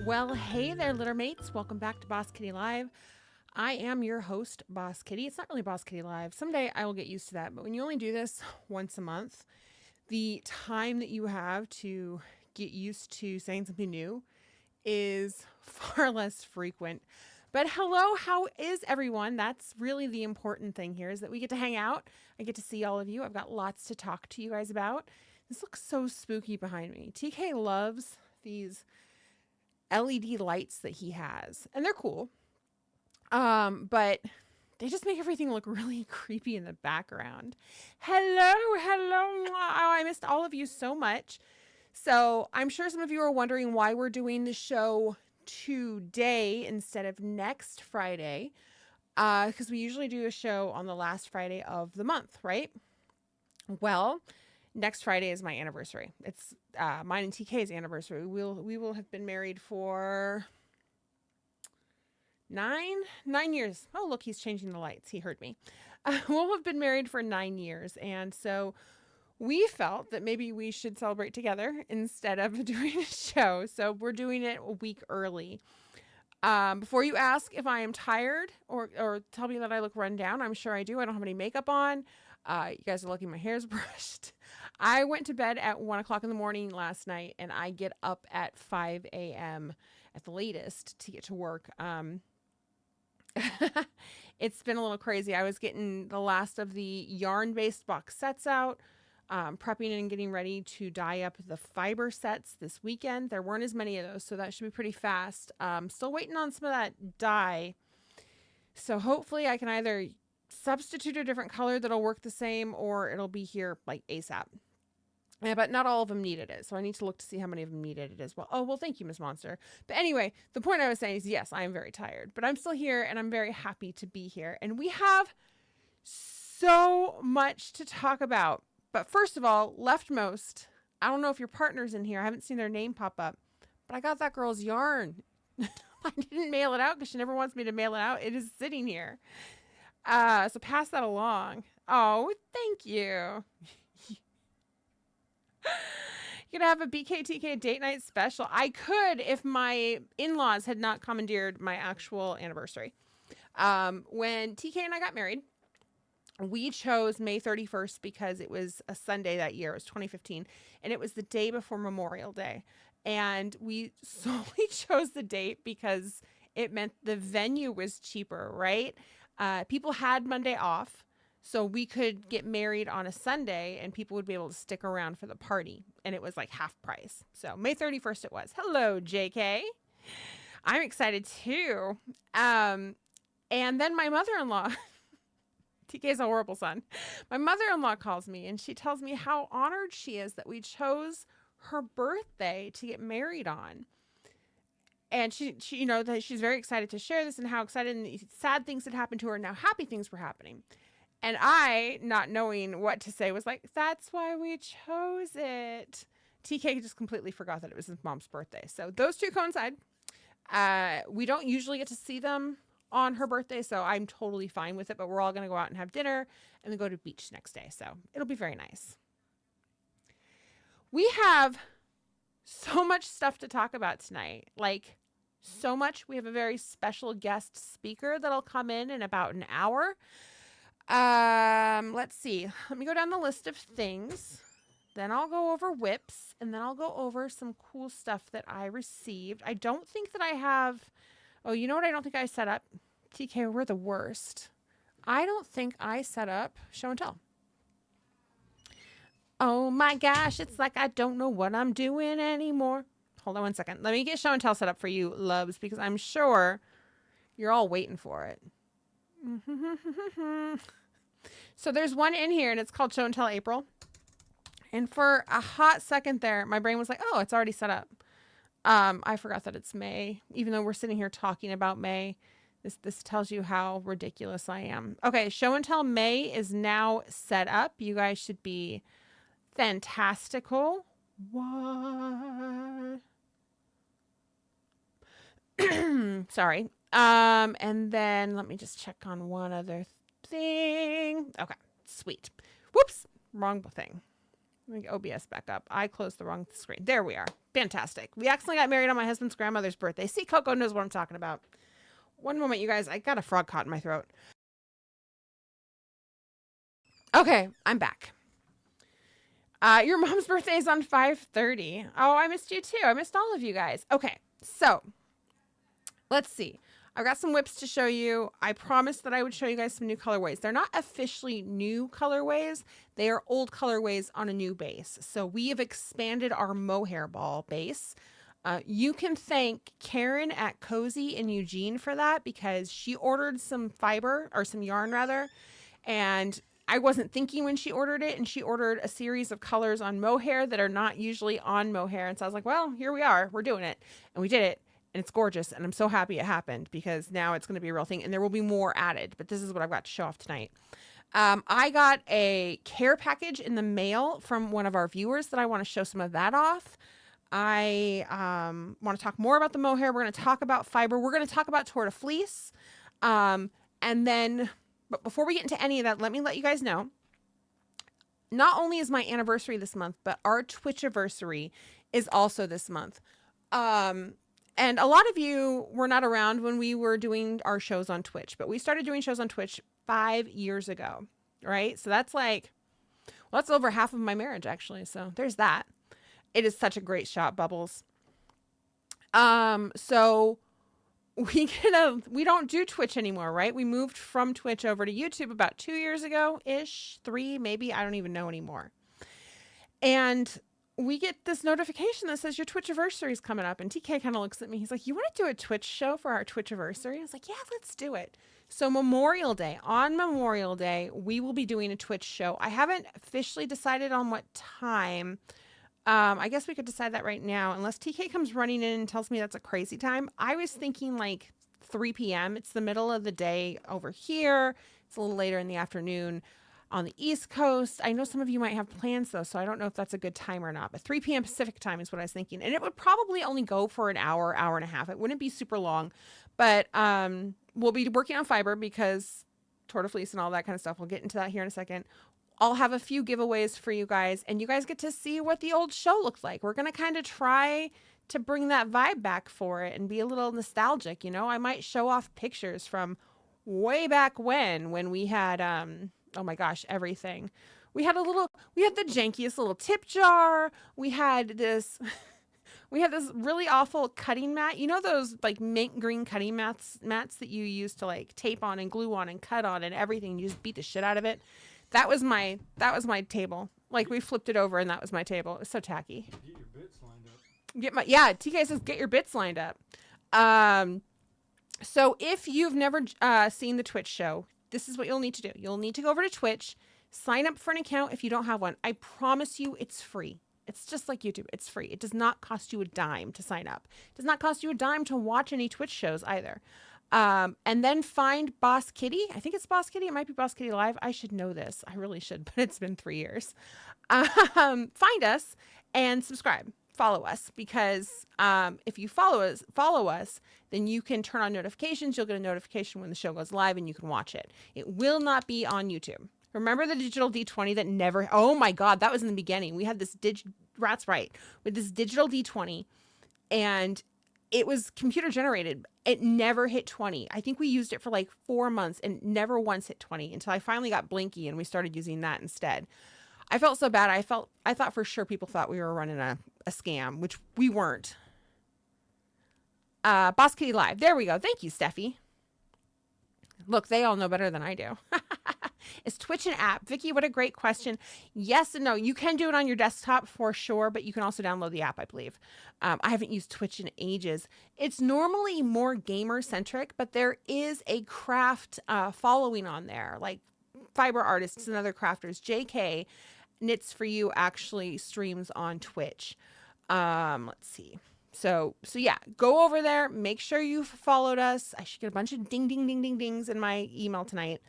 Well, hey there, Littermates. Welcome back to Boss Kitty Live. I am your host, Boss Kitty. It's not really Boss Kitty Live. Someday I will get used to that, but when you only do this once a month, the time that you have to get used to saying something new is far less frequent. But hello, how is everyone? That's really the important thing here, is that we get to hang out. I get to see all of you. I've got lots to talk to you guys about. This looks so spooky behind me. TK loves these LED lights that he has, and they're cool. But they just make everything look really creepy in the background. Hello. Oh, I missed all of you so much. So I'm sure some of you are wondering why we're doing the show today instead of next Friday. Because we usually do a show on the last Friday of the month, right? Well, next Friday is my anniversary. It's mine and TK's anniversary. We will have been married for nine years. Oh, look, he's changing the lights. He heard me. We'll have been married for 9 years. And so we felt that maybe we should celebrate together instead of doing a show. So we're doing it a week early. Before you ask if I am tired or tell me that I look run down, I'm sure I do. I don't have any makeup on. You guys are lucky my hair's brushed. I went to bed at 1 o'clock in the morning last night, and I get up at 5 a.m. at the latest to get to work. It's been a little crazy. I was getting the last of the yarn-based box sets out, prepping and getting ready to dye up the fiber sets this weekend. There weren't as many of those, so that should be pretty fast. Still waiting on some of that dye. So hopefully I can either substitute a different color that'll work the same, or it'll be here like ASAP. Yeah, but not all of them needed it, so I need to look to see how many of them needed it as well. Oh, well, thank you, Miss Monster. But anyway, the point I was saying is, yes, I am very tired, but I'm still here, and I'm very happy to be here. And we have so much to talk about. But first of all, leftmost, I don't know if your partner's in here. I haven't seen their name pop up, but I got that girl's yarn. I didn't mail it out because she never wants me to mail it out. It is sitting here. So pass that along. Oh, thank you. You're going to have a BKTK date night special. I could if my in-laws had not commandeered my actual anniversary. When TK and I got married, we chose May 31st because it was a Sunday that year. It was 2015, and it was the day before Memorial Day. And we solely chose the date because it meant the venue was cheaper, right? People had Monday off, so we could get married on a Sunday and people would be able to stick around for the party. And it was like half price. So May 31st it was. Hello, JK. I'm excited too. And then my mother-in-law, TK's a horrible son. My mother-in-law calls me and she tells me how honored she is that we chose her birthday to get married on. And she, you know, that she's very excited to share this and how excited and sad things had happened to her and now happy things were happening. And I, not knowing what to say, was like, that's why we chose it. TK just completely forgot that it was his mom's birthday. So those two coincide. We don't usually get to see them on her birthday, so I'm totally fine with it. But we're all going to go out and have dinner and then go to the beach next day. So it'll be very nice. We have so much stuff to talk about tonight. Like, so much. We have a very special guest speaker that'll come in about an hour. Let's see. Let me go down the list of things. Then I'll go over whips, and then I'll go over some cool stuff that I received. I don't think that I have... Oh, you know what I don't think I set up? TK, we're the worst. I don't think I set up show and tell. Oh my gosh, it's like I don't know what I'm doing anymore. Hold on one second. Let me get show and tell set up for you, loves, because I'm sure you're all waiting for it. So there's one in here, and it's called Show and Tell April. And for a hot second there, my brain was like, oh, it's already set up. I forgot that it's May, even though we're sitting here talking about May. This tells you how ridiculous I am. Okay, Show and Tell May is now set up. You guys should be fantastical. What? Sorry. And then let me just check on one other thing. Okay, sweet. Whoops, wrong thing. Let me OBS back up. I closed the wrong screen. There we are. Fantastic. We accidentally got married on my husband's grandmother's birthday. See, Coco knows what I'm talking about. One moment, you guys. I got a frog caught in my throat. Okay, I'm back. Your mom's birthday is on 5/30. Oh, I missed you too. I missed all of you guys. Okay, so let's see. I've got some whips to show you. I promised that I would show you guys some new colorways. They're not officially new colorways. They are old colorways on a new base. So we have expanded our mohair ball base. You can thank Karen at Cozy in Eugene for that, because she ordered some fiber, or some yarn rather, and I wasn't thinking when she ordered it, and she ordered a series of colors on mohair that are not usually on mohair. And so I was like, well, here we are. We're doing it. And we did it. And it's gorgeous. And I'm so happy it happened, because now it's going to be a real thing. And there will be more added. But this is what I've got to show off tonight. I got a care package in the mail from one of our viewers that I want to show some of that off. I want to talk more about the mohair. We're going to talk about fiber. We're going to talk about Tour de Fleece. And then, but before we get into any of that, let me let you guys know. Not only is my anniversary this month, but our Twitchiversary is also this month. And a lot of you were not around when we were doing our shows on Twitch, but we started doing shows on Twitch 5 years ago, right? So that's like, well, that's over half of my marriage, actually. So there's that. It is such a great shot, Bubbles. So we don't do Twitch anymore, right? We moved from Twitch over to YouTube about 2 years ago-ish, 3, maybe. I don't even know anymore. And we get this notification that says your Twitchiversary is coming up. And TK kind of looks at me. He's like, you want to do a Twitch show for our Twitchiversary? I was like, yeah, let's do it. So on Memorial Day, we will be doing a Twitch show. I haven't officially decided on what time. I guess we could decide that right now, unless TK comes running in and tells me that's a crazy time. I was thinking like 3 p.m. It's the middle of the day over here. It's a little later in the afternoon on the East Coast. I know some of you might have plans though, so I don't know if that's a good time or not, but 3 p.m. Pacific time is what I was thinking. And it would probably only go for an hour, hour and a half. It wouldn't be super long, but we'll be working on fiber, because Tour de Fleece and all that kind of stuff. We'll get into that here in a second. I'll have a few giveaways for you guys, and you guys get to see what the old show looked like. We're going to kind of try to bring that vibe back for it and be a little nostalgic. You know, I might show off pictures from way back when we had, oh my gosh, everything. We had the jankiest little tip jar. We had this really awful cutting mat. You know, those like mint green cutting mats that you use to like tape on and glue on and cut on and everything. You just beat the shit out of it. That was my table. Like, we flipped it over and that was my table. It was so tacky. Get your bits lined up. TK says get your bits lined up. So if you've never seen the Twitch show, this is what you'll need to do. You'll need to go over to Twitch, sign up for an account if you don't have one. I promise you it's free. It's just like YouTube. It's free. It does not cost you a dime to sign up. It does not cost you a dime to watch any Twitch shows either. And then find Boss Kitty. I think it's Boss Kitty. It might be Boss Kitty Live. I should know this. I really should, but it's been 3 years. Find us and subscribe. Follow us, because if you follow us, then you can turn on notifications. You'll get a notification when the show goes live and you can watch it. It will not be on YouTube. Remember the digital D20 that never, oh my God, that was in the beginning. We had this Rat's right, with this digital D20, and it was computer generated. It never hit 20. I think we used it for like 4 months and never once hit 20 until I finally got Blinky and we started using that instead. I felt so bad. I thought for sure people thought we were running a scam, which we weren't. Boss Kitty Live. There we go. Thank you, Steffi. Look, they all know better than I do. Is Twitch an app? Vicky, what a great question. Yes and no. You can do it on your desktop for sure, but you can also download the app, I believe. I haven't used Twitch in ages. It's normally more gamer-centric, but there is a craft following on there, like fiber artists and other crafters. JK Knits For You actually streams on Twitch. Let's see. So yeah, go over there. Make sure you followed us. I should get a bunch of ding, ding, ding, ding, dings in my email tonight.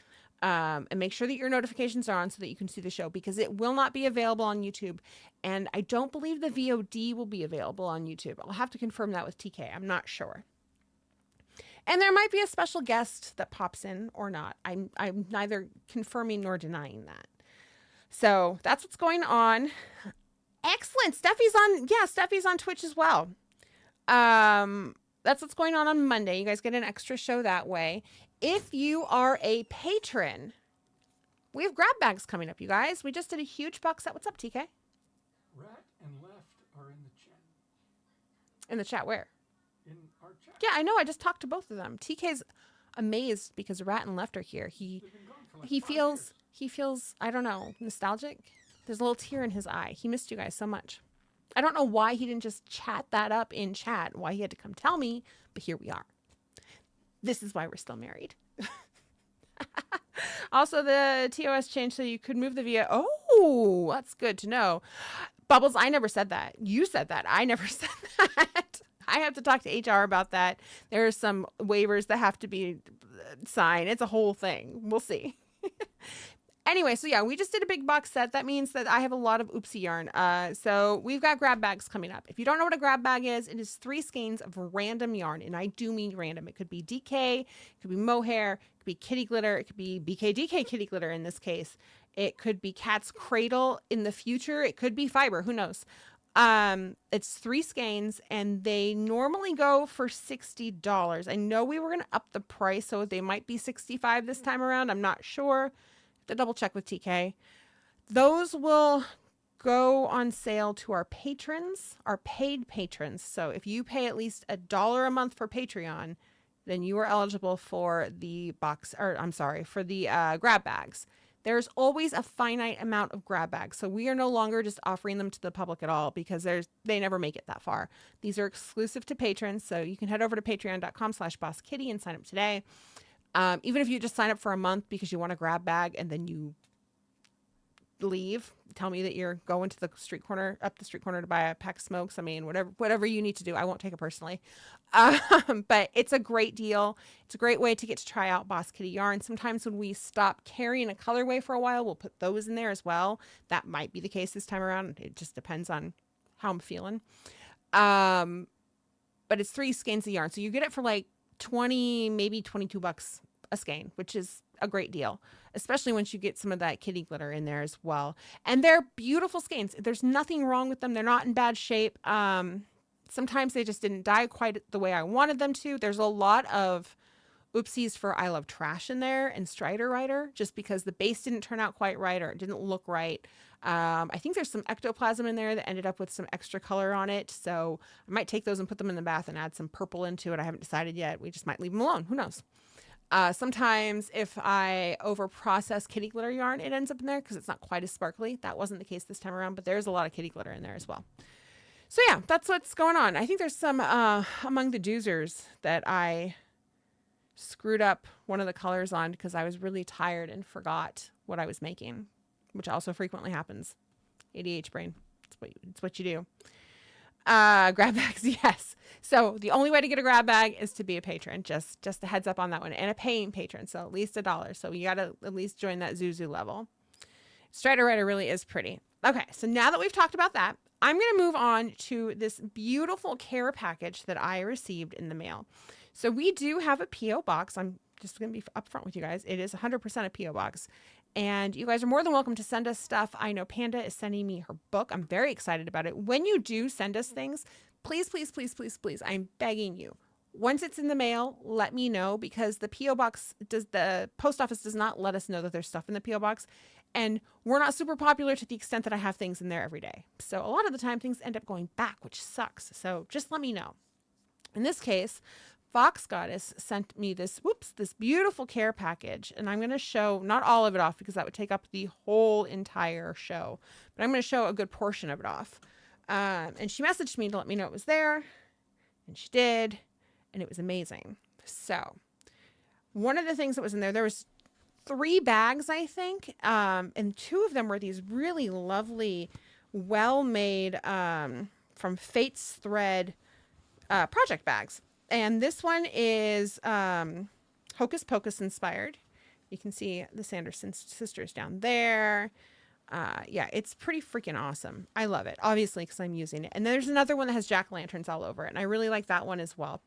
And make sure that your notifications are on so that you can see the show, because it will not be available on YouTube. And I don't believe the VOD will be available on YouTube. I'll have to confirm that with TK. I'm not sure. And there might be a special guest that pops in or not. I'm neither confirming nor denying that. So that's what's going on. Excellent. Steffi's on Twitch as well. That's what's going on Monday. You guys get an extra show that way. If you are a patron, we have grab bags coming up, you guys. We just did a huge box set. What's up, TK? Rat and Left are in the chat. In the chat where? In our chat. Yeah, I know. I just talked to both of them. TK's amazed because Rat and Left are here. He feels, I don't know, nostalgic. There's a little tear in his eye. He missed you guys so much. I don't know why he didn't just chat that up in chat, why he had to come tell me, but here we are. This is why we're still married. Also, the TOS changed so you could move the VIA. Oh, that's good to know. Bubbles, I never said that. You said that. I never said that. I have to talk to HR about that. There are some waivers that have to be signed. It's a whole thing. We'll see. Anyway, so yeah, we just did a big box set. That means that I have a lot of oopsie yarn. So we've got grab bags coming up. If you don't know what a grab bag is, it is 3 skeins of random yarn. And I do mean random. It could be DK, it could be mohair, it could be kitty glitter, it could be BKDK kitty glitter in this case. It could be cat's cradle in the future. It could be fiber, who knows? It's 3 skeins and they normally go for $60. I know we were going to up the price, so they might be $65 this time around. I'm not sure. To double check with TK. Those will go on sale to our patrons, our paid patrons. So if you pay at least $1 a month for Patreon, then you are eligible for the for the grab bags. There's always a finite amount of grab bags. So we are no longer just offering them to the public at all because they never make it that far. These are exclusive to patrons. So you can head over to patreon.com/bosskitty and sign up today. Even if you just sign up for a month because you want a grab bag and then you leave, tell me that you're going to the street corner to buy a pack of smokes. I mean, whatever you need to do. I won't take it personally. But it's a great deal. It's a great way to get to try out Boss Kitty yarn. Sometimes when we stop carrying a colorway for a while, we'll put those in there as well. That might be the case this time around. It just depends on how I'm feeling. But it's 3 skeins of yarn. So you get it for like 20, maybe $22 a skein, which is a great deal, especially once you get some of that kitty glitter in there as well. And they're beautiful skeins. There's nothing wrong with them. They're not in bad shape. Sometimes they just didn't dye quite the way I wanted them to. There's a lot of oopsies for I Love Trash in there and Strider Rider, just because the base didn't turn out quite right or it didn't look right. I think there's some ectoplasm in there that ended up with some extra color on it. So I might take those and put them in the bath and add some purple into it. I haven't decided yet. We just might leave them alone. Who knows? Sometimes if I over process kitty glitter yarn, it ends up in there because it's not quite as sparkly. That wasn't the case this time around, but there's a lot of kitty glitter in there as well. So yeah, that's what's going on. I think there's some among the doozers that I screwed up one of the colors on because I was really tired and forgot what I was making, which also frequently happens. ADH brain. It's what you do. Grab bags, yes. So the only way to get a grab bag is to be a patron. Just a heads up on that one. And a paying patron, so at least $1. So you got to at least join that Zuzu level. Strider Rider really is pretty. Okay, so now that we've talked about that, I'm going to move on to this beautiful care package that I received in the mail. So we do have a P.O. box. I'm just going to be upfront with you guys. It is 100% a P.O. box. And you guys are more than welcome to send us stuff. I know Panda is sending me her book. I'm very excited about it. When you do send us things, please, please, please, please, please, I'm begging you. Once it's in the mail, let me know, because the P.O. box the post office does not let us know that there's stuff in the P.O. box. And we're not super popular to the extent that I have things in there every day. So a lot of the time things end up going back, which sucks. So just let me know. In this case, Fox Goddess sent me this beautiful care package. And I'm going to show not all of it off because that would take up the whole entire show. But I'm going to show a good portion of it off. And she messaged me to let me know it was there. And she did. And it was amazing. So one of the things that was in there was 3 bags, I think. And 2 of them were these really lovely, well-made from Fate's Thread project bags. And this one is Hocus Pocus inspired. You can see the Sanderson sisters down there. Yeah, it's pretty freaking awesome. I love it, obviously, because I'm using it. And then there's another one that has jack-o'-lanterns all over it. And I really like that one as well.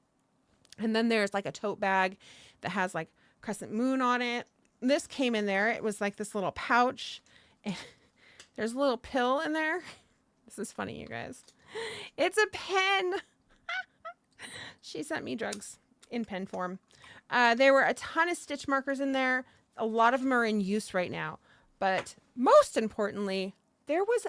And then there's like a tote bag that has like crescent moon on it. This came in there. It was like this little pouch. And There's a little pill in there. This is funny, you guys. It's a pen. She sent me drugs in pen form. There were a ton of stitch markers in there. A lot of them are in use right now. But most importantly, there was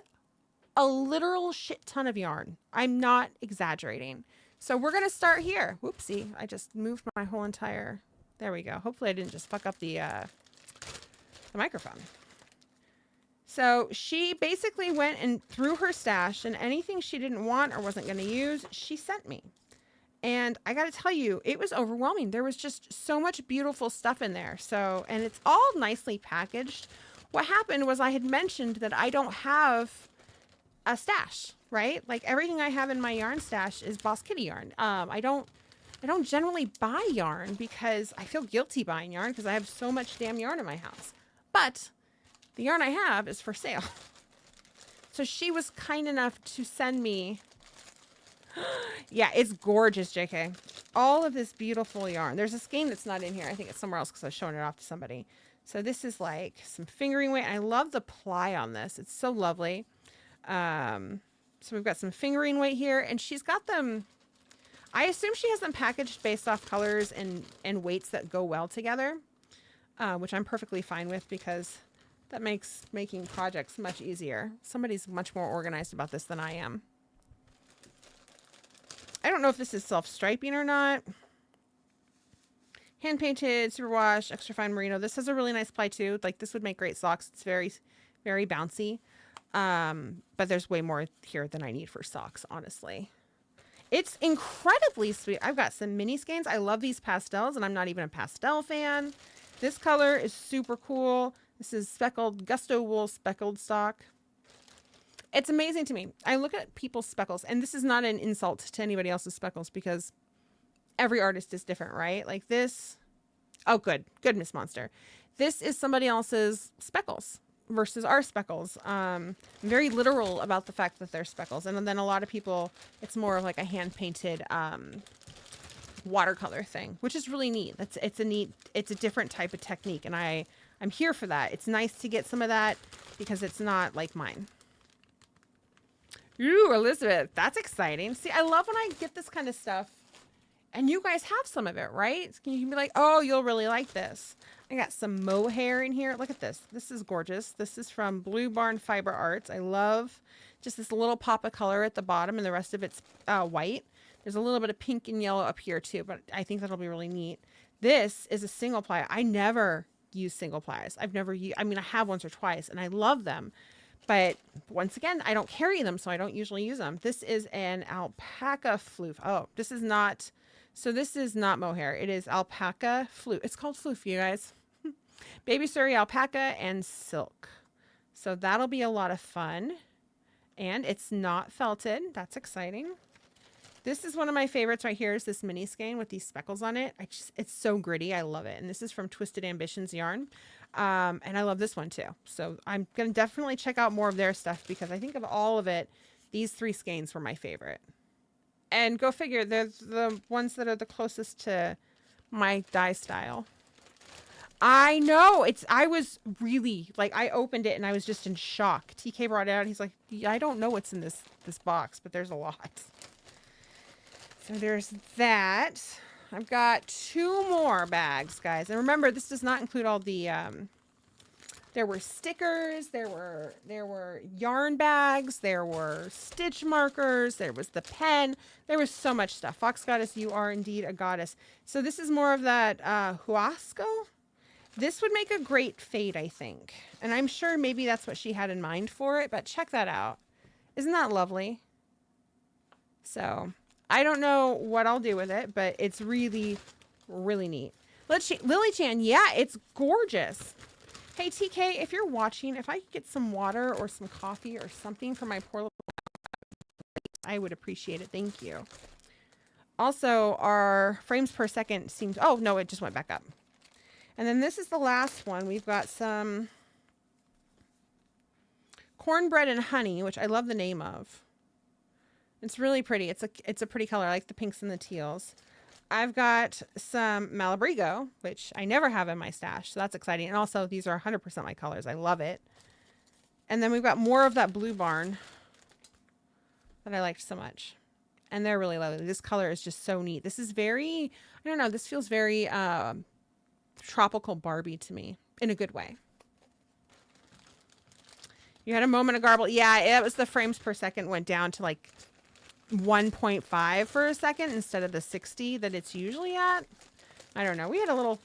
a literal shit ton of yarn. I'm not exaggerating. So we're going to start here. Whoopsie. I just moved my whole entire... There we go. Hopefully I didn't just fuck up the microphone. So she basically went and through her stash, and anything she didn't want or wasn't going to use, she sent me. And I got to tell you, it was overwhelming. There was just so much beautiful stuff in there. So, and it's all nicely packaged. What happened was I had mentioned that I don't have a stash, right? Like everything I have in my yarn stash is Boss Kitty yarn. I don't generally buy yarn because I feel guilty buying yarn because I have so much damn yarn in my house. But the yarn I have is for sale. So she was kind enough to send me... Yeah, it's gorgeous, JK. All of this beautiful yarn. There's a skein that's not in here. I think it's somewhere else because I was showing it off to somebody. So this is like some fingering weight. I love the ply on this. It's so lovely. So we've got some fingering weight here, and she's got them... I assume she has them packaged based off colors and weights that go well together, which I'm perfectly fine with because that makes making projects much easier. Somebody's much more organized about this than I am. I don't know if this is self-striping or not. Hand-painted, superwash, extra fine merino. This has a really nice ply too. Like this would make great socks. It's very, very bouncy. But there's way more here than I need for socks, honestly. It's incredibly sweet. I've got some mini skeins. I love these pastels, and I'm not even a pastel fan. This color is super cool. This is speckled, Gusto wool speckled stock. It's amazing to me. I look at people's speckles, and this is not an insult to anybody else's speckles because every artist is different, right? Like this. Oh, good. Good, Miss Monster. This is somebody else's speckles versus our speckles. I'm very literal about the fact that they're speckles. And then a lot of people, it's more of like a hand-painted watercolor thing, which is really neat. It's a different type of technique, and I'm here for that. It's nice to get some of that because it's not like mine. Ooh, Elizabeth, that's exciting. See, I love when I get this kind of stuff and you guys have some of it, right? You can be like, oh, you'll really like this. I got some mohair in here. Look at this. This is gorgeous. This is from Blue Barn Fiber Arts. I love just this little pop of color at the bottom, and the rest of it's white. There's a little bit of pink and yellow up here too, but I think that'll be really neat. This is a single ply. I never use single plies. I've never used, I mean, I have once or twice and I love them, but once again, I don't carry them, so I don't usually use them. This is an alpaca floof. Oh, this is not, so this is not mohair. It is alpaca floof. It's called floof, you guys. Baby Surrey alpaca and silk. So that'll be a lot of fun. And it's not felted. That's exciting. This is one of my favorites right here, is this mini skein with these speckles on it. It's so gritty. I love it. And this is from Twisted Ambitions yarn. And I love this one too. So I'm going to definitely check out more of their stuff because I think of all of it, these three skeins were my favorite. And go figure, they're the ones that are the closest to my dye style. I know. I was really, like, I opened it and I was just in shock. TK brought it out. He's like, yeah, I don't know what's in this box, but there's a lot. So there's that. I've got 2 more bags, guys. And remember, this does not include all the, there were stickers, there were yarn bags, there were stitch markers, there was the pen, there was so much stuff. Fox Goddess, you are indeed a goddess. So this is more of that Huasco. This would make a great fade, I think. And I'm sure maybe that's what she had in mind for it, but check that out. Isn't that lovely? So I don't know what I'll do with it, but it's really, really neat. Lily Chan, yeah, it's gorgeous. Hey, TK, if you're watching, if I could get some water or some coffee or something for my poor little, I would appreciate it. Thank you. Also, our frames per second seems, oh, no, it just went back up. And then this is the last one. We've got some cornbread and honey, which I love the name of. It's really pretty. It's a pretty color. I like the pinks and the teals. I've got some Malabrigo, which I never have in my stash, so that's exciting. And also, these are 100% my colors. I love it. And then we've got more of that Blue Barn that I liked so much. And they're really lovely. This color is just so neat. This is very, I don't know, this feels very tropical Barbie to me in a good way. You had a moment of garble. Yeah, it was the frames per second went down to like 1.5 for a second instead of the 60 that it's usually at. I don't know. We had a little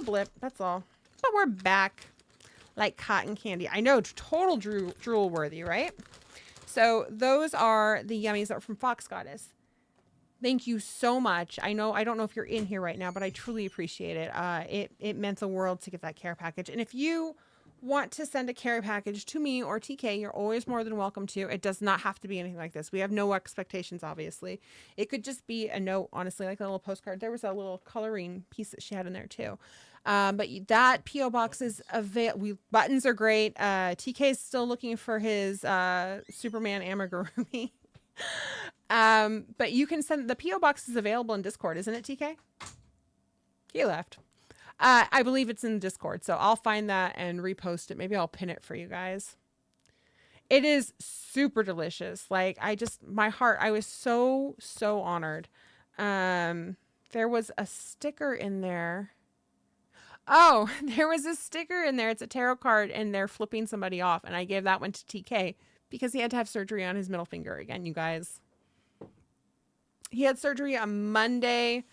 blip. That's all. But we're back like cotton candy. I know, total drool worthy, right? So those are the yummies that are from Fox Goddess. Thank you so much. I don't know if you're in here right now, but I truly appreciate it. It meant the world to get that care package. And if you want to send a care package to me or TK, you're always more than welcome to. It does not have to be anything like this. We have no expectations, obviously. It could just be a note, honestly, like a little postcard. There was a little coloring piece that she had in there too. But that P.O. box is available. Buttons are great. TK is still looking for his Superman amigurumi. But you can send, the P.O. box is available in Discord, isn't it, TK? He left. I believe it's in Discord, so I'll find that and repost it. Maybe I'll pin it for you guys. It is super delicious. Like, my heart, I was so honored. There was a sticker in there. Oh, there was a sticker in there. It's a tarot card, and they're flipping somebody off, and I gave that one to TK because he had to have surgery on his middle finger again, you guys. He had surgery on Monday.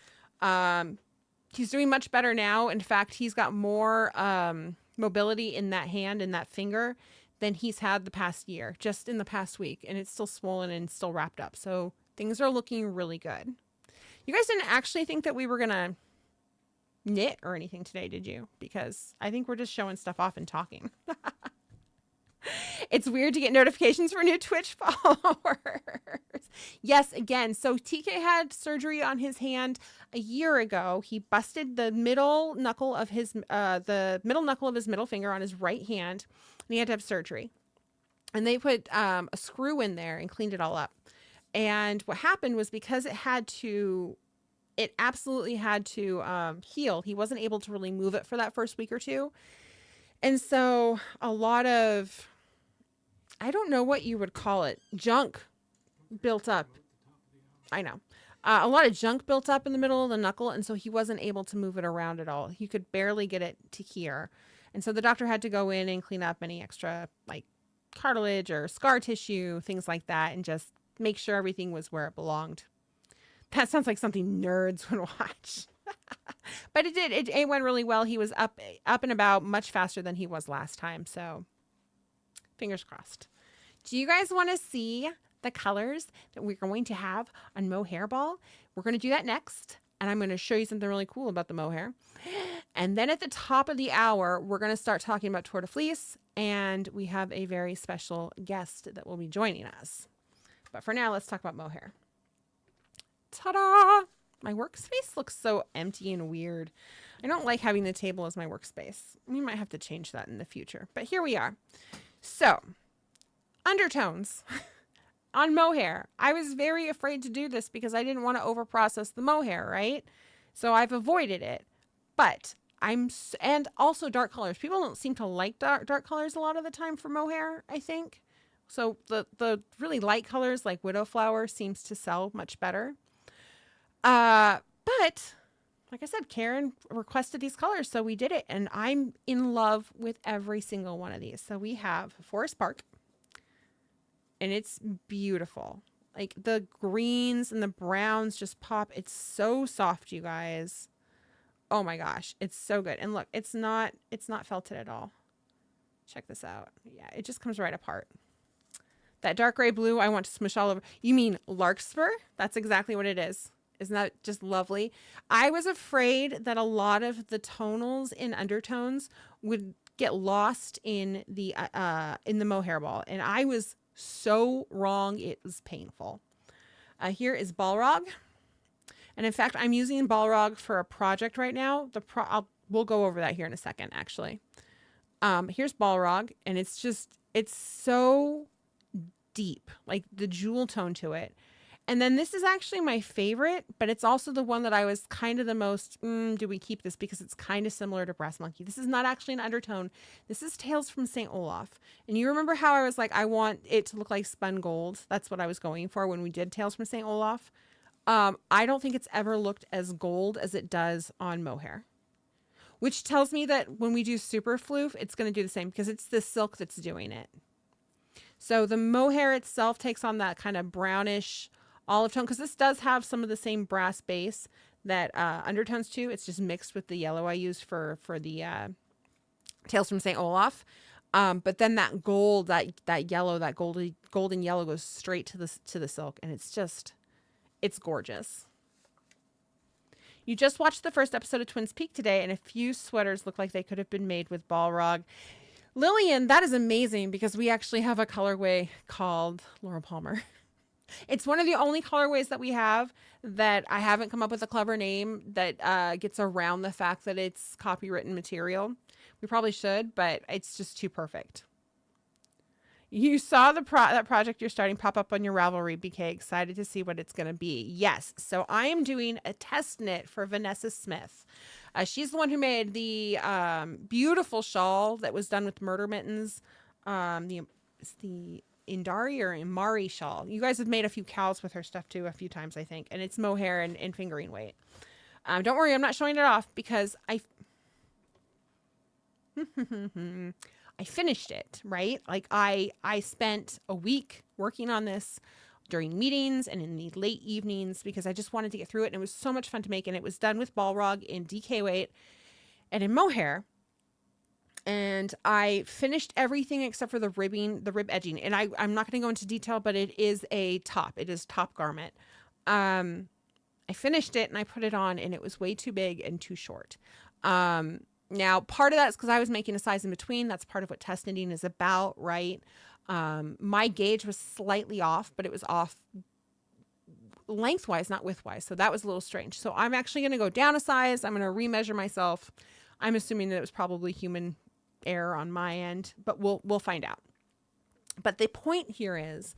He's doing much better now. In fact, he's got more mobility in that hand and that finger than he's had the past year, just in the past week. And it's still swollen and still wrapped up. So things are looking really good. You guys didn't actually think that we were going to knit or anything today, did you? Because I think we're just showing stuff off and talking. It's weird to get notifications for new Twitch followers. Yes, again, so TK had surgery on his hand a year ago. He busted the middle knuckle of his middle finger on his right hand, and he had to have surgery. And they put a screw in there and cleaned it all up. And what happened was, because it absolutely had to heal. He wasn't able to really move it for that first week or two. And so a lot of, I don't know what you would call it, junk built up. I know. A lot of junk built up in the middle of the knuckle, and so he wasn't able to move it around at all. He could barely get it to here. And so the doctor had to go in and clean up any extra, like, cartilage or scar tissue, things like that, and just make sure everything was where it belonged. That sounds like something nerds would watch. But it did. It went really well. He was up and about much faster than he was last time. So fingers crossed. Do you guys want to see the colors that we're going to have on mohair ball? We're going to do that next. And I'm going to show you something really cool about the mohair. And then at the top of the hour, we're going to start talking about Tour de Fleece. And we have a very special guest that will be joining us. But for now, let's talk about mohair. Ta-da! My workspace looks so empty and weird. I don't like having the table as my workspace. We might have to change that in the future. But here we are. So, undertones on mohair. I was very afraid to do this because I didn't want to overprocess the mohair, right? So I've avoided it. But and also dark colors. People don't seem to like dark colors a lot of the time for mohair, I think. So the really light colors like Widow Flower seems to sell much better. But like I said, Karen requested these colors, so we did it, and I'm in love with every single one of these. So we have Forest Park, and it's beautiful. Like, the greens and the browns just pop. It's so soft, you guys. Oh my gosh, it's so good. And look, it's not felted at all. Check this out. Yeah, it just comes right apart. That dark gray blue, I want to smush all over. You mean Larkspur? That's exactly what it is. Isn't that just lovely? I was afraid that a lot of the tonals in undertones would get lost in the mohair ball, and I was so wrong. It was painful. Here is Balrog, and in fact, I'm using Balrog for a project right now. We'll go over that here in a second, actually. Here's Balrog, and it's so deep, like the jewel tone to it. And then this is actually my favorite, but it's also the one that I was kind of the most, do we keep this? Because it's kind of similar to Brass Monkey. This is not actually an undertone. This is Tales from St. Olaf. And you remember how I was like, I want it to look like spun gold. That's what I was going for when we did Tales from St. Olaf. I don't think it's ever looked as gold as it does on mohair. Which tells me that when we do super floof, it's going to do the same because it's the silk that's doing it. So the mohair itself takes on that kind of brownish olive tone, because this does have some of the same brass base that undertones too. It's just mixed with the yellow I used for the Tales from St. Olaf. But then that gold, that yellow, that golden yellow goes straight to the silk, and it's gorgeous. You just watched the first episode of Twins Peak today, and a few sweaters look like they could have been made with Balrog. Lillian, that is amazing, because we actually have a colorway called Laura Palmer. It's one of the only colorways that we have that I haven't come up with a clever name that gets around the fact that it's copywritten material. We probably should, but it's just too perfect. You saw that project you're starting pop up on your Ravelry, BK. Excited to see what it's going to be. Yes. So I am doing a test knit for Vanessa Smith. She's the one who made the beautiful shawl that was done with murder mittens. It's the Indari or Imari shawl. You guys have made a few cows with her stuff too a few times, I think. And it's mohair and fingering weight. Don't worry, I'm not showing it off because I finished it, right? Like I spent a week working on this during meetings and in the late evenings because I just wanted to get through it. And it was so much fun to make. And it was done with Balrog in DK weight and in mohair. And I finished everything except for the rib edging. And I'm not going to go into detail, but it is a top. It is top garment. I finished it and I put it on and it was way too big and too short. Now, part of that is because I was making a size in between. That's part of what test knitting is about, right? My gauge was slightly off, but it was off lengthwise, not widthwise. So that was a little strange. So I'm actually going to go down a size. I'm going to remeasure myself. I'm assuming that it was probably human error on my end, but we'll find out. But the point here is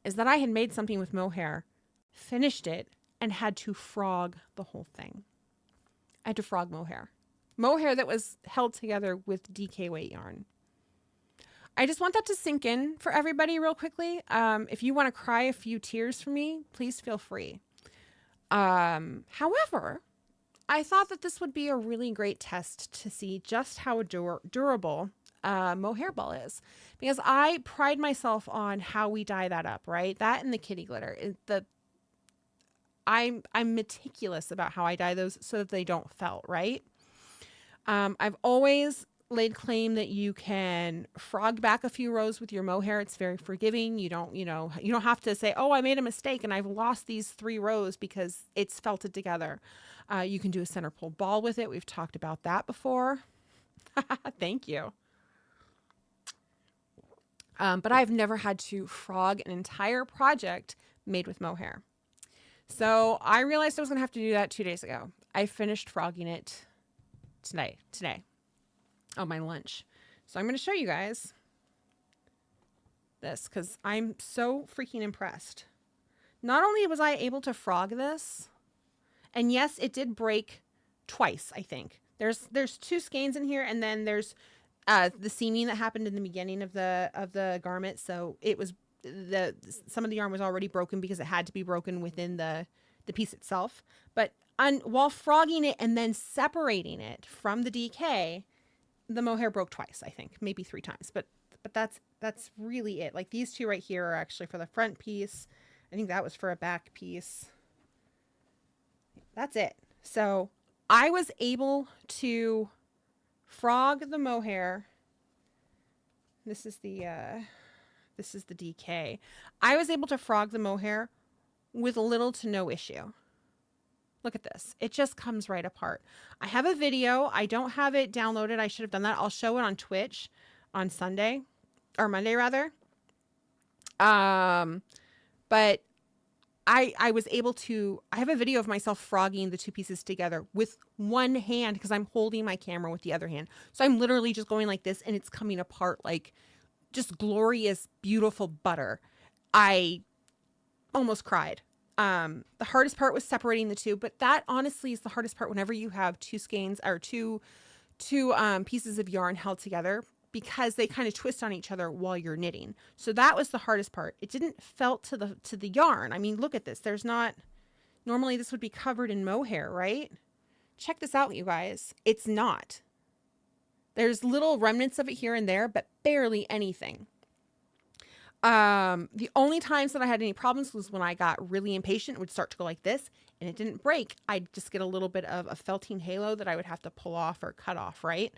that I had made something with mohair, finished it, and had to frog the whole thing. I had to frog mohair. Mohair that was held together with DK weight yarn. I just want that to sink in for everybody real quickly. If you want to cry a few tears for me, please feel free. However, I thought that this would be a really great test to see just how durable mohair ball is, because I pride myself on how we dye that up, right? That and the kitty glitter. I'm meticulous about how I dye those so that they don't felt, right? I've always laid claim that you can frog back a few rows with your mohair. It's very forgiving. You don't have to say, oh, I made a mistake and I've lost these 3 rows because it's felted together. You can do a center pull ball with it. We've talked about that before. Thank you. But I've never had to frog an entire project made with mohair. So I realized I was going to have to do that 2 days ago. I finished frogging it today on my lunch. So I'm going to show you guys this because I'm so freaking impressed. Not only was I able to frog this, and yes, it did break twice, I think. There's 2 skeins in here, and then there's the seaming that happened in the beginning of the garment. So it was some of the yarn was already broken because it had to be broken within the piece itself. But while frogging it and then separating it from the DK, the mohair broke twice, I think, maybe 3 times. But that's really it. Like these 2 right here are actually for the front piece. I think that was for a back piece. That's it. So I was able to frog the mohair. This is the DK. I was able to frog the mohair with little to no issue. Look at this. It just comes right apart. I have a video. I don't have it downloaded. I should have done that. I'll show it on Twitch on Sunday or Monday rather. But I was able to, I have a video of myself frogging the 2 pieces together with one hand because I'm holding my camera with the other hand. So I'm literally just going like this and it's coming apart like just glorious, beautiful butter. I almost cried. The hardest part was separating the two, but that honestly is the hardest part whenever you have two skeins or two pieces of yarn held together, because they kind of twist on each other while you're knitting. So that was the hardest part. It didn't felt to the yarn. I mean, look at this. There's not, normally this would be covered in mohair, right? Check this out, you guys. It's not. There's little remnants of it here and there, but barely anything. The only times that I had any problems was when I got really impatient, it would start to go like this and it didn't break. I'd just get a little bit of a felting halo that I would have to pull off or cut off, right?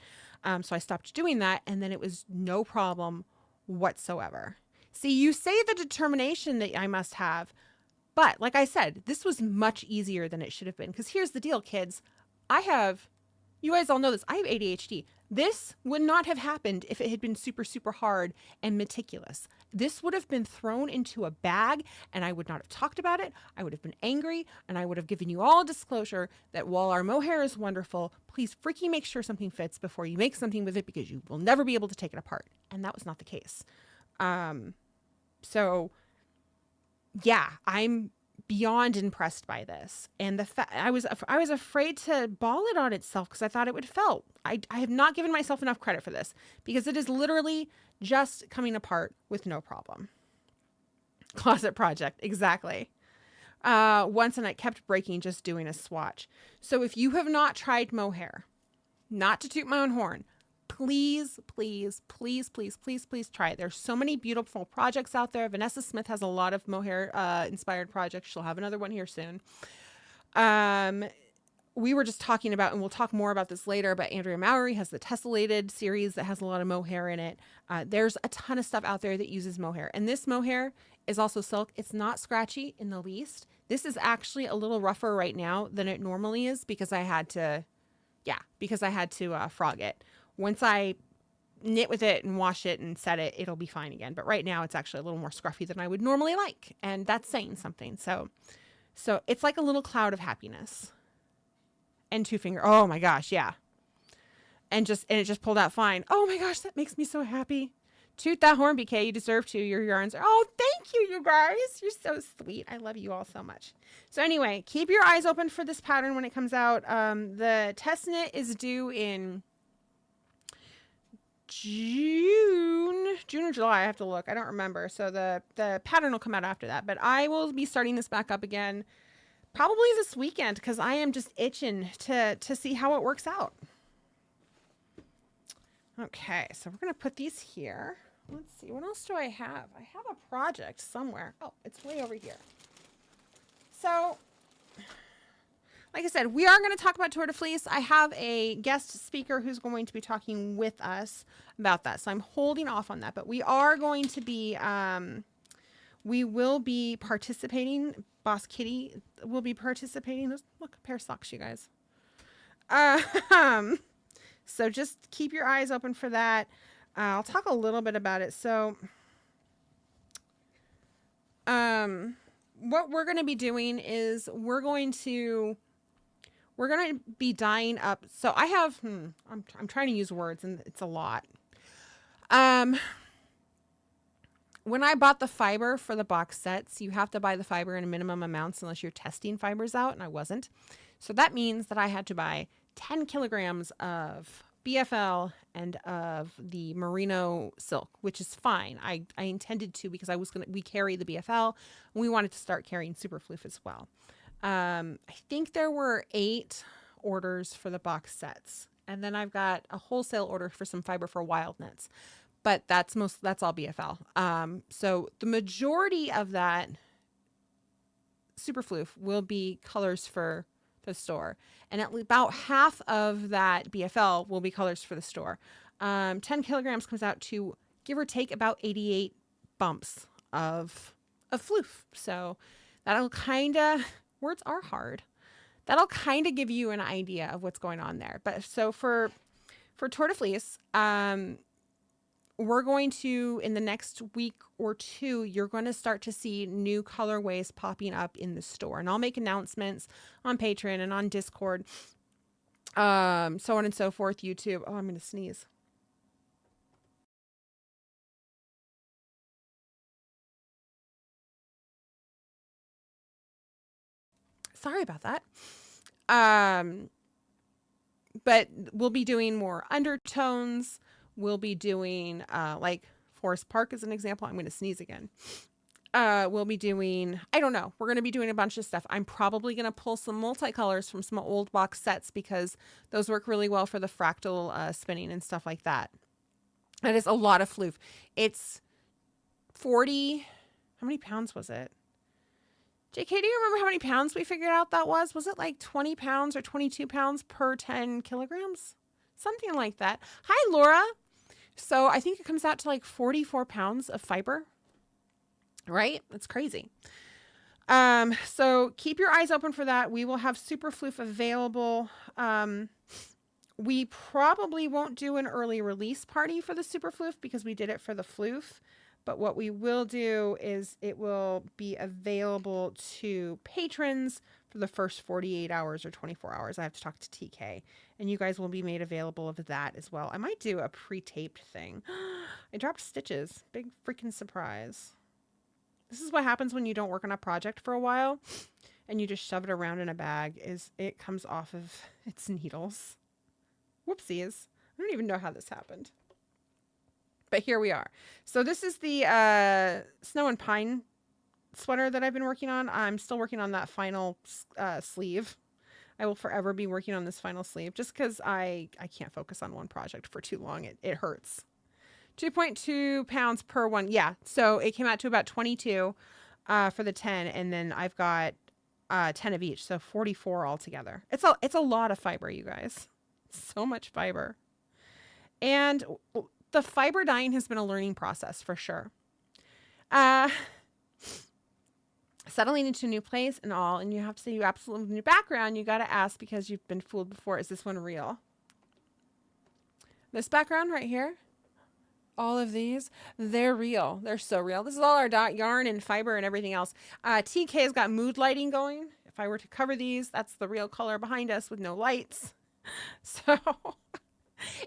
So I stopped doing that, and then it was no problem whatsoever. See, you say the determination that I must have, but like I said, this was much easier than it should have been. Because here's the deal, kids. You guys all know this, I have ADHD. This would not have happened if it had been super, super hard and meticulous. This would have been thrown into a bag and I would not have talked about it. I would have been angry and I would have given you all a disclosure that while our mohair is wonderful, please freaking make sure something fits before you make something with it, because you will never be able to take it apart. And that was not the case. So yeah, I'm beyond impressed by this. And I was afraid to ball it on itself because I thought it would felt. I have not given myself enough credit for this, because it is literally just coming apart with no problem. Closet project, exactly. Once, and it kept breaking just doing a swatch. So if you have not tried mohair, not to toot my own horn, please, please, please, please, please, please try it. There's so many beautiful projects out there. Vanessa Smith has a lot of mohair inspired projects. She'll have another one here soon. We were just talking about, and we'll talk more about this later, but Andrea Mowry has the tessellated series that has a lot of mohair in it. There's a ton of stuff out there that uses mohair, and this mohair is also silk. It's not scratchy in the least. This is actually a little rougher right now than it normally is, because I had to frog it. Once I knit with it and wash it and set it, it'll be fine again. But right now it's actually a little more scruffy than I would normally like. And that's saying something. So it's like a little cloud of happiness. And two finger. Oh my gosh. Yeah. And it just pulled out fine. Oh my gosh. That makes me so happy. Toot that horn, BK. You deserve to. Your yarns are, oh, thank you, you guys. You're so sweet. I love you all so much. So anyway, keep your eyes open for this pattern when it comes out. The test knit is due in June or July. I have to look. I don't remember. So the pattern will come out after that, but I will be starting this back up again probably this weekend, because I am just itching to see how it works out. Okay, so we're going to put these here. Let's see. What else do I have? I have a project somewhere. Oh, it's way over here. So like I said, we are going to talk about Tour de Fleece. I have a guest speaker who's going to be talking with us about that. So I'm holding off on that, but we are going to be, we will be participating. Boss Kitty will be participating. Look, a pair of socks, you guys. So just keep your eyes open for that. I'll talk a little bit about it. So, what we're going to be doing is we're going to be dyeing up. So I have, I'm trying to use words and it's a lot. When I bought the fiber for the box sets, you have to buy the fiber in minimum amounts unless you're testing fibers out, and I wasn't. So that means that I had to buy 10 kilograms of BFL and of the merino silk, which is fine. I intended to, because we carry the BFL and we wanted to start carrying Superfloof as well. I think there were 8 orders for the box sets, and then I've got a wholesale order for some fiber for wild knits, but that's all BFL. So the majority of that Superfloof will be colors for the store, and about half of that BFL will be colors for the store. 10 kilograms comes out to, give or take, about 88 bumps of floof. So that'll kind of, words are hard. That'll kind of give you an idea of what's going on there. But so for Tour de Fleece, we're going to, in the next week or 2, you're going to start to see new colorways popping up in the store. And I'll make announcements on Patreon and on Discord, so on and so forth, YouTube. Oh, I'm going to sneeze. Sorry about that. But we'll be doing more undertones. We'll be doing, like Forest Park as an example. I'm going to sneeze again. We'll be doing, I don't know. We're going to be doing a bunch of stuff. I'm probably going to pull some multicolors from some old box sets because those work really well for the fractal spinning and stuff like that. That is a lot of floof. It's 40, how many pounds was it? JK, do you remember how many pounds we figured out that was? Was it like 20 pounds or 22 pounds per 10 kilograms? Something like that. Hi, Laura. So I think it comes out to like 44 pounds of fiber, right? That's crazy. So keep your eyes open for that. We will have super floof available. We probably won't do an early release party for the super floof because we did it for the floof. But what we will do is it will be available to patrons for the first 48 hours or 24 hours. I have to talk to TK. And you guys will be made available of that as well. I might do a pre-taped thing. I dropped stitches. Big freaking surprise. This is what happens when you don't work on a project for a while and you just shove it around in a bag. Is it comes off of its needles. Whoopsies. I don't even know how this happened. But here we are. So this is the Snow and Pine sweater that I've been working on. I'm still working on that final sleeve. I will forever be working on this final sleeve just because I can't focus on one project for too long. It hurts. 2.2 pounds per one. Yeah. So it came out to about 22 for the 10. And then I've got 10 of each. So 44 altogether. It's a lot of fiber, you guys. So much fiber. And the fiber dyeing has been a learning process for sure. Settling into a new place and all, and you have to say you absolutely new background. You got to ask because you've been fooled before. Is this one real? This background right here, all of these, they're real. They're so real. This is all our dot yarn and fiber and everything else. TK has got mood lighting going. If I were to cover these, that's the real color behind us with no lights. So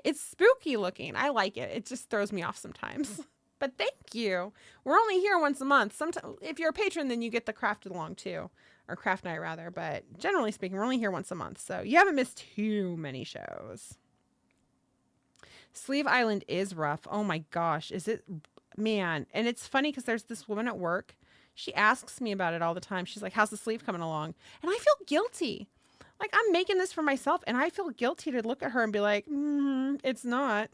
it's spooky looking. I like it. It just throws me off sometimes. But thank you. We're only here once a month. Sometimes, if you're a patron, then you get the crafted along too. Or craft night rather. But generally speaking, we're only here once a month. So you haven't missed too many shows. Sleeve Island is rough. Oh my gosh. Is it? Man. And it's funny because there's this woman at work. She asks me about it all the time. She's like, how's the sleeve coming along? And I feel guilty. Like, I'm making this for myself, and I feel guilty to look at her and be like, it's not.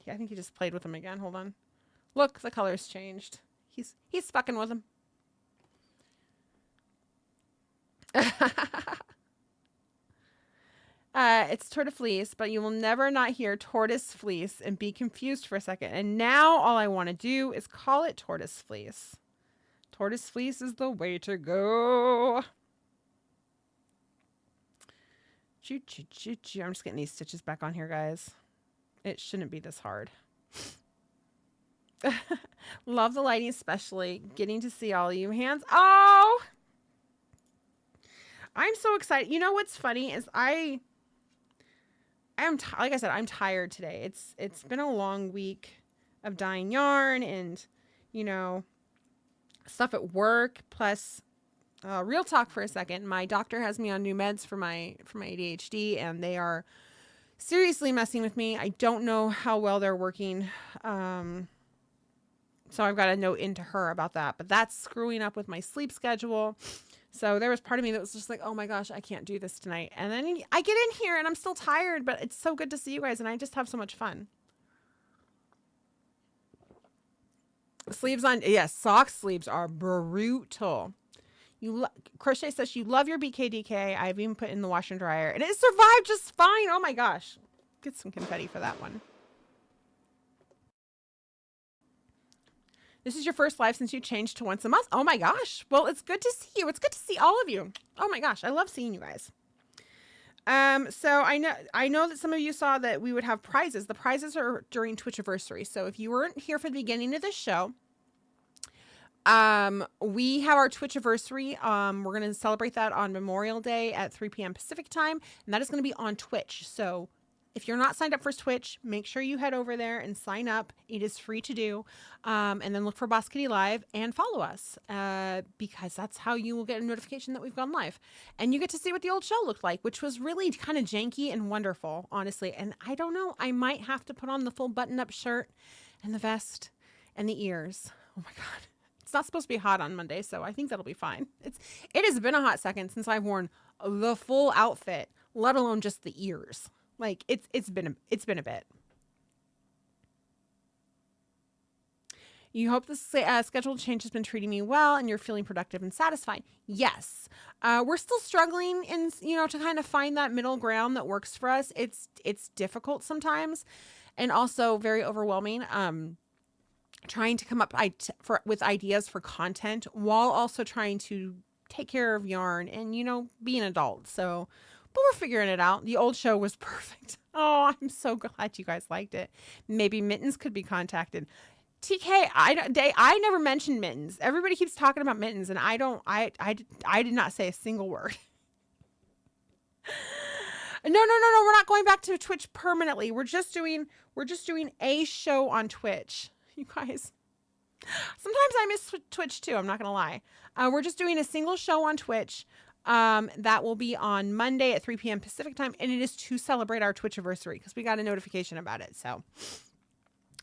Yeah, I think he just played with him again. Hold on. Look, the color's changed. He's fucking with him. It's tortoise fleece, but you will never not hear tortoise fleece and be confused for a second. And now all I want to do is call it tortoise fleece. Tortoise fleece is the way to go. I'm just getting these stitches back on here, guys. It shouldn't be this hard. Love the lighting, especially getting to see all of you hands. Oh, I'm so excited. You know what's funny is I am like I said, I'm tired today. It's been a long week of dyeing yarn and, you know, stuff at work. Plus, real talk for a second. My doctor has me on new meds for my ADHD, and they are seriously messing with me. I don't know how well they're working. So I've got a note into her about that, but that's screwing up with my sleep schedule. So there was part of me that was just like, oh my gosh, I can't do this tonight. And then I get in here and I'm still tired, but it's so good to see you guys. And I just have so much fun. Sleeves on. Yes. Sock sleeves are brutal. Crochet says you love your BKDK. I've even put in the washer and dryer and it survived just fine. Oh my gosh. Get some confetti for that one. This is your first live since you changed to once a month. Oh my gosh. Well, it's good to see you. It's good to see all of you. Oh my gosh. I love seeing you guys. So I know that some of you saw that we would have prizes. The prizes are during Twitchiversary. So if you weren't here for the beginning of the show, we have our Twitchiversary. We're going to celebrate that on Memorial Day at 3 p.m. Pacific time. And that is going to be on Twitch. So If you're not signed up for Twitch, make sure you head over there and sign up. It is free to do. And then look for Boss Kitty Live and follow us because that's how you will get a notification that we've gone live. And you get to see what the old show looked like, which was really kind of janky and wonderful, honestly. And I don't know, I might have to put on the full button-up shirt and the vest and the ears. Oh my God. It's not supposed to be hot on Monday, so I think that'll be fine. It has been a hot second since I've worn the full outfit, let alone just the ears. Like it's been a bit. You hope the scheduled change has been treating me well and you're feeling productive and satisfied. Yes. We're still struggling to kind of find that middle ground that works for us. It's difficult sometimes and also very overwhelming. Trying to come up with ideas for content while also trying to take care of yarn and, be an adult. So, but we're figuring it out. The old show was perfect. Oh, I'm so glad you guys liked it. Maybe Mittens could be contacted. TK, I never mentioned Mittens. Everybody keeps talking about Mittens, and I did not say a single word. No. We're not going back to Twitch permanently. We're just doing a show on Twitch. You guys. Sometimes I miss Twitch too. I'm not gonna lie. We're just doing a single show on Twitch. That will be on Monday at 3 p.m. Pacific time, and it is to celebrate our Twitch anniversary because we got a notification about it. So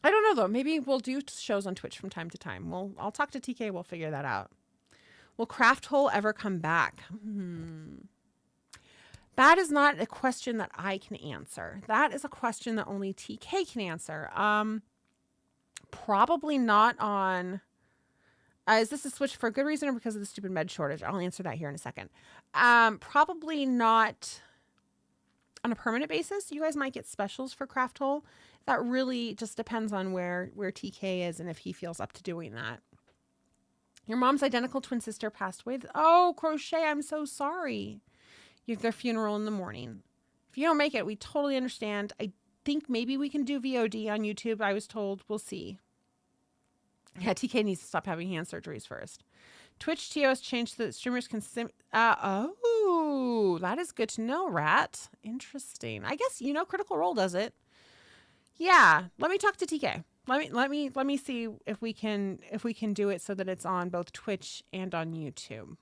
I don't know though. Maybe we'll do shows on Twitch from time to time. I'll talk to TK. We'll figure that out. Will Craft Hole ever come back? That is not a question that I can answer. That is a question that only TK can answer. Probably not on. Is this a switch for a good reason or because of the stupid med shortage? I'll answer that here in a second. Probably not on a permanent basis. You guys might get specials for Craft Hole. That really just depends on where TK is and if he feels up to doing that. Your mom's identical twin sister passed away. Oh, Crochet, I'm so sorry. You have their funeral in the morning. If you don't make it, we totally understand. I think maybe we can do VOD on YouTube. I was told. We'll see. Yeah, TK needs to stop having hand surgeries first. Twitch TO has changed so that streamers can oh, that is good to know, Rat. Interesting. I guess Critical Role does it. Yeah, let me talk to TK. Let me see if we can do it so that it's on both Twitch and on YouTube.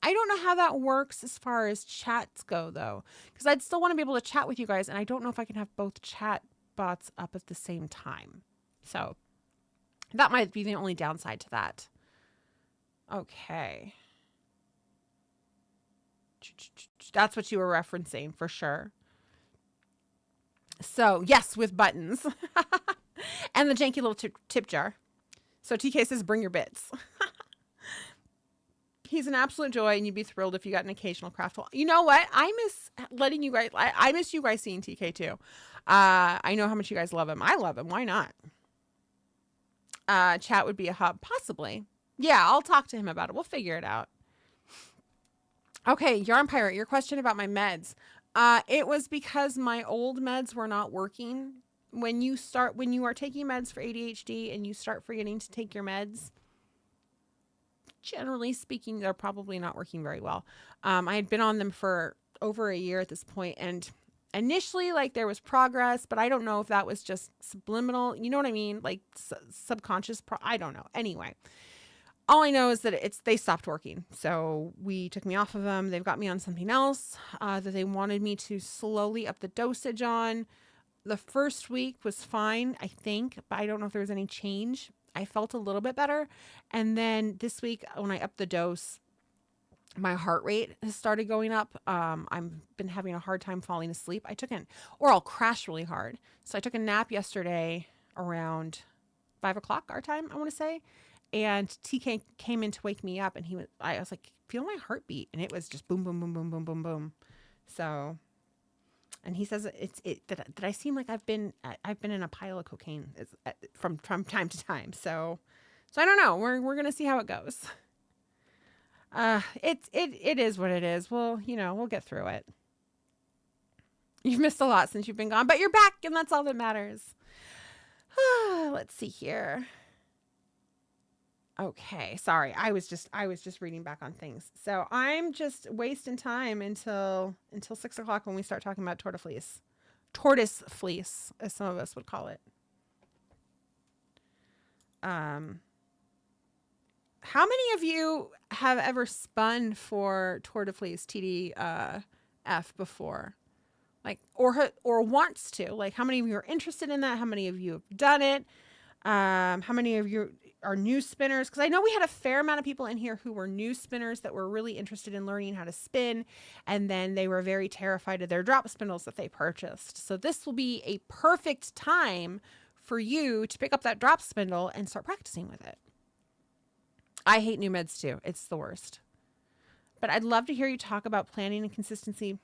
I don't know how that works as far as chats go though, because I'd still want to be able to chat with you guys, and I don't know if I can have both chat bots up at the same time. So that might be the only downside to that. Okay. That's what you were referencing for sure. So yes, with buttons and the janky little tip jar. So TK says, bring your bits. He's an absolute joy, and you'd be thrilled if you got an occasional craft hole. You know what? I miss letting you guys, I miss you guys seeing TK too. I know how much you guys love him. I love him. Why not? Chat would be a hub. Possibly. Yeah, I'll talk to him about it. We'll figure it out. Okay, Yarn Pirate, your question about my meds. It was because my old meds were not working. When you are taking meds for ADHD and you start forgetting to take your meds, generally speaking, they're probably not working very well. I had been on them for over a year at this point, and initially, there was progress, but I don't know if that was just subliminal. You know what I mean? Subconscious. I don't know. Anyway, all I know is that they stopped working. So we took me off of them. They've got me on something else that they wanted me to slowly up the dosage on. The first week was fine, I think, but I don't know if there was any change. I felt a little bit better. And then this week, when I upped the dose, my heart rate has started going up. I've been having a hard time falling asleep. Or I'll crash really hard. So I took a nap yesterday around 5 o'clock our time, I want to say. And TK came in to wake me up, and I was like, feel my heartbeat. And it was just boom, boom, boom, boom, boom, boom, boom. So, and he says that I seem like I've been in a pile of cocaine from time to time. So I don't know. We're going to see how it goes. It is what it is. Well, we'll get through it. You've missed a lot since you've been gone, but you're back, and that's all that matters. Let's see here. Okay, sorry. I was just reading back on things. So I'm just wasting time until 6 o'clock when we start talking about tortofleece. tortoise fleece, as some of us would call it. How many of you have ever spun for tortoise fleece TDF before? Like, or wants to? Like, how many of you are interested in that? How many of you have done it? How many of you are new spinners? Because I know we had a fair amount of people in here who were new spinners that were really interested in learning how to spin, and then they were very terrified of their drop spindles that they purchased. So this will be a perfect time for you to pick up that drop spindle and start practicing with it. I hate new meds too. It's the worst. But I'd love to hear you talk about planning and consistency.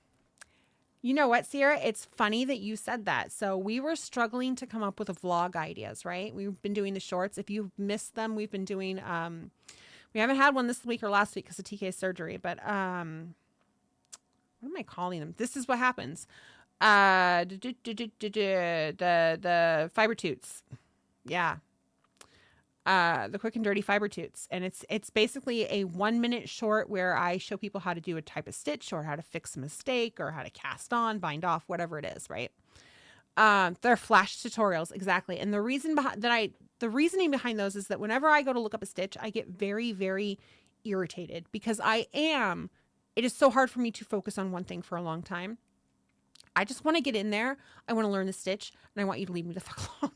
You know what, Sierra? It's funny that you said that. So we were struggling to come up with vlog ideas, right? We've been doing the shorts. If you've missed them, we've been doing, we haven't had one this week or last week because of TK's surgery, but what am I calling them? This is what happens. The fiber toots. Yeah. The quick and dirty fiber toots. And it's basically a 1-minute short where I show people how to do a type of stitch or how to fix a mistake or how to cast on, bind off, whatever it is, right? They're flash tutorials. Exactly. And the reason the reasoning behind those is that whenever I go to look up a stitch, I get very, very irritated because it is so hard for me to focus on one thing for a long time. I just want to get in there. I want to learn the stitch and I want you to leave me the fuck alone.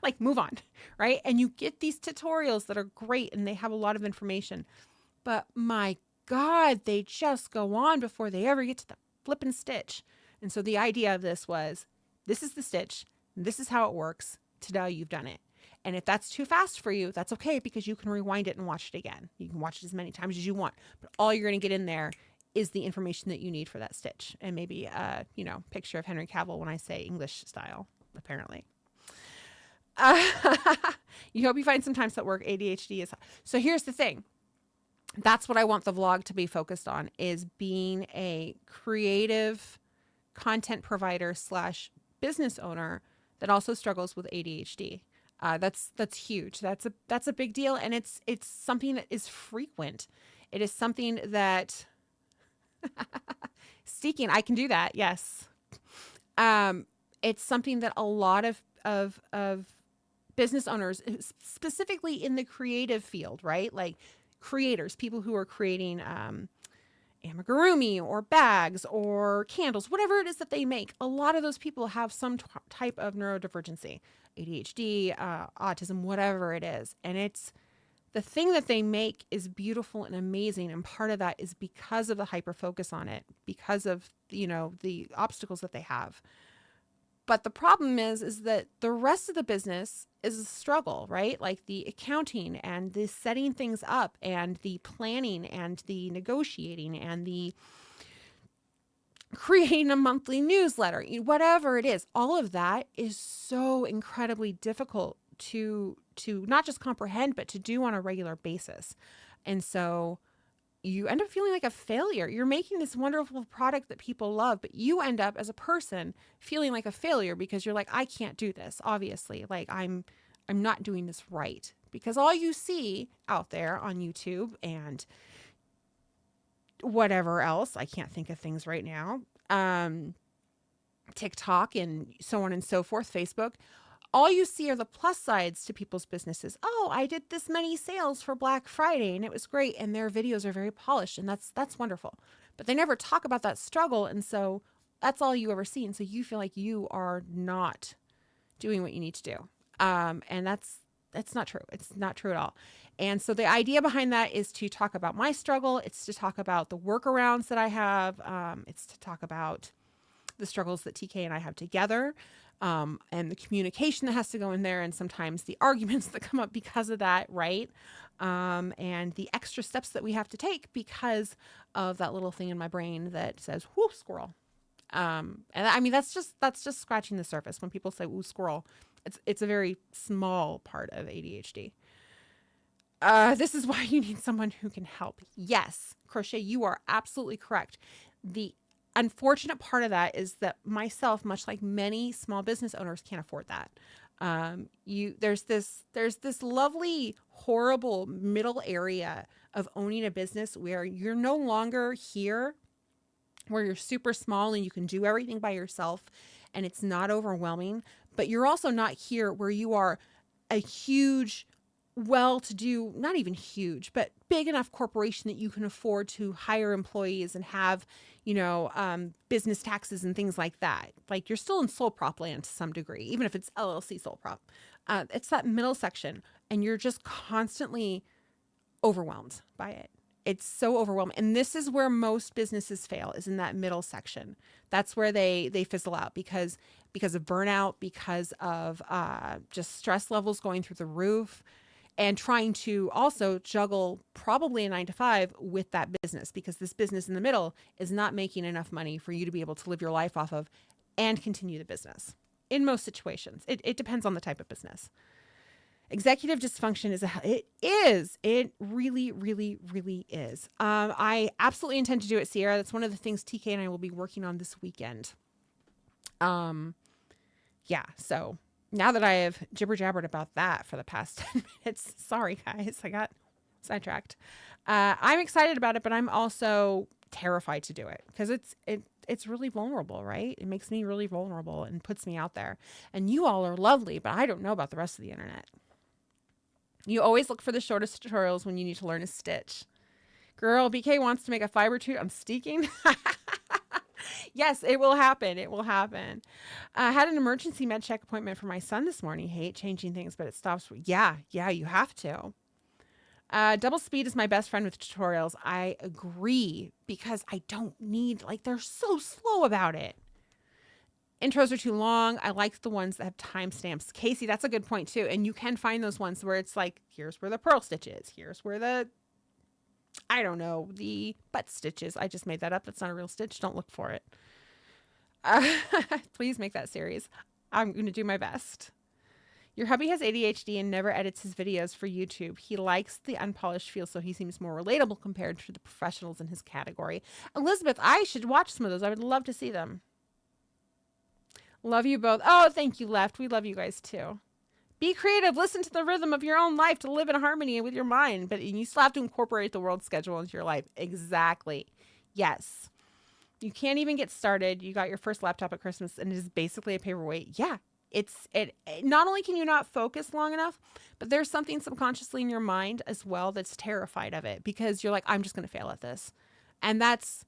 Like, move on, right? And you get these tutorials that are great and they have a lot of information. But my God, they just go on before they ever get to the flipping stitch. And so the idea of this was, this is the stitch. This is how it works. Today you've done it. And if that's too fast for you, that's okay because you can rewind it and watch it again. You can watch it as many times as you want. But all you're going to get in there is the information that you need for that stitch. And maybe a, picture of Henry Cavill when I say English style, apparently. You hope you find some times that work. ADHD is. So here's the thing. That's what I want the vlog to be focused on, is being a creative content provider / business owner that also struggles with ADHD. That's huge. That's a big deal. And it's something that is frequent. It is something that Seeking, I can do that. Yes. It's something that a lot of business owners, specifically in the creative field, right? Like creators, people who are creating amigurumi or bags or candles, whatever it is that they make. A lot of those people have some type of neurodivergency, ADHD, autism, whatever it is. And it's the thing that they make is beautiful and amazing. And part of that is because of the hyper focus on it, because of, the obstacles that they have. But the problem is that the rest of the business is a struggle, right? Like the accounting and the setting things up and the planning and the negotiating and the creating a monthly newsletter, whatever it is. All of that is so incredibly difficult to not just comprehend, but to do on a regular basis. And so you end up feeling like a failure. You're making this wonderful product that people love, but you end up as a person feeling like a failure because you're like, I can't do this. Obviously, like I'm not doing this right, because all you see out there on YouTube and whatever else, I can't think of things right now, TikTok and so on and so forth, Facebook, all you see are the plus sides to people's businesses. Oh, I did this many sales for Black Friday and it was great. And their videos are very polished and that's wonderful. But they never talk about that struggle. And so that's all you ever see. And so you feel like you are not doing what you need to do. And that's not true. It's not true at all. And so the idea behind that is to talk about my struggle. It's to talk about the workarounds that I have. It's to talk about the struggles that TK and I have together. And the communication that has to go in there, and sometimes the arguments that come up because of that, right? And the extra steps that we have to take because of that little thing in my brain that says, whoop, squirrel. And I mean, that's just scratching the surface. When people say, ooh, squirrel, it's a very small part of ADHD. This is why you need someone who can help. Yes, Crochet, you are absolutely correct. The unfortunate part of that is that myself, much like many small business owners, can't afford that. There's this lovely, horrible middle area of owning a business where you're no longer here, where you're super small and you can do everything by yourself. and it's not overwhelming, but you're also not here where you are a huge, well-to-do, not even huge, but big enough corporation that you can afford to hire employees and have, business taxes and things like that. Like, you're still in sole prop land to some degree, even if it's LLC sole prop. It's that middle section, and you're just constantly overwhelmed by it. It's so overwhelming. And this is where most businesses fail, is in that middle section. That's where they fizzle out because of burnout, because of just stress levels going through the roof, and trying to also juggle probably a 9 to 5 with that business, because this business in the middle is not making enough money for you to be able to live your life off of and continue the business. In most situations, it depends on the type of business. Executive dysfunction it really, really, really is. I absolutely intend to do it, Sierra. That's one of the things TK and I will be working on this weekend. Yeah, so now that I have jibber-jabbered about that for the past 10 minutes, sorry guys, I got sidetracked. I'm excited about it, but I'm also terrified to do it because it's really vulnerable, right? It makes me really vulnerable and puts me out there. And you all are lovely, but I don't know about the rest of the internet. You always look for the shortest tutorials when you need to learn a stitch. Girl, BK wants to make a fiber toot. I'm steeking. Yes, it will happen. It will happen. I had an emergency med check appointment for my son this morning. Hate changing things, but it stops. Yeah, you have to. Double speed is my best friend with tutorials. I agree, because I don't need, they're so slow about it. Intros are too long. I like the ones that have timestamps. Casey, that's a good point too. And you can find those ones where it's like, here's where the purl stitch is. Here's where the butt stitch is. I just made that up. That's not a real stitch. Don't look for it. Please make that series. I'm going to do my best. Your hubby has ADHD and never edits his videos for YouTube. He likes the unpolished feel, so he seems more relatable compared to the professionals in his category. Elizabeth, I should watch some of those. I would love to see them. Love you both. Oh, thank you, Left. We love you guys too. Be creative. Listen to the rhythm of your own life to live in harmony with your mind. But you still have to incorporate the world schedule into your life. Exactly. Yes. You can't even get started. You got your first laptop at Christmas and it is basically a paperweight. Yeah. It not only can you not focus long enough, but there's something subconsciously in your mind as well that's terrified of it, because you're like, I'm just going to fail at this. And that's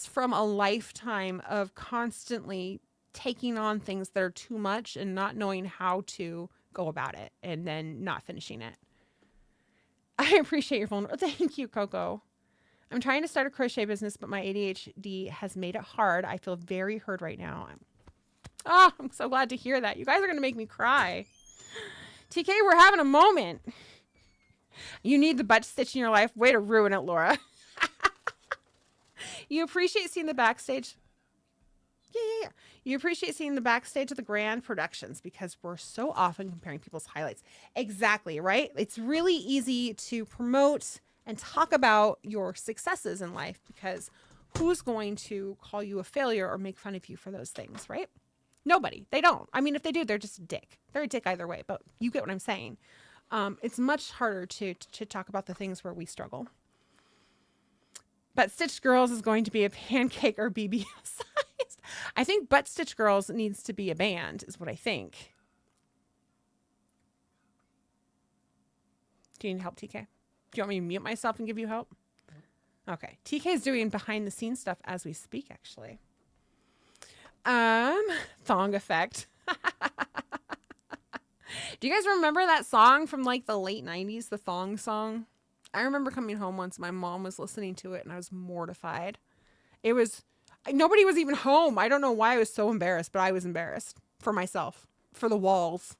from a lifetime of constantly taking on things that are too much and not knowing how to go about it and then not finishing it. I appreciate your phone. Thank you, Coco. I'm trying to start a crochet business, but my ADHD has made it hard. I feel very hurt right now. I'm so glad to hear that. You guys are going to make me cry. TK, we're having a moment. You need the butt stitch in your life. Way to ruin it, Laura. You appreciate seeing the backstage. Yeah. You appreciate seeing the backstage of the grand productions because we're so often comparing people's highlights. Exactly, right? It's really easy to promote and talk about your successes in life, because who's going to call you a failure or make fun of you for those things, right? Nobody. They don't. I mean, if they do, they're just a dick. They're a dick either way, but you get what I'm saying. It's much harder to talk about the things where we struggle. But Stitch Girls is going to be a pancake or BBL sized. I think Butt Stitch Girls needs to be a band, is what I think. Do you need help, TK? Do you want me to mute myself and give you help? Okay. TK is doing behind the scenes stuff as we speak, actually. Thong effect. Do you guys remember that song from like the late 90s, the thong song? I remember coming home once, my mom was listening to it and I was mortified. Nobody was even home. I don't know why I was so embarrassed, but I was embarrassed for myself, for the walls.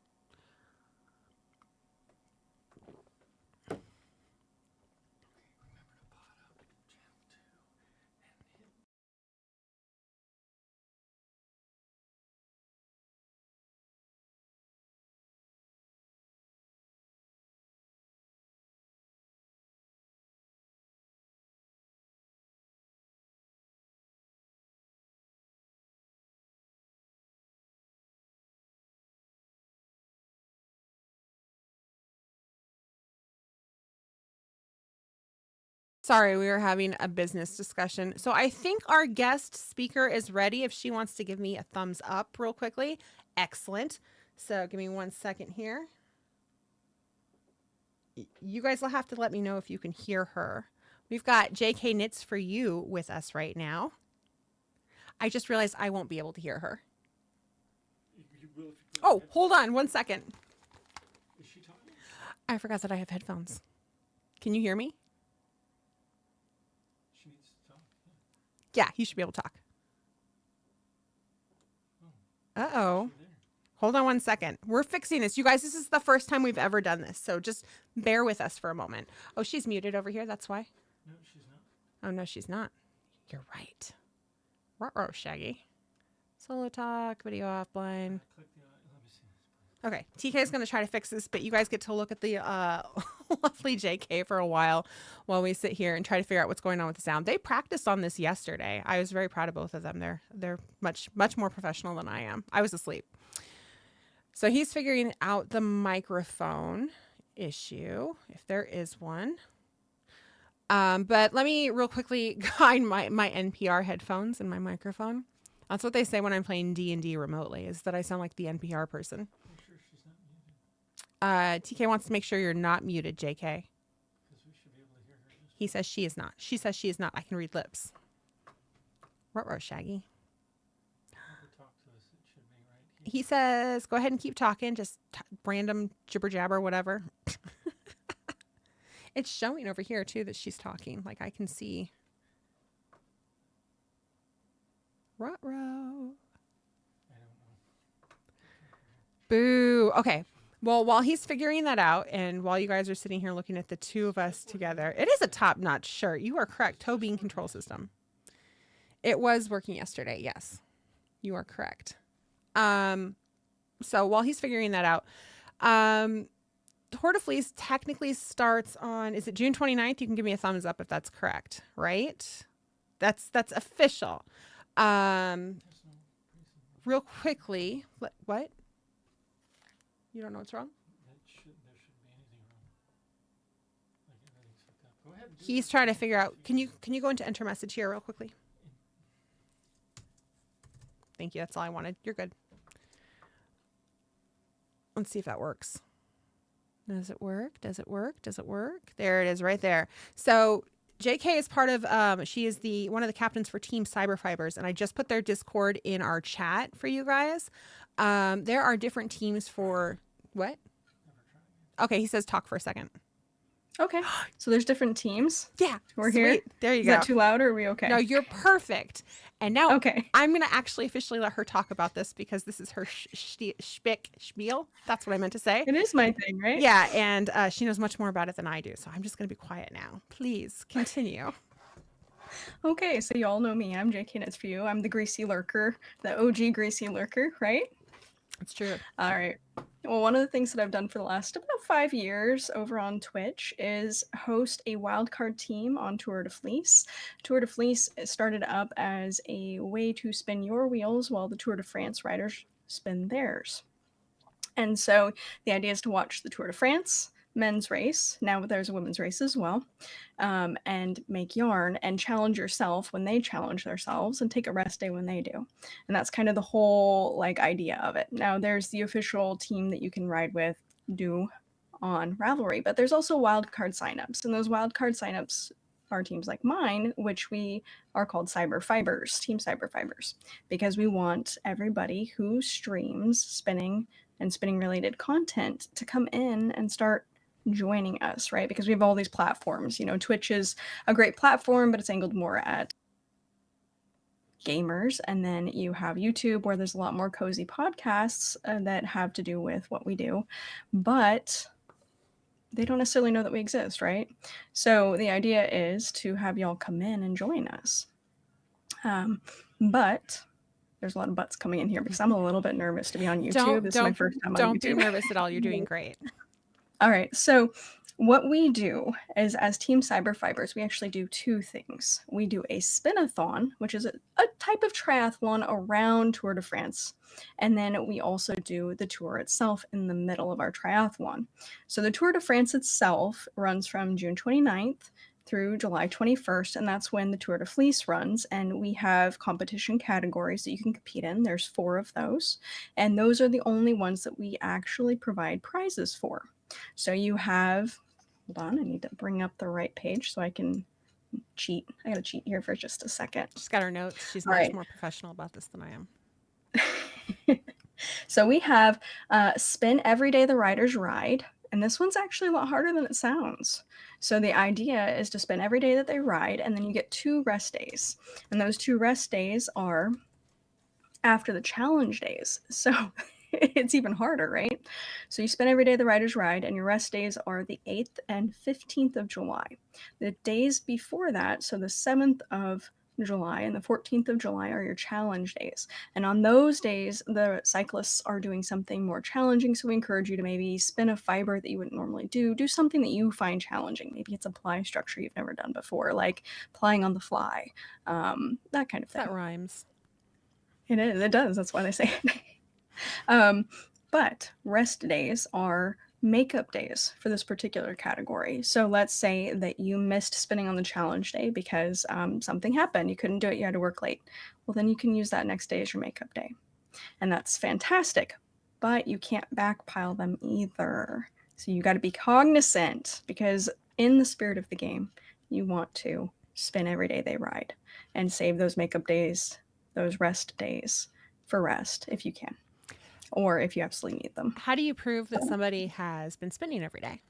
Sorry, we were having a business discussion. So I think our guest speaker is ready if she wants to give me a thumbs up real quickly. Excellent. So give me 1 second here. You guys will have to let me know if you can hear her. We've got JK Knits for You with us right now. I just realized I won't be able to hear her. You will if you put Oh, it- hold on 1 second. Is she talking? I forgot that I have headphones. Can you hear me? She needs to talk. Yeah. Yeah, you should be able to talk. Oh, Uh-oh. is she there? Hold on 1 second. We're fixing this. You guys, this is the first time we've ever done this. So just bear with us for a moment. Oh, she's muted over here. That's why. No, she's not. Oh, no, she's not. You're right. Ruh-roh, Shaggy. Solo talk, video offline. Click the. Let me see this. Okay, TK is going to try to fix this, but you guys get to look at the lovely JK for a while we sit here and try to figure out what's going on with the sound. They practiced on this yesterday. I was very proud of both of them. They're much more professional than I am. I was asleep. So he's figuring out the microphone issue, if there is one. But let me real quickly guide my NPR headphones and my microphone. That's what they say when I'm playing D&D remotely, is that I sound like the NPR person. Make sure she's not muted. TK wants to make sure you're not muted, JK. Because we should be able to hear her. He says she is not. She says she is not. I can read lips. Ruh-roh, Shaggy. Have her talk to us. It should be right here. He says, go ahead and keep talking. Just random jibber jabber, whatever. It's showing over here too that she's talking. Like I can see. Ruh-roh. I don't know. Boo. Okay. Well, while he's figuring that out and while you guys are sitting here looking at the two of us together, it is a top-notch shirt. You are correct. Toe bean control system. It was working yesterday. Yes, you are correct. So while he's figuring that out, Tour de Fleece technically starts on, is it June 29th? You can give me a thumbs up if that's correct, right? That's official. There's no reason. Real quickly, what? You don't know what's wrong? There shouldn't be anything wrong. Like everything's hooked up. Go ahead and do He's it. trying to figure out, can you go into enter message here real quickly? Thank you. That's all I wanted. You're good. Let's see if that works. Does it work? Does it work? Does it work? There it is right there. So JK is part of, she is one of the captains for Team Cyber Fibers, and I just put their Discord in our chat for you guys. There are different teams for, what? Never tried. Okay, he says talk for a second. Okay. So there's different teams. Yeah. We're here. Sweet. There you Is go. that too loud or are we okay? No, you're perfect. And now Okay. I'm going to actually officially let her talk about this because this is her spiel. That's what I meant to say. It is my thing, right? Yeah, and she knows much more about it than I do. So I'm just going to be quiet now. Please continue. Okay, so you all know me. I'm JK Knits for You. I'm the greasy lurker, the OG greasy lurker, right? It's true. All right. Well, one of the things that I've done for the last about 5 years over on Twitch is host a wildcard team on Tour de Fleece. Tour de Fleece started up as a way to spin your wheels while the Tour de France riders spin theirs. And so the idea is to watch the Tour de France men's race, now there's a women's race as well, and make yarn and challenge yourself when they challenge themselves and take a rest day when they do. And that's kind of the whole idea of it. Now there's the official team that you can ride with, do on Ravelry, but there's also wildcard signups, and those wildcard signups are teams like mine, which we are called Cyber Fibers, Team Cyber Fibers, because we want everybody who streams spinning and spinning related content to come in and start joining us, right? Because we have all these platforms. Twitch is a great platform, but it's angled more at gamers. And then you have YouTube, where there's a lot more cozy podcasts that have to do with what we do, but they don't necessarily know that we exist, right? So the idea is to have y'all come in and join us. But there's a lot of butts coming in here because I'm a little bit nervous to be on YouTube. This is my first time on YouTube. Don't be nervous at all. You're doing great. All right. So What we do is, as Team Cyber Fibers, we actually do two things. We do a spinathon, which is a type of triathlon around Tour de France. And then we also do the tour itself in the middle of our triathlon. So the Tour de France itself runs from June 29th through July 21st, and that's when the Tour de Fleece runs. And we have competition categories that you can compete in. There's 4 of those, and those are the only ones that we actually provide prizes for. So you have, hold on, I need to bring up the right page so I can cheat. I gotta cheat here for just a second. She's got her notes. She's All much right. more professional about this than I am. So we have Spin Every Day the Rider's Ride, and this one's actually a lot harder than it sounds. So the idea is to spin every day that they ride, and then you get 2 rest days. And those 2 rest days are after the challenge days. So it's even harder, right? So you spend every day the rider's ride, and your rest days are the 8th and 15th of July. The days before that, so the 7th of July and the 14th of July, are your challenge days. And on those days, the cyclists are doing something more challenging. So we encourage you to maybe spin a fiber that you wouldn't normally do. Do something that you find challenging. Maybe it's a ply structure you've never done before, like plying on the fly, that kind of thing. That rhymes. It is. It does. That's why they say it. But rest days are makeup days for this particular category. So let's say that you missed spinning on the challenge day because something happened. You couldn't do it. You had to work late. Well, then you can use that next day as your makeup day. And that's fantastic. But you can't backpile them either. So you got to be cognizant, because in the spirit of the game, you want to spin every day they ride and save those makeup days, those rest days for rest if you can, or if you absolutely need them. How do you prove that somebody has been spinning every day?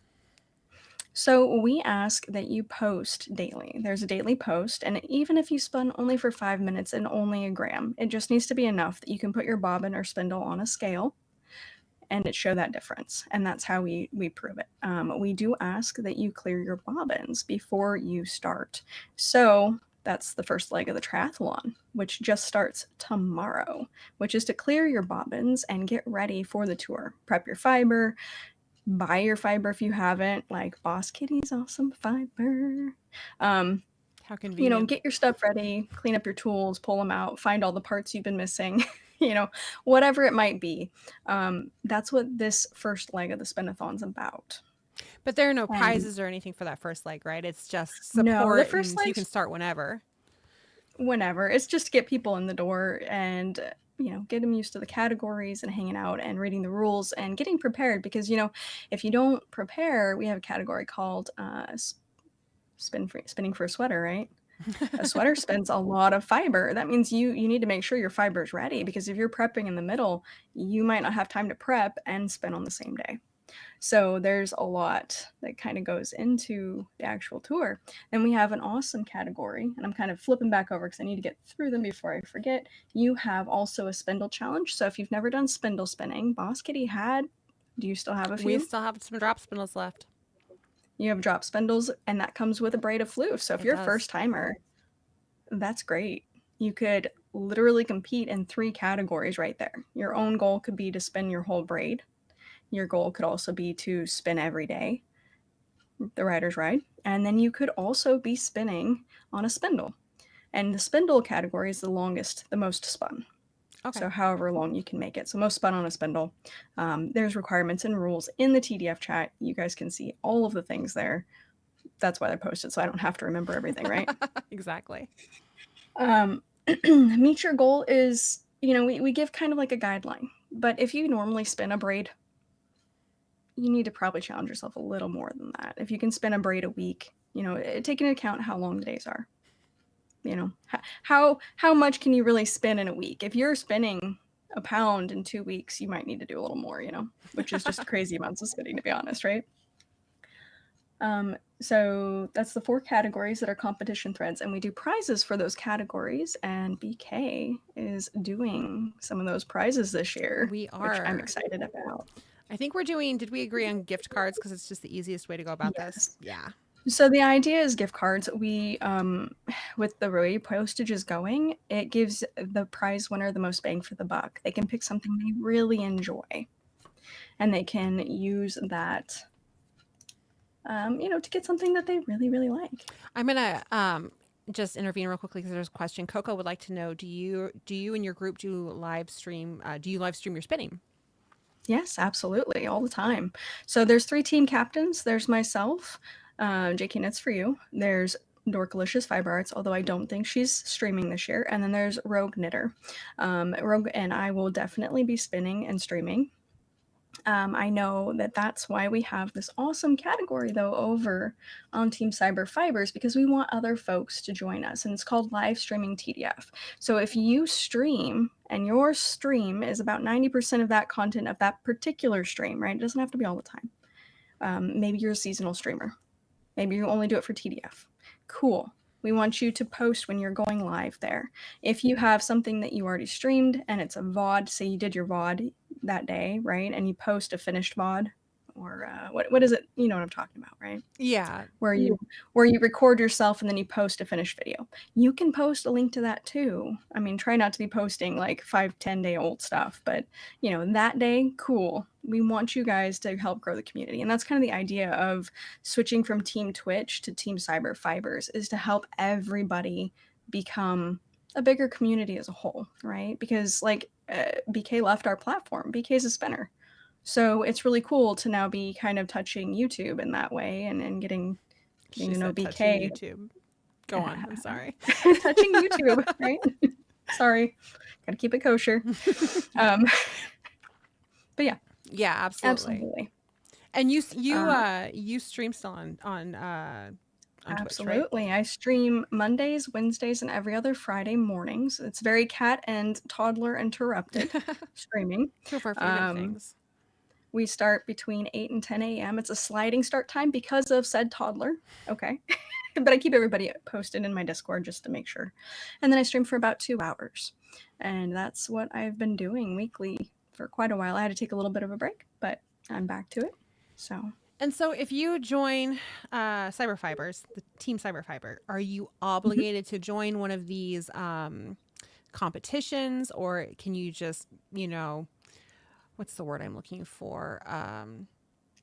So we ask that you post daily. There's a daily post, and even if you spun only for 5 minutes and only a gram, it just needs to be enough that you can put your bobbin or spindle on a scale and it show that difference. And that's how we prove it. We do ask that you clear your bobbins before you start. So that's the first leg of the triathlon, which just starts tomorrow, which is to clear your bobbins and get ready for the tour. Prep your fiber, buy your fiber if you haven't, like Boss Kitty's awesome fiber. How convenient. Get your stuff ready, clean up your tools, pull them out, find all the parts you've been missing, whatever it might be. That's what this first leg of the spinathon's about. But there are no prizes or anything for that first leg, right? It's just support. No, the first leg, you can start whenever. Whenever. It's just to get people in the door and get them used to the categories and hanging out and reading the rules and getting prepared. Because if you don't prepare, we have a category called spinning for a sweater, right? A sweater spins a lot of fiber. That means you need to make sure your fiber is ready, because if you're prepping in the middle, you might not have time to prep and spin on the same day. So there's a lot that kind of goes into the actual tour. And we have an awesome category, and I'm kind of flipping back over because I need to get through them before I forget. You have also a spindle challenge. So if you've never done spindle spinning, Boss Kitty do you still have a few? We still have some drop spindles left. You have drop spindles, and that comes with a braid of floof. So if you're a first timer, that's great. You could literally compete in 3 categories right there. Your own goal could be to spin your whole braid. Your goal could also be to spin every day, the rider's ride. And then you could also be spinning on a spindle. And the spindle category is the longest, the most spun. Okay. So however long you can make it. So most spun on a spindle. There's requirements and rules in the TDF chat. You guys can see all of the things there. That's why I posted, so I don't have to remember everything, right? Exactly. Meet your goal is, we give kind of like a guideline. But if you normally spin a braid, you need to probably challenge yourself a little more than that. If you can spin a braid a week, take into account how long the days are. How much can you really spin in a week? If you're spinning a pound in 2 weeks, you might need to do a little more, which is just crazy amounts of spinning, to be honest, right? So that's the 4 categories that are competition threads, and we do prizes for those categories, and BK is doing some of those prizes this year. We are. Which I'm excited about. I think did we agree on gift cards? Because it's just the easiest way to go about this. Yeah. So the idea is gift cards. We, with the way postage is going, it gives the prize winner the most bang for the buck. They can pick something they really enjoy, and they can use that to get something that they really, really like. I'm gonna just intervene real quickly because there's a question. Coco would like to know: Do you and your group do live stream? Do you live stream your spinning? Yes, absolutely, all the time. So there's 3 team captains. There's myself, JK Knits for You. There's Dorkalicious Fiber Arts, although I don't think she's streaming this year. And then there's Rogue Knitter. Rogue and I will definitely be spinning and streaming. I know that that's why we have this awesome category, though, over on Team Cyber Fibers, because we want other folks to join us, and it's called live streaming TDF. So if you stream and your stream is about 90% of that content of that particular stream, right? It doesn't have to be all the time. Maybe you're a seasonal streamer. Maybe you only do it for TDF. Cool. We want you to post when you're going live there. If you have something that you already streamed and it's a VOD, say you did your VOD that day, right? And you post a finished VOD, or what is it? You know what I'm talking about, right? Yeah. Where you record yourself and then you post a finished video. You can post a link to that too. I mean, try not to be posting like 5-10 day old stuff, but that day, cool. We want you guys to help grow the community. And that's kind of the idea of switching from Team Twitch to Team Cyber Fibers, is to help everybody become a bigger community as a whole, right? Because BK left our platform. BK's a spinner. So it's really cool to now be kind of touching YouTube in that way and getting to know BK. YouTube. Go on. I'm sorry. Touching YouTube, right? Sorry. Gotta keep it kosher. But yeah. Yeah, absolutely. And you stream still on Twitch, absolutely. right? I stream Mondays, Wednesdays, and every other Friday mornings. It's very cat and toddler interrupted streaming. Two of our favorite things. We start between 8 and 10 a.m. It's a sliding start time because of said toddler. Okay. But I keep everybody posted in my Discord just to make sure. And then I stream for about 2 hours. And that's what I've been doing weekly for quite a while. I had to take a little bit of a break, but I'm back to it. So if you join Cyber Fibers, the Team Cyber Fiber, are you obligated to join one of these competitions, or can you just, what's the word I'm looking for?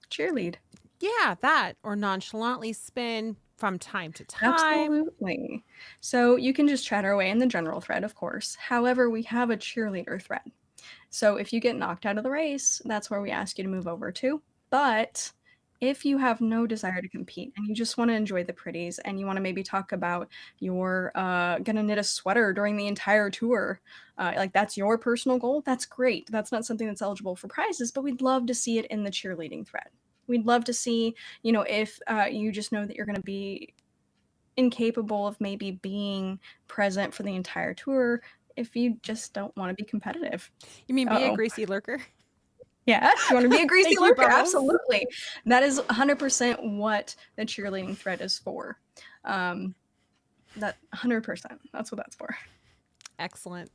Cheerlead. Yeah, that, or nonchalantly spin from time to time. Absolutely. So you can just chatter away in the general thread, of course. However, we have a cheerleader thread. So if you get knocked out of the race, that's where we ask you to move over to. But if you have no desire to compete and you just want to enjoy the pretties and you want to maybe talk about you're gonna knit a sweater during the entire tour, like that's your personal goal, that's great. That's not something that's eligible for prizes, but we'd love to see it in the cheerleading thread. We'd love to see, if you just know that you're going to be incapable of maybe being present for the entire tour, if you just don't want to be competitive. You mean be a greasy lurker? Yeah, you want to be a greasy lurker? Absolutely. That is 100% what the cheerleading thread is for. That 100%. That's what that's for. Excellent.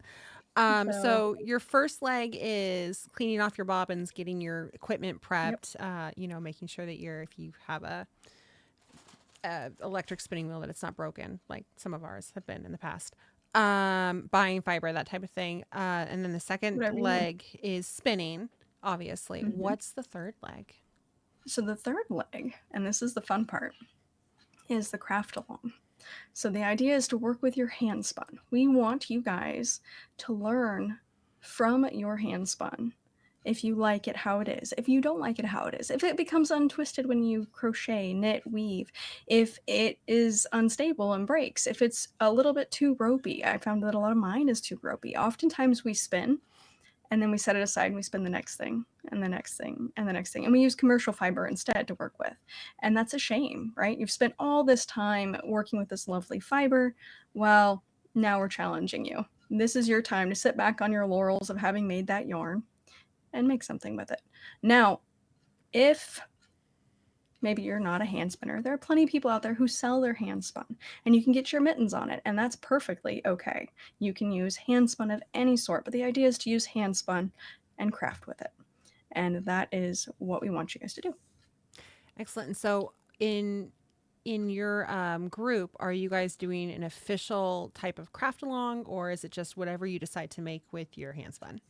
So your first leg is cleaning off your bobbins, getting your equipment prepped, making sure that if you have a electric spinning wheel, that it's not broken, like some of ours have been in the past. Buying fiber, that type of thing. And then the second leg is spinning, obviously. Mm-hmm. What's the third leg? So the third leg, and this is the fun part, is the craft along. So the idea is to work with your hand spun. We want you guys to learn from your hand spun. If you like it how it is, if you don't like it how it is, if it becomes untwisted when you crochet, knit, weave, if it is unstable and breaks, if it's a little bit too ropey. I found that a lot of mine is too ropey. Oftentimes we spin and then we set it aside and we spin the next thing and the next thing and the next thing. And we use commercial fiber instead to work with. And that's a shame, right? You've spent all this time working with this lovely fiber. Well, now we're challenging you. This is your time to sit back on your laurels of having made that yarn and make something with it. Now, if maybe you're not a hand spinner, there are plenty of people out there who sell their hand spun and you can get your mittens on it, and that's perfectly okay. You can use hand spun of any sort, but the idea is to use hand spun and craft with it. And that is what we want you guys to do. Excellent. And so in your group, are you guys doing an official type of craft along, or is it just whatever you decide to make with your hand spun?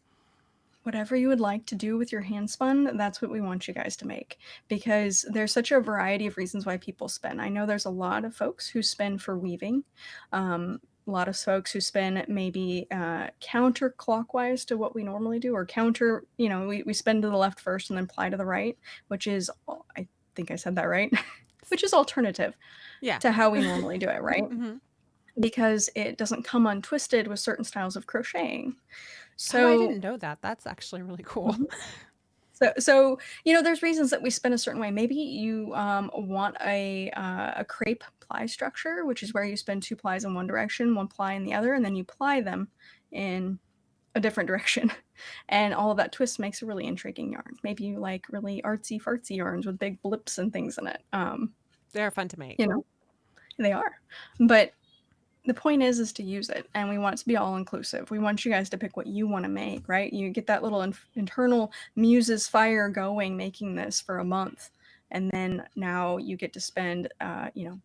whatever you would like to do with your hand spun, that's what we want you guys to make, because there's such a variety of reasons why people spin. I know there's a lot of folks who spin for weaving. A lot of folks who spin maybe counterclockwise to what we normally do, or counter, we spin to the left first and then ply to the right, which is, I think I said that right, which is alternative Yeah. to how we normally do it, right? Mhm. Because it doesn't come untwisted with certain styles of crocheting. Oh, I So didn't know that. That's actually really cool. Mhm. So there's reasons that we spin a certain way. Maybe you want a crepe ply structure, which is where you spin 2 plies in one direction, 1 ply in the other, and then you ply them in a different direction. And all of that twist makes a really intriguing yarn. Maybe you like really artsy fartsy yarns with big blips and things in it. They're fun to make. They are. But the point is to use it, and we want it to be all inclusive. We want you guys to pick what you want to make, right? You get that little internal muse's fire going making this for a month, and then now you get to spend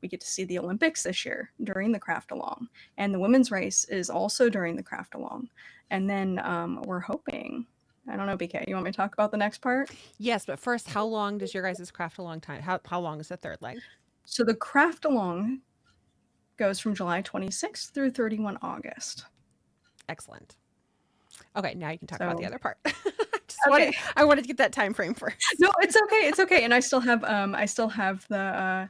we get to see the Olympics this year during the craft along, and the women's race is also during the craft along. And then we're hoping, I don't know, BK, you want me to talk about the next part? Yes, but first, how long does your guys' craft along time? How long is the third leg? So the craft along goes from July 26th through 31 August. Excellent. Okay, now you can talk about the So- other part. Okay. I wanted to get that time frame first. No, it's okay. And I still have the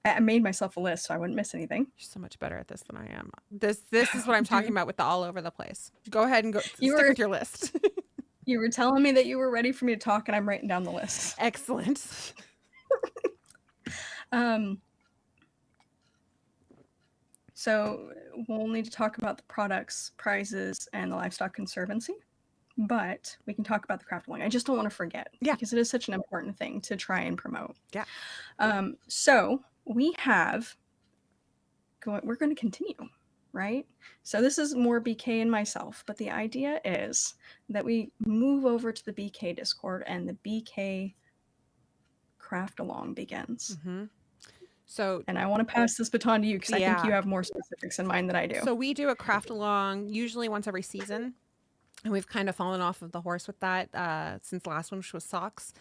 I made myself a list so I wouldn't miss anything. You're so much better at this than I am. This is what I'm talking about with the all over the place. Go ahead and stick with your list. You were telling me that you were ready for me to talk, and I'm writing down the list. Excellent. So we'll need to talk about the products, prizes, and the Livestock Conservancy, but we can talk about the craft along. I just don't want to forget, because it is such an important thing to try and promote. Yeah. So we have, we're going to continue, right? So this is more BK and myself, but the idea is that we move over to the BK Discord and the BK craft along begins. Mm-hmm. So, and I want to pass this baton to you because I think you Yeah. have more specifics in mind than I do. So we do a craft along usually once every season, and we've kind of fallen off of the horse with that since the last one, which was socks.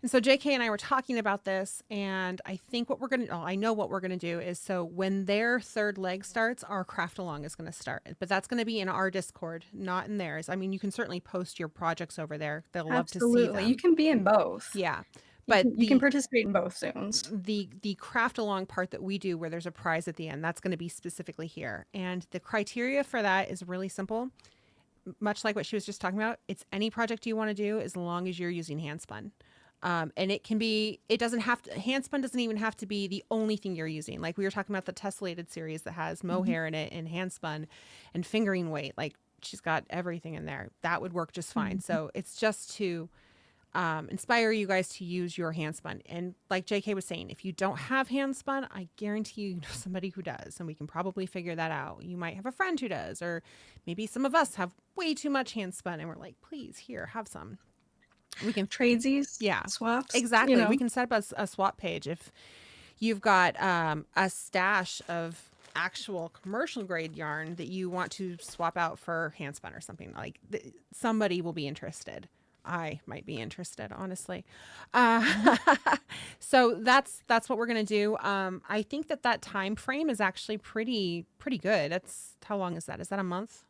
And so JK and I were talking about this, and I think I know what we're gonna do is, so when their third leg starts, our craft along is gonna start. But that's gonna be in our Discord, not in theirs. I mean, you can certainly post your projects over there. They'll love to see Absolutely, them. you can be in both. Yeah. You But can, you can participate in both zones. the craft along part that we do where there's a prize at the end, that's going to be specifically here. And the criteria for that is really simple. Much like what she was just talking about, it's any project you want to do as long as you're using handspun. And handspun doesn't even have to be the only thing you're using. Like we were talking about the tessellated series that has mohair in it and handspun and fingering weight. Like she's got everything in there. That would work just fine. So it's just to inspire you guys to use your handspun. And like JK was saying, if you don't have handspun, I guarantee you know somebody who does, and we can probably figure that out. You might have a friend who does, or maybe some of us have way too much handspun and we're like, please, here, have some. We can Tradesies, swaps. Exactly. We can set up a swap page if you've got a stash of actual commercial grade yarn that you want to swap out for handspun or something. Like somebody will be interested. I might be interested, honestly. So that's what we're gonna do. I think that time frame is actually pretty good. That's, how long is that? Is that a month?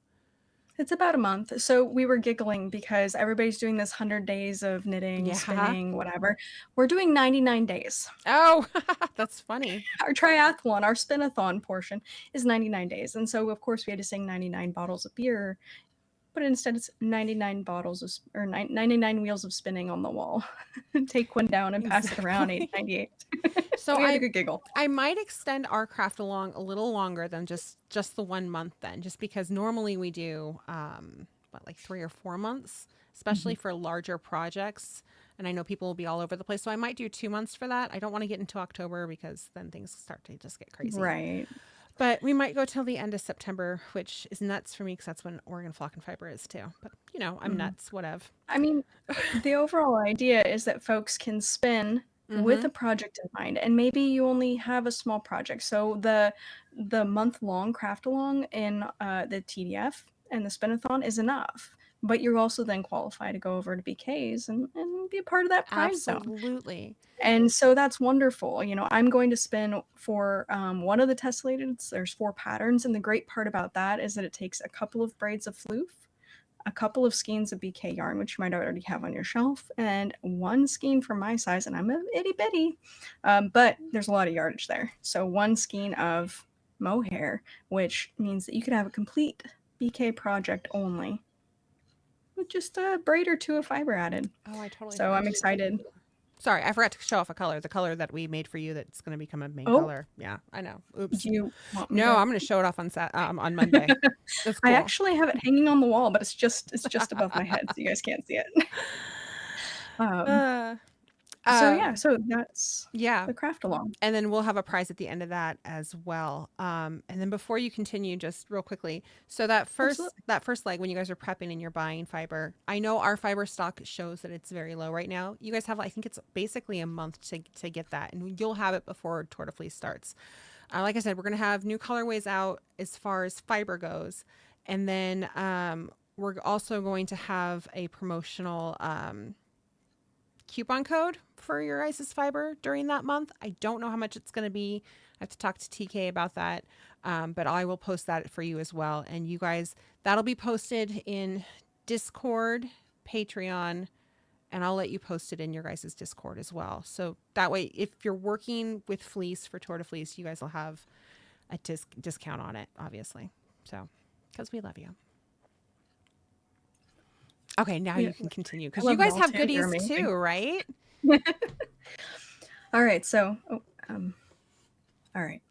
It's about a month. So we were giggling because everybody's doing this 100 days of knitting, spinning, whatever. We're doing 99 days. Oh, that's funny. Our triathlon, our spinathon portion is 99 days. And so, of course, we had to sing 99 bottles of beer, but instead it's 99 99 wheels of spinning on the wall. Take one down and pass it around, 98. So we had a good giggle. I might extend our craft along a little longer than just the 1 month then, just because normally we do like 3 or 4 months, especially for larger projects. And I know people will be all over the place. So I might do 2 months for that. I don't want to get into October because then things start to just get crazy. Right. But we might go till the end of September, which is nuts for me because that's when Oregon Flock and Fiber is too. But, I'm nuts, whatever. I mean, the overall idea is that folks can spin with a project in mind, and maybe you only have a small project. So the month-long craft along in the TDF and the spinathon is enough. but you're also then qualified to go over to BK's and be a part of that prize zone. Absolutely. And so that's wonderful. You know, I'm going to spin for one of the tessellated. There's 4 patterns, and the great part about that is that it takes a couple of braids of floof, a couple of skeins of BK yarn, which you might already have on your shelf, and 1 skein for my size, and I'm a itty bitty, but there's a lot of yardage there. So 1 skein of mohair, which means that you could have a complete BK project only with just a braid or 2 of fiber added. Oh, I totally. So I'm excited. Sorry, I forgot to show off a color. The color that we made for you that's going to become a main Oh. color. Yeah, I know. Oops. Do you want me No, to- I'm going to show it off on on Monday. That's cool. I actually have it hanging on the wall, but it's just above my head, so you guys can't see it. So that's the craft along. And then we'll have a prize at the end of that as well. And then before you continue, just real quickly, so that first leg, when you guys are prepping and you're buying fiber, I know our fiber stock shows that it's very low right now. You guys have, I think it's basically a month to get that, and you'll have it before Tour de Fleece starts. Like I said, we're going to have new colorways out as far as fiber goes, and then we're also going to have a promotional coupon code for your guys' fiber during that month. I don't know how much it's going to be. I have to talk to TK about that, but I will post that for you as well. And you guys, that'll be posted in Discord, Patreon, and I'll let you post it in your guys' Discord as well. So that way, if you're working with Fleece for Tour de Fleece, you guys will have a discount on it, obviously. So, because we love you. Okay, now you can continue because you guys have goodies too, right? All right, so all right.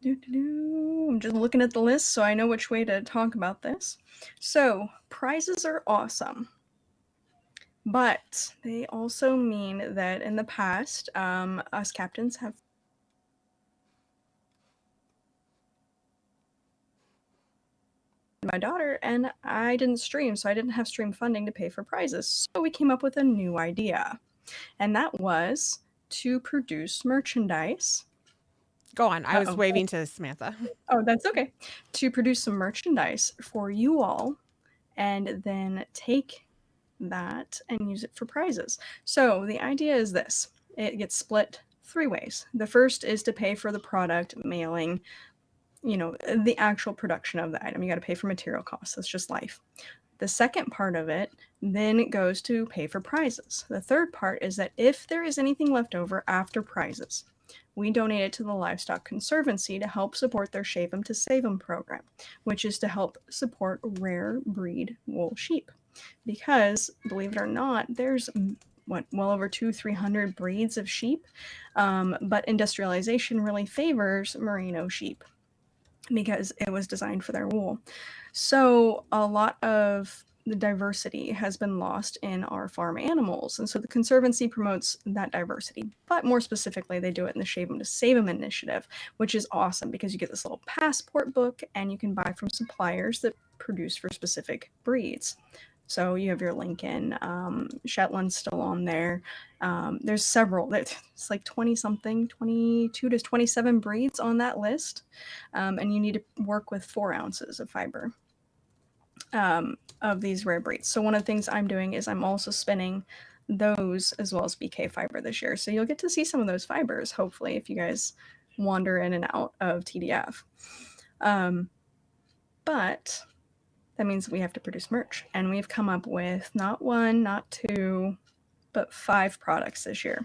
I'm just looking at the list so I know which way to talk about this. So prizes are awesome, but they also mean that in the past, us captains have my daughter, and I didn't stream, so I didn't have stream funding to pay for prizes. So we came up with a new idea, and that was to produce merchandise. Go on. I was waving to Samantha. Oh, that's okay. To produce some merchandise for you all, and then take that and use it for prizes. So the idea is this. It gets split 3 ways. The first is to pay for the product, mailing, you know, the actual production of the item. You got to pay for material costs. That's just life. The second part of it then it goes to pay for prizes. The third part is that if there is anything left over after prizes, we donate it to the Livestock Conservancy to help support their Shave 'em to Save 'em program, which is to help support rare breed wool sheep. Because, believe it or not, there's well over 200-300 breeds of sheep, but industrialization really favors merino sheep because it was designed for their wool. So a lot of the diversity has been lost in our farm animals. And so the Conservancy promotes that diversity. But more specifically, they do it in the Shave 'em to Save 'em initiative, which is awesome because you get this little passport book and you can buy from suppliers that produce for specific breeds. So you have your Lincoln, Shetland's still on there. There's several. It's like 20-something, 22 to 27 breeds on that list. And you need to work with 4 ounces of fiber of these rare breeds. So one of the things I'm doing is I'm also spinning those as well as BK fiber this year. So you'll get to see some of those fibers, hopefully, if you guys wander in and out of TDF. But that means we have to produce merch. And we've come up with not 1, not 2, but 5 products this year.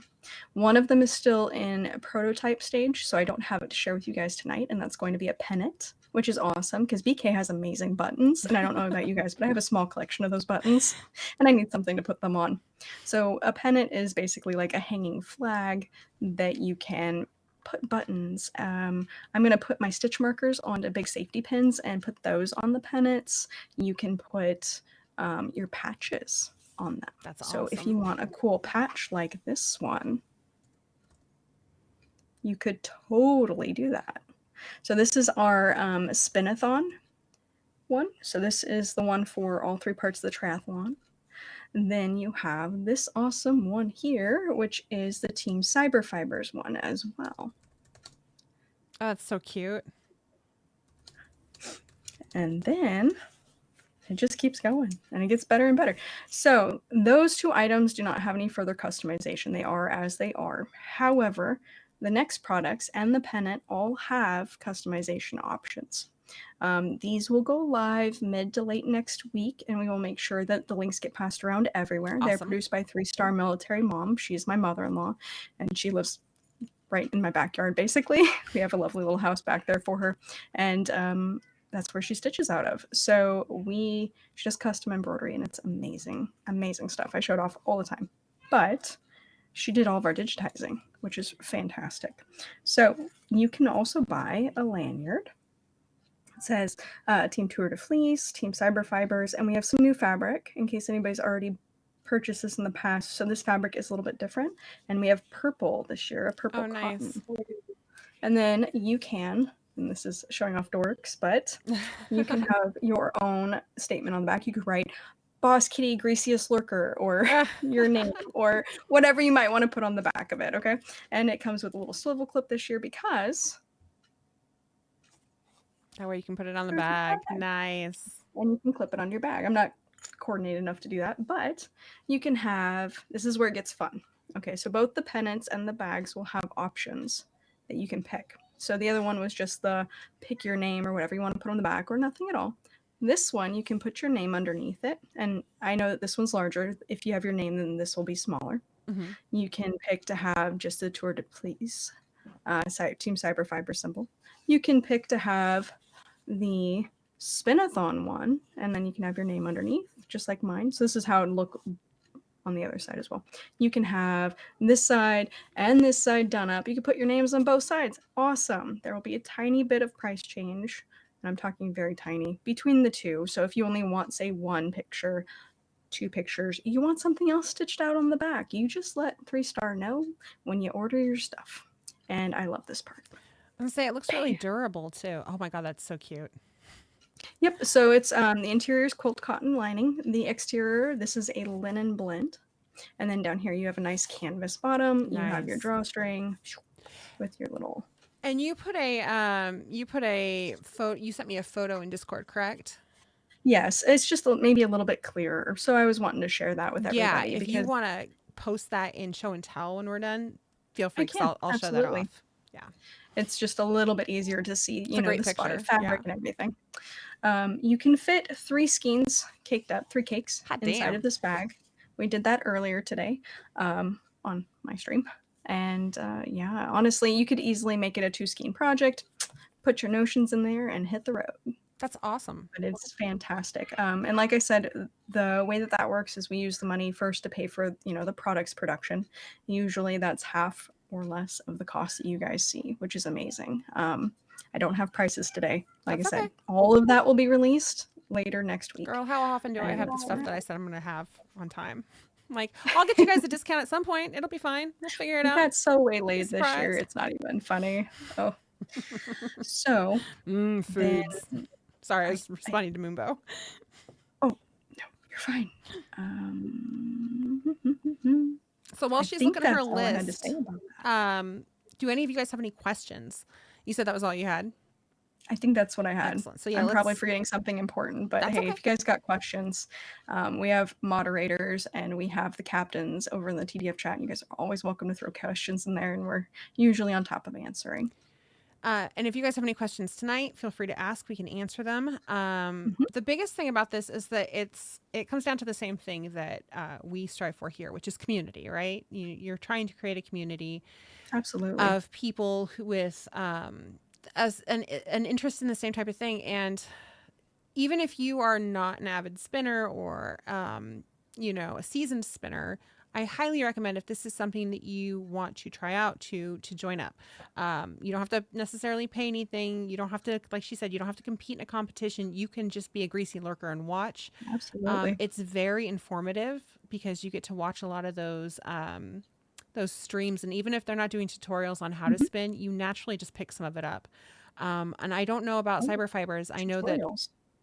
One of them is still in a prototype stage, so I don't have it to share with you guys tonight, and that's going to be a pennant, which is awesome because BK has amazing buttons, and I don't know about you guys, but I have a small collection of those buttons, and I need something to put them on. So a pennant is basically like a hanging flag that you can put buttons. I'm going to put my stitch markers onto big safety pins and put those on the pennants. You can put your patches on that. That's awesome. So if you want a cool patch like this one, you could totally do that. So this is our spinathon one. So this is the one for all 3 parts of the triathlon. Then you have this awesome one here, which is the Team Cyber Fibers one as well. Oh, that's so cute. And then it just keeps going and it gets better and better. So those 2 items do not have any further customization. They are as they are. However, the next products and the pennant all have customization options. These will go live mid to late next week, and we will make sure that the links get passed around everywhere. They're Awesome. produced by 3-star military mom. She's my mother-in-law, and she lives right in my backyard, basically. We have a lovely little house back there for her, and that's where she stitches out of. So she does custom embroidery, and it's amazing, amazing stuff. I show it off all the time. But she did all of our digitizing, which is fantastic. So you can also buy a lanyard. It says Team Tour de Fleece, Team Cyber Fibers, and we have some new fabric in case anybody's already purchased this in the past. So this fabric is a little bit different, and we have purple this year, a purple cotton. And then you can, and this is showing off dorks, but you can have your own statement on the back. You could write Boss Kitty Greasiest Lurker, or your name, or whatever you might want to put on the back of it, okay? And it comes with a little swivel clip this year because that way you can put it on the bag. Nice. And you can clip it on your bag. I'm not coordinated enough to do that, but you can have, this is where it gets fun. Okay, so both the pennants and the bags will have options that you can pick. So the other one was just the pick your name or whatever you want to put on the back, or nothing at all. This one, you can put your name underneath it. And I know that this one's larger. If you have your name, then this will be smaller. Mm-hmm. You can pick to have just the Tour de Fleece Team Cyber Fiber symbol. You can pick to have the Spinathon one, and then you can have your name underneath, just like mine. So this is how it would look on the other side as well. You can have this side and this side done up. You can put your names on both sides. Awesome. There will be a tiny bit of price change, and I'm talking very tiny, between the two. So if you only want, say, 1 picture, 2 pictures, you want something else stitched out on the back, you just let 3-star know when you order your stuff. And I love this part. I was gonna say it looks really durable too. Oh my god, that's so cute. Yep. So it's the interior is quilt cotton lining. The exterior, this is a linen blend, and then down here you have a nice canvas bottom. You have your drawstring with your little. And you put a photo. You sent me a photo in Discord, correct? Yes, it's just maybe a little bit clearer. So I was wanting to share that with everybody. Yeah, if you want to post that in show and tell when we're done, feel free, because I'll show that off. Yeah. It's just a little bit easier to see, you know, the spotted fabric and everything. You can fit 3 skeins caked up, 3 cakes inside of this bag. We did that earlier today on my stream. And yeah, honestly, you could easily make it a 2 skein project, put your notions in there and hit the road. That's awesome. But it's fantastic. And like I said, the way that works is we use the money first to pay for, you know, the product's production. Usually that's half or less of the cost that you guys see, which is amazing. I don't have prices today. Like I said, all of that will be released later next week. Girl, how often do I have the stuff that I said I'm going to have on time? I'm like, I'll get you guys a discount at some point. It'll be fine. We'll figure it out. That's so waylaid this year. It's not even funny. Oh. So. Foods. Sorry, I was responding to Moonbow. Oh, no, you're fine. So while she's looking at her list, do any of you guys have any questions? You said that was all you had? I think that's what I had. Excellent. So yeah, I'm probably forgetting something important, but hey, if you guys got questions, we have moderators and we have the captains over in the TDF chat. And you guys are always welcome to throw questions in there, and we're usually on top of answering. And if you guys have any questions tonight, feel free to ask. We can answer them. The biggest thing about this is that it comes down to the same thing that we strive for here, which is community, right? You're trying to create a community, absolutely, of people who with as an interest in the same type of thing. And even if you are not an avid spinner or you know, a seasoned spinner, I highly recommend, if this is something that you want to try out, to join up. You don't have to necessarily pay anything. You don't have to, like she said, you don't have to compete in a competition. You can just be a greasy lurker and watch. Absolutely. It's very informative because you get to watch a lot of those streams. And even if they're not doing tutorials on how to spin, you naturally just pick some of it up. And I don't know about Cyber Fibers. I know that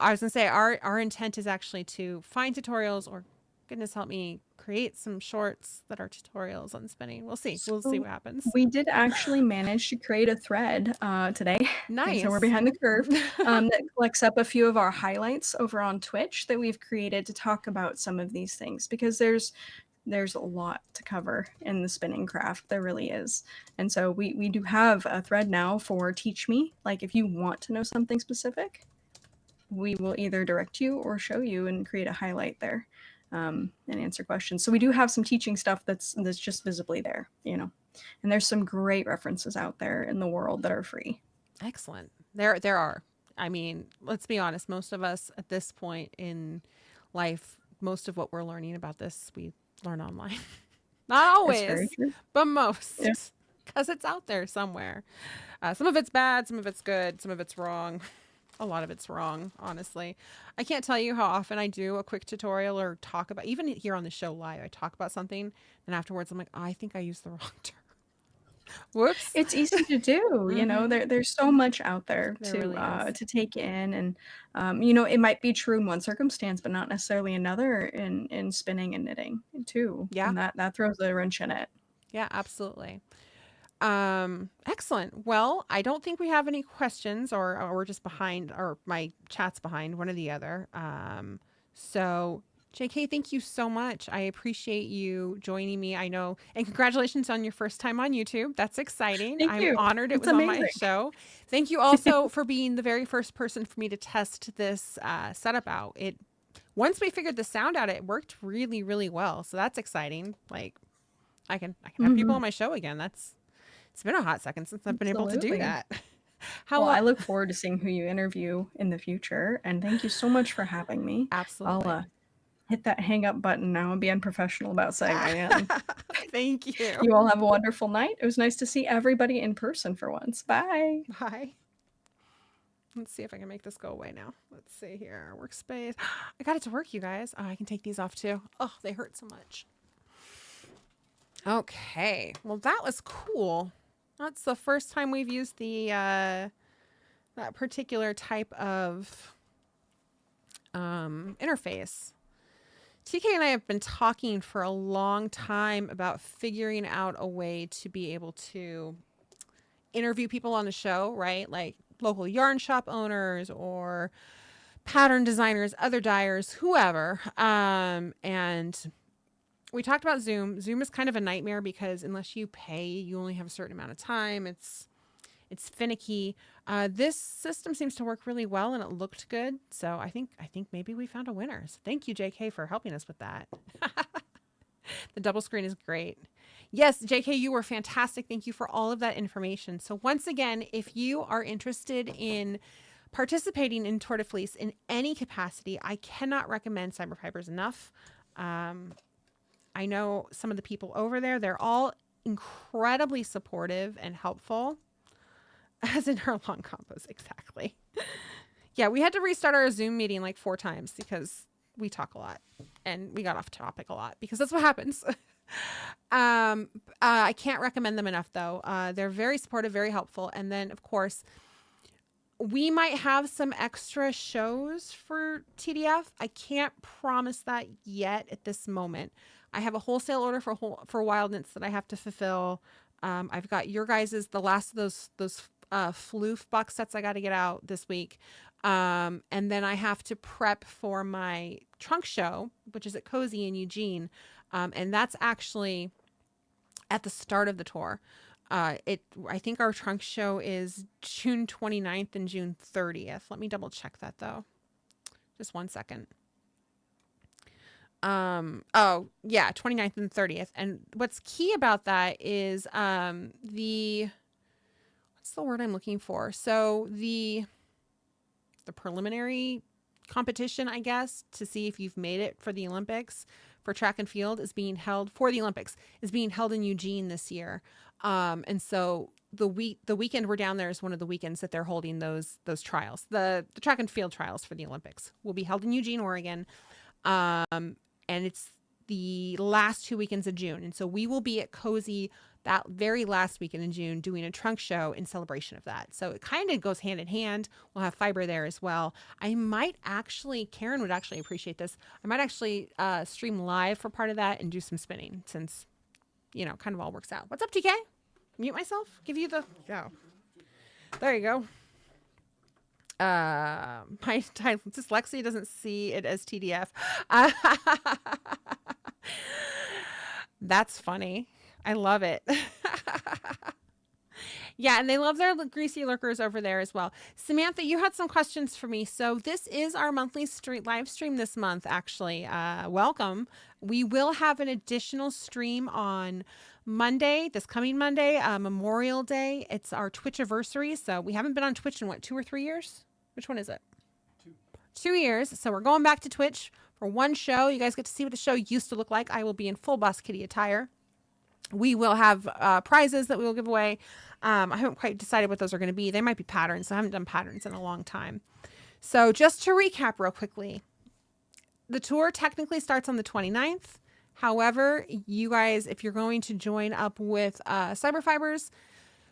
I was going to say our intent is actually to find tutorials, or goodness help me, create some shorts that are tutorials on spinning. We'll see. We'll see So what happens. we did actually manage to create a thread today. Nice. So we're behind the curve. That collects up a few of our highlights over on Twitch that we've created to talk about some of these things, because there's a lot to cover in the spinning craft. There really is. And so we do have a thread now for Teach Me. Like, if you want to know something specific, we will either direct you or show you and create a highlight there, and answer questions. So we do have some teaching stuff that's just visibly there, you know. And there's some great references out there in the world that are free. Excellent. There are. I mean, let's be honest. Most of us at this point in life, most of what we're learning about this, we learn online. Not always, but most, because it's out there somewhere. Some of it's bad, some of it's good, some of it's wrong. A lot of it's wrong, honestly. I can't tell you how often I do a quick tutorial or talk about, even here on the show live, I talk about something and afterwards I'm like, oh, I think I used the wrong term. Whoops. It's easy to do, you know. There's so much out there really to take in, and you know, it might be true in one circumstance, but not necessarily another in spinning and knitting too. Yeah, and that throws a wrench in it. Yeah, absolutely. Excellent. Well, I don't think we have any questions, or we're just behind, or my chat's behind, one or the other. So JK, thank you so much. I appreciate you joining me. I know, and congratulations on your first time on YouTube. That's exciting. Thank you. I'm honored it It's was amazing. on my show. Thank you also for being the very first person for me to test this setup out. Once we figured the sound out, it worked really, really well. So that's exciting. Like, I can have people on my show again. It's been a hot second since I've been able to do that. Well, I look forward to seeing who you interview in the future, and thank you so much for having me. Absolutely. I'll hit that hang up button now and be unprofessional about saying I am. Thank you. You all have a wonderful night. It was nice to see everybody in person for once. Bye. Bye. Let's see if I can make this go away now. Let's see here. Workspace. I got it to work, you guys. Oh, I can take these off too. Oh, they hurt so much. Okay. Well, that was cool. That's the first time we've used the that particular type of interface. TK and I have been talking for a long time about figuring out a way to be able to interview people on the show, right? Like local yarn shop owners or pattern designers, other dyers, whoever. And we talked about Zoom. Zoom is kind of a nightmare because unless you pay, you only have a certain amount of time. It's finicky. This system seems to work really well and it looked good. So I think maybe we found a winner. So thank you, JK, for helping us with that. The double screen is great. Yes, JK, you were fantastic. Thank you for all of that information. So once again, if you are interested in participating in Tour de Fleece in any capacity, I cannot recommend Cyber Fibers enough. I know some of the people over there, they're all incredibly supportive and helpful. As in our long combos, exactly. Yeah, we had to restart our Zoom meeting like 4 times because we talk a lot and we got off topic a lot because that's what happens. I can't recommend them enough though. They're very supportive, very helpful. And then of course, we might have some extra shows for TDF. I can't promise that yet at this moment. I have a wholesale order for Wild Knits that I have to fulfill. I've got your guys's, the last of those floof box sets I got to get out this week. And then I have to prep for my trunk show, which is at Cozy in Eugene. And that's actually at the start of the tour. I think our trunk show is June 29th and June 30th. Let me double check that though. Just one second. Oh yeah, 29th and 30th. And what's key about that is, what's the word I'm looking for? So the preliminary competition, I guess, to see if you've made it for the Olympics for track and field is being held in Eugene this year. And so the weekend we're down there is one of the weekends that they're holding those trials. The track and field trials for the Olympics will be held in Eugene, Oregon. And it's the last 2 weekends of June. And so we will be at Cozy that very last weekend in June doing a trunk show in celebration of that. So it kind of goes hand in hand. We'll have fiber there as well. I might actually, Karen would actually appreciate this. I might actually stream live for part of that and do some spinning since, you know, kind of all works out. What's up, TK? Mute myself? Give you the, oh. There you go. My dyslexia doesn't see it as TDF. That's funny. I love it. Yeah, and they love their greasy lurkers over there as well. Samantha, you had some questions for me. So this is our monthly live stream this month, actually. Welcome. We will have an additional stream on Monday, this coming Monday, Memorial Day. It's our Twitch anniversary. So we haven't been on Twitch in, what, 2 or 3 years? Which one is it? 2 years. So we're going back to Twitch for one show. You guys get to see what the show used to look like. I will be in full Boss Kitty attire. We will have prizes that we will give away. I haven't quite decided what those are going to be. They might be patterns. I haven't done patterns in a long time. So just to recap real quickly, the tour technically starts on the 29th. However, you guys, if you're going to join up with Cyber Fibers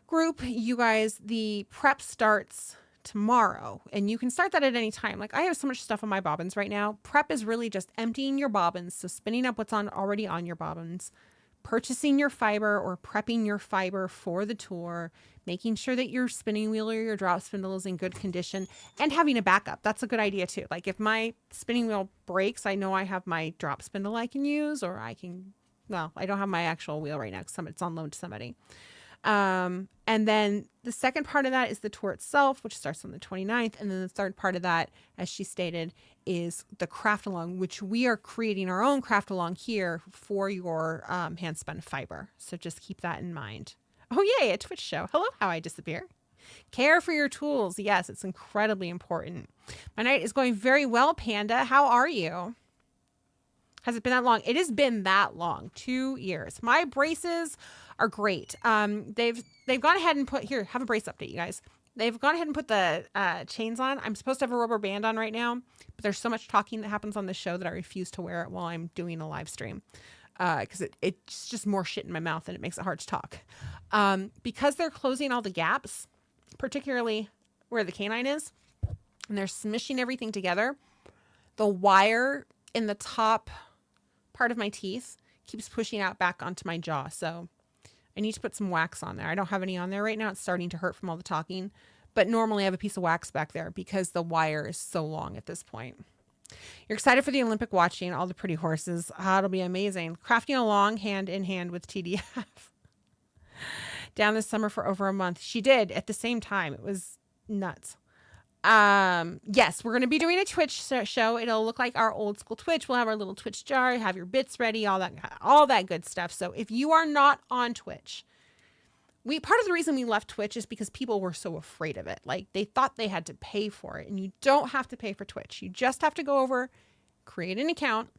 group, you guys, the prep starts tomorrow, and you can start that at any time. Like, I have so much stuff on my bobbins right now. Prep is really just emptying your bobbins, so spinning up what's already on your bobbins, purchasing your fiber or prepping your fiber for the tour, making sure that your spinning wheel or your drop spindle is in good condition, and having a backup. That's a good idea too. Like, if my spinning wheel breaks, I know I have my drop spindle I can use, or I can, well, I don't have my actual wheel right now because it's on loan to somebody. And then the second part of that is the tour itself, which starts on the 29th. And then the third part of that, as she stated, is the craft along, which we are creating our own craft along here for your hand spun fiber. So just keep that in mind. Oh, yay, a Twitch show. Hello, how I disappear. Care for your tools. Yes, it's incredibly important. My night is going very well, Panda. How are you? Has it been that long? It has been that long. 2 years. My braces are great. They've gone ahead and put, here, have a brace update, you guys. They've gone ahead and put the chains on. I'm supposed to have a rubber band on right now, but there's so much talking that happens on the show that I refuse to wear it while I'm doing a live stream. Because it's just more shit in my mouth and it makes it hard to talk. Because they're closing all the gaps, particularly where the canine is, and they're smishing everything together, the wire in the top part of my teeth keeps pushing out back onto my jaw. So I need to put some wax on there. I don't have any on there right now. It's starting to hurt from all the talking, but normally I have a piece of wax back there because the wire is so long at this point. You're excited for the Olympic watching all the pretty horses. It'll be amazing. Crafting along hand in hand with TDF down this summer for over a month. She did at the same time. It was nuts. Yes, we're going to be doing a Twitch show. It'll look like our old school Twitch. We'll have our little Twitch jar, have your bits ready, all that good stuff. So if you are not on Twitch, part of the reason we left Twitch is because people were so afraid of it. Like, they thought they had to pay for it, and you don't have to pay for Twitch. You just have to go over, create an account,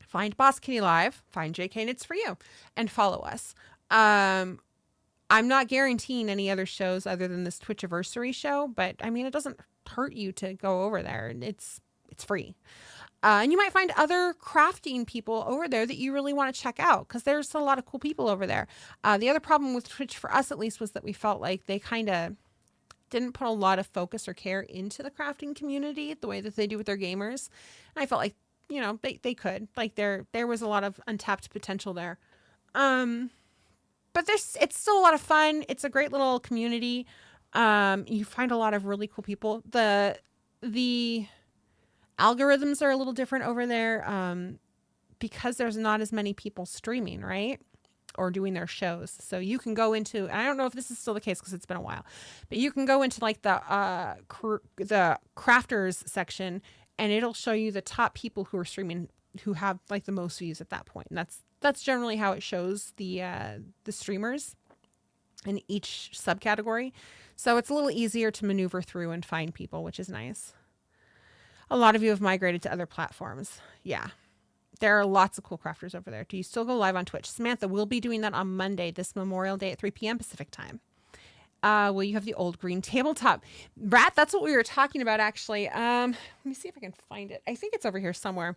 find Boss Kitty Live, find JK Knits for you, and follow us. I'm not guaranteeing any other shows other than this Twitch anniversary show, but I mean, it doesn't hurt you to go over there. It's free. And you might find other crafting people over there that you really want to check out, because there's a lot of cool people over there. The other problem with Twitch, for us at least, was that we felt like they kind of didn't put a lot of focus or care into the crafting community the way that they do with their gamers. And I felt like, you know, they could. Like, there was a lot of untapped potential there. But it's still a lot of fun. It's a great little community. You find a lot of really cool people. The algorithms are a little different over there because there's not as many people streaming, right? Or doing their shows. So you can go into, and I don't know if this is still the case because it's been a while, but you can go into like the crafters section, and it'll show you the top people who are streaming who have like the most views at that point. And that's generally how it shows the streamers in each subcategory. So it's a little easier to maneuver through and find people, which is nice. A lot of you have migrated to other platforms. Yeah. There are lots of cool crafters over there. Do you still go live on Twitch? Samantha, we'll be doing that on Monday, this Memorial Day at 3 p.m. Pacific time. Well, you have the old green tabletop. Brat, that's what we were talking about, actually. Let me see if I can find it. I think it's over here somewhere.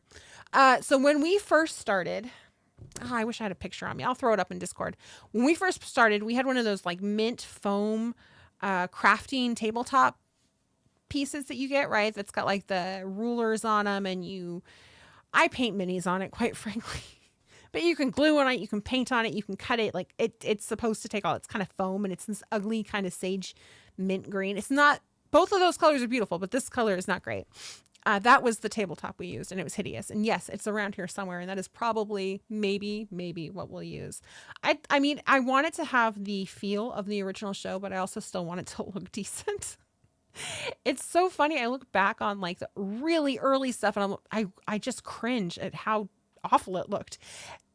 So when we first started, I wish I had a picture on me. I'll throw it up in Discord. When we first started, we had one of those like mint foam crafting tabletop pieces that you get, right? That's got like the rulers on them, and I paint minis on it, quite frankly. But you can glue on it, you can paint on it, you can cut it. Like it's supposed to take all. It's kind of foam, and it's this ugly kind of sage mint green. It's not. Both of those colors are beautiful, but this color is not great. That was the tabletop we used, and it was hideous. And yes, it's around here somewhere, and that is probably maybe what we'll use. I mean, I want it to have the feel of the original show, but I also still want it to look decent. It's so funny. I look back on like the really early stuff, and I just cringe at how awful it looked.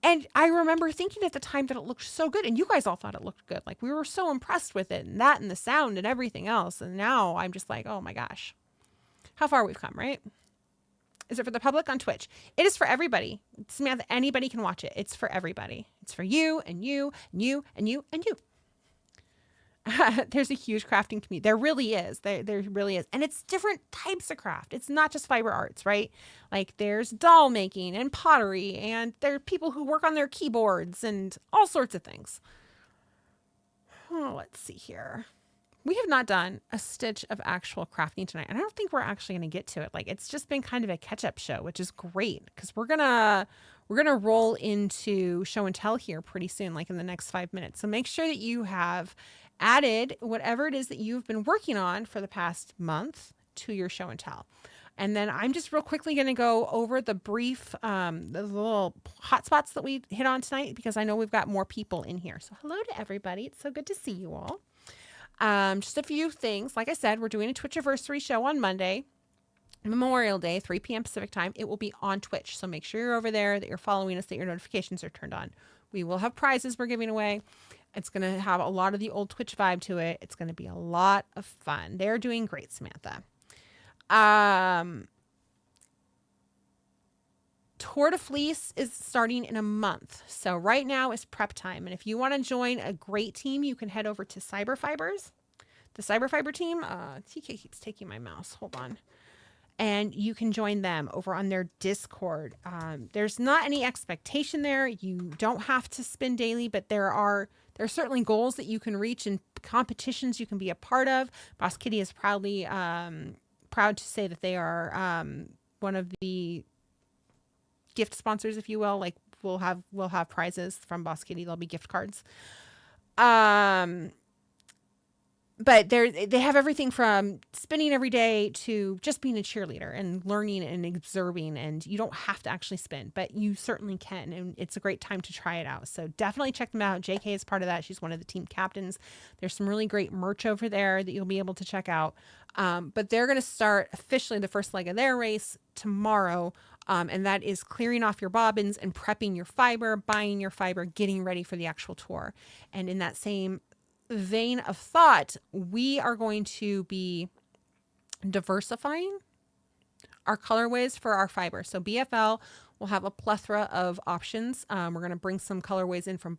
And I remember thinking at the time that it looked so good, and you guys all thought it looked good. Like we were so impressed with it, and that, and the sound, and everything else. And now I'm just like, oh my gosh, how far we've come, right? Is it for the public on Twitch? It is for everybody. Samantha, anybody can watch it. It's for everybody. It's for you and you and you and you and you. There's a huge crafting community. There really is. There really is. And it's different types of craft. It's not just fiber arts, right? Like there's doll making and pottery, and there are people who work on their keyboards and all sorts of things. Oh, let's see here. We have not done a stitch of actual crafting tonight. And I don't think we're actually going to get to it. Like it's just been kind of a catch-up show, which is great because we're going to roll into show and tell here pretty soon, like in the next 5 minutes. So make sure that you have added whatever it is that you've been working on for the past month to your show and tell. And then I'm just real quickly going to go over the brief, the little hotspots that we hit on tonight, because I know we've got more people in here. So hello to everybody. It's so good to see you all. Just a few things. Like I said, we're doing a Twitchiversary show on Monday, Memorial Day, 3 p.m. Pacific time. It will be on Twitch. So make sure you're over there, that you're following us, that your notifications are turned on. We will have prizes we're giving away. It's going to have a lot of the old Twitch vibe to it. It's going to be a lot of fun. They're doing great, Samantha. Tour de Fleece is starting in a month. So right now is prep time. And if you want to join a great team, you can head over to Cyber Fibers. The Cyber Fiber team, TK keeps taking my mouse. Hold on. And you can join them over on their Discord. There's not any expectation there. You don't have to spin daily, but there are certainly goals that you can reach and competitions you can be a part of. Boss Kitty is proudly proud to say that they are one of the gift sponsors, if you will. Like we'll have prizes from Boss Kitty. There'll be gift cards. But they have everything from spinning every day to just being a cheerleader and learning and observing. And you don't have to actually spin, but you certainly can. And it's a great time to try it out. So definitely check them out. JK is part of that. She's one of the team captains. There's some really great merch over there that you'll be able to check out. But they're going to start officially the first leg of their race tomorrow. And that is clearing off your bobbins and prepping your fiber, buying your fiber, getting ready for the actual tour. And in that same vein of thought, we are going to be diversifying our colorways for our fiber. So BFL will have a plethora of options. We're going to bring some colorways in from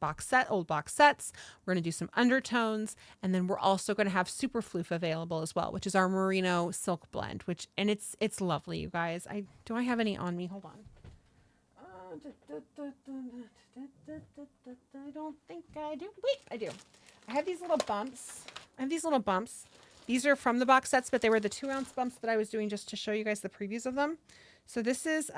old box sets. We're going to do some undertones, and then we're also going to have super floof available as well, which is our merino silk blend. And it's lovely, you guys. Do I have any on me? Hold on. I don't think I do. Wait, I do. I have these little bumps. These are from the box sets, but they were the 2-ounce bumps that I was doing just to show you guys the previews of them. So this is,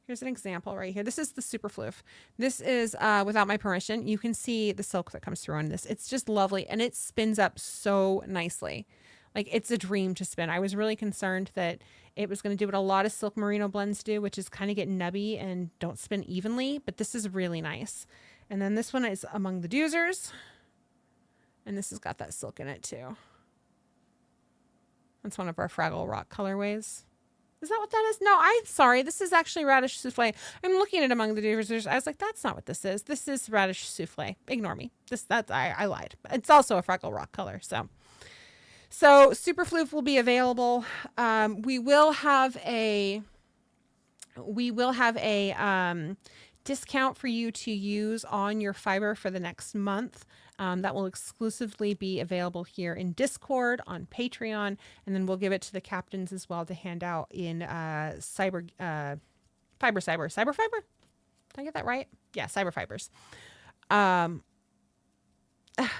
here's an example right here. This is the super floof. This is without my permission. You can see the silk that comes through on this. It's just lovely, and it spins up so nicely. Like it's a dream to spin. I was really concerned that it was going to do what a lot of silk merino blends do, which is kind of get nubby and don't spin evenly, but this is really nice. And then this one is among the doozers. And this has got that silk in it too. That's one of our Fraggle Rock colorways. Is that what that is? No, I'm sorry. This is actually radish souffle. I'm looking at among the doozers. I was like, that's not what this is. This is radish souffle. Ignore me. I lied. It's also a Fraggle Rock color. So super floof will be available. We will have a discount for you to use on your fiber for the next month. That will exclusively be available here in Discord, on Patreon, and then we'll give it to the captains as well to hand out in Cyber Fiber. Did I get that right? Yeah, Cyber Fibers.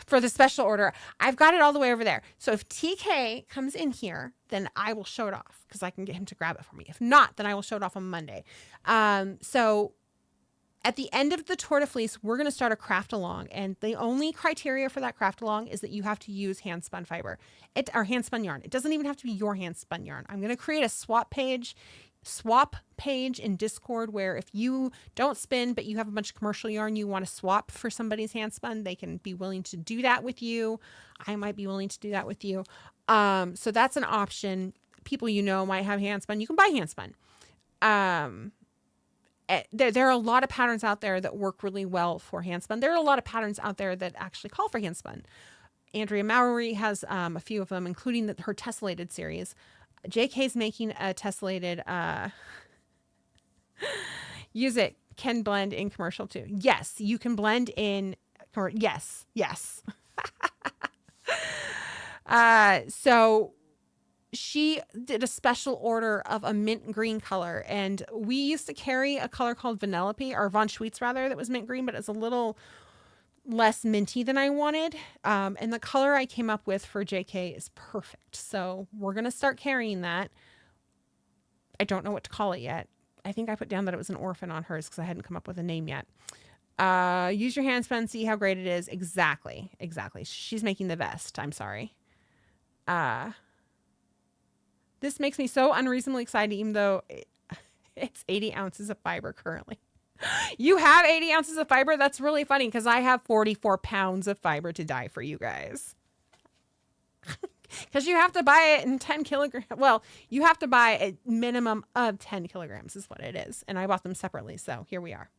For the special order, I've got it all the way over there. So if TK comes in here, then I will show it off because I can get him to grab it for me. If not, then I will show it off on Monday. So at the end of the Tour de Fleece, we're going to start a craft along. And the only criteria for that craft along is that you have to use hand spun fiber or hand spun yarn. It doesn't even have to be your hand spun yarn. I'm going to create a swap page in Discord where if you don't spin but you have a bunch of commercial yarn you want to swap for somebody's hand spun, they can be willing to do that with you. I might be willing to do that with you. So that's an option. People might have hand spun. You can buy hand spun. There are a lot of patterns out there that work really well for hand spun. There are a lot of patterns out there that actually call for hand spun. Andrea Mowry has a few of them, including her tessellated series. JK's making a tessellated, use it, can blend in commercial too. Yes, you can blend in, yes. So she did a special order of a mint green color, and we used to carry a color called Vanellope, or Von Schweetz rather, that was mint green, but it's a little less minty than I wanted. And the color I came up with for JK is perfect. So we're going to start carrying that. I don't know what to call it yet. I think I put down that it was an orphan on hers because I hadn't come up with a name yet. Use your hand spun, see how great it is. Exactly. She's making the vest. I'm sorry. This makes me so unreasonably excited, even though it's 80 ounces of fiber currently. You have 80 ounces of fiber? That's really funny because I have 44 pounds of fiber to dye for you guys. Because you have to buy it in 10 kilograms. Well, you have to buy a minimum of 10 kilograms is what it is. And I bought them separately. So here we are.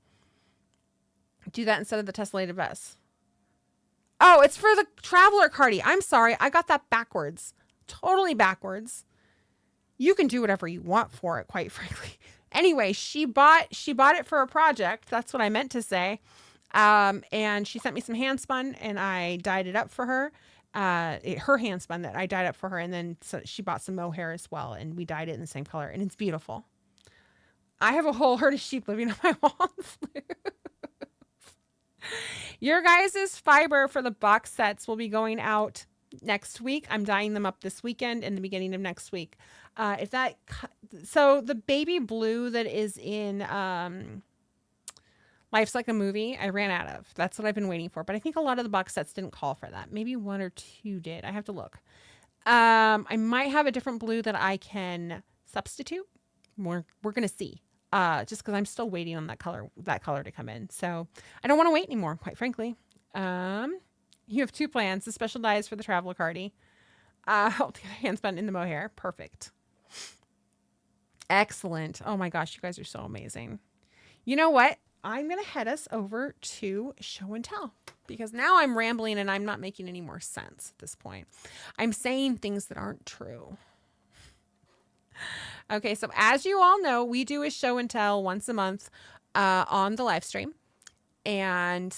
Do that instead of the tessellated vest. Oh, it's for the traveler cardi. I'm sorry. I got that backwards. Totally backwards. You can do whatever you want for it, quite frankly. Anyway, she bought it for a project. That's what I meant to say. And she sent me some hand spun and I dyed it up for her. Her hand spun that I dyed up for her. And then she bought some mohair as well. And we dyed it in the same color and it's beautiful. I have a whole herd of sheep living on my wall on the roof. Your guys' fiber for the box sets will be going out next week. I'm dyeing them up this weekend and the beginning of next week. So the baby blue that is in Life's Like a Movie, I ran out of. That's what I've been waiting for. But I think a lot of the box sets didn't call for that. Maybe one or two did. I have to look. I might have a different blue that I can substitute. We're going to see. Just because I'm still waiting on that color to come in. So I don't want to wait anymore, quite frankly. You have two plans. The special dyes for the travel cardi. Hand spun in the mohair. Perfect. Excellent. Oh my gosh, you guys are so amazing. You know what? I'm going to head us over to show and tell because now I'm rambling and I'm not making any more sense at this point. I'm saying things that aren't true. Okay, so as you all know, we do a show and tell once a month on the live stream. And,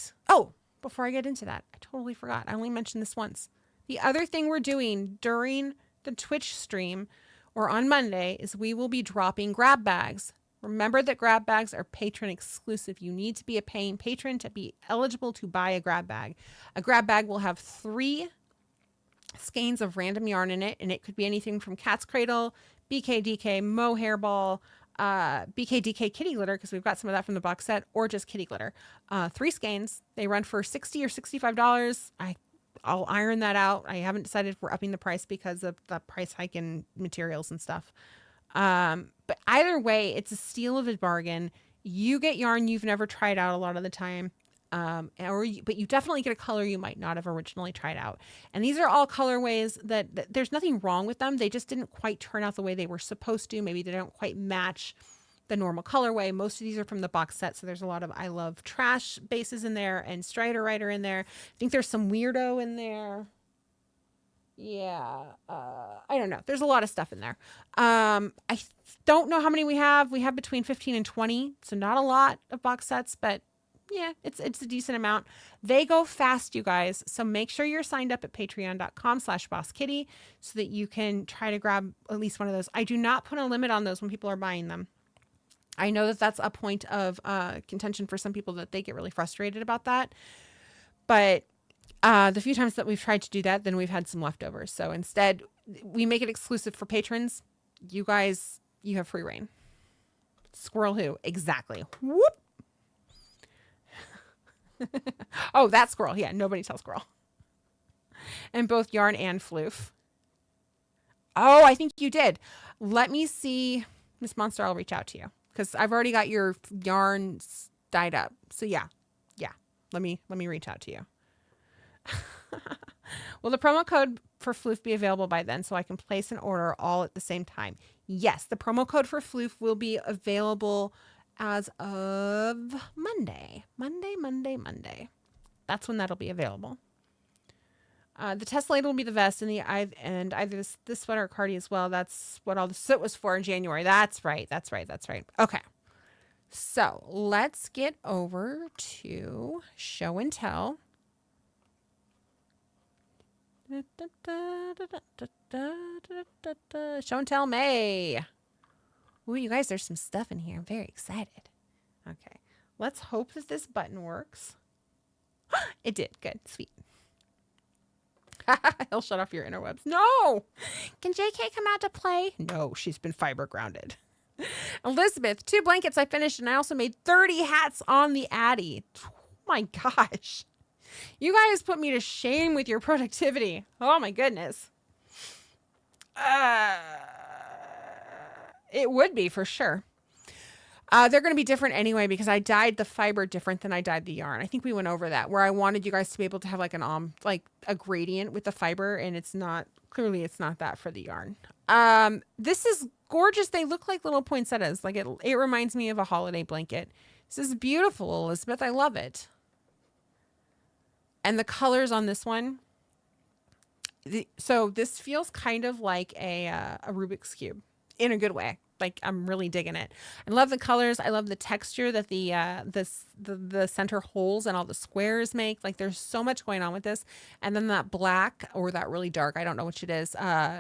before I get into that, I totally forgot. I only mentioned this once. The other thing we're doing during the Twitch stream or on Monday is we will be dropping grab bags. Remember that grab bags are patron exclusive. You need to be a paying patron to be eligible to buy a grab bag. A grab bag will have 3 skeins of random yarn in it, and it could be anything from Cat's Cradle, BKDK, Mohair Ball, BKDK Kitty Glitter, because we've got some of that from the box set, or just Kitty Glitter. 3 skeins. They run for $60 or $65. I'll iron that out. I haven't decided if we're upping the price because of the price hike in materials and stuff. But either way, it's a steal of a bargain. You get yarn you've never tried out a lot of the time. But you definitely get a color you might not have originally tried out. And these are all colorways that there's nothing wrong with them. They just didn't quite turn out the way they were supposed to. Maybe they don't quite match the normal colorway. Most of these are from the box set. So there's a lot of I Love Trash bases in there and Strider Rider in there. I think there's some Weirdo in there. Yeah. I don't know. There's a lot of stuff in there. I don't know how many we have. We have between 15 and 20. So not a lot of box sets, but yeah, it's a decent amount. They go fast, you guys. So make sure you're signed up at patreon.com/bosskitty so that you can try to grab at least one of those. I do not put a limit on those when people are buying them. I know that that's a point of contention for some people, that they get really frustrated about that. But the few times that we've tried to do that, then we've had some leftovers. So instead, we make it exclusive for patrons. You guys, you have free reign. Squirrel who? Exactly. Whoop. Oh, that squirrel. Yeah, nobody tells squirrel. And both yarn and floof. Oh, I think you did. Let me see. Miss Monster, I'll reach out to you because I've already got your yarns dyed up. So yeah. Let me reach out to you. Will the promo code for Floof be available by then so I can place an order all at the same time? Yes, the promo code for Floof will be available as of Monday. Monday. That's when that'll be available. The Tesselade will be the vest, and either this sweater or cardi as well. That's what all the soot was for in January. That's right. Okay. So let's get over to show and tell. Show and tell May. Ooh, you guys, there's some stuff in here. I'm very excited. Okay. Let's hope that this button works. It did. Good. Sweet. He'll shut off your interwebs. No! Can JK come out to play? No, she's been fiber grounded. Elizabeth, 2 blankets I finished, and I also made 30 hats on the Addy. Oh my gosh. You guys put me to shame with your productivity. Oh my goodness. It would be for sure. They're going to be different anyway because I dyed the fiber different than I dyed the yarn. I think we went over that, where I wanted you guys to be able to have like like a gradient with the fiber, and it's not that for the yarn. This is gorgeous. They look like little poinsettias. Like it reminds me of a holiday blanket. This is beautiful, Elizabeth. I love it. And the colors on this one. So this feels kind of like a Rubik's Cube in a good way. Like I'm really digging it. I love the colors. I love the texture that the center holes and all the squares make. Like there's so much going on with this. And then that black or that really dark, I don't know which it is,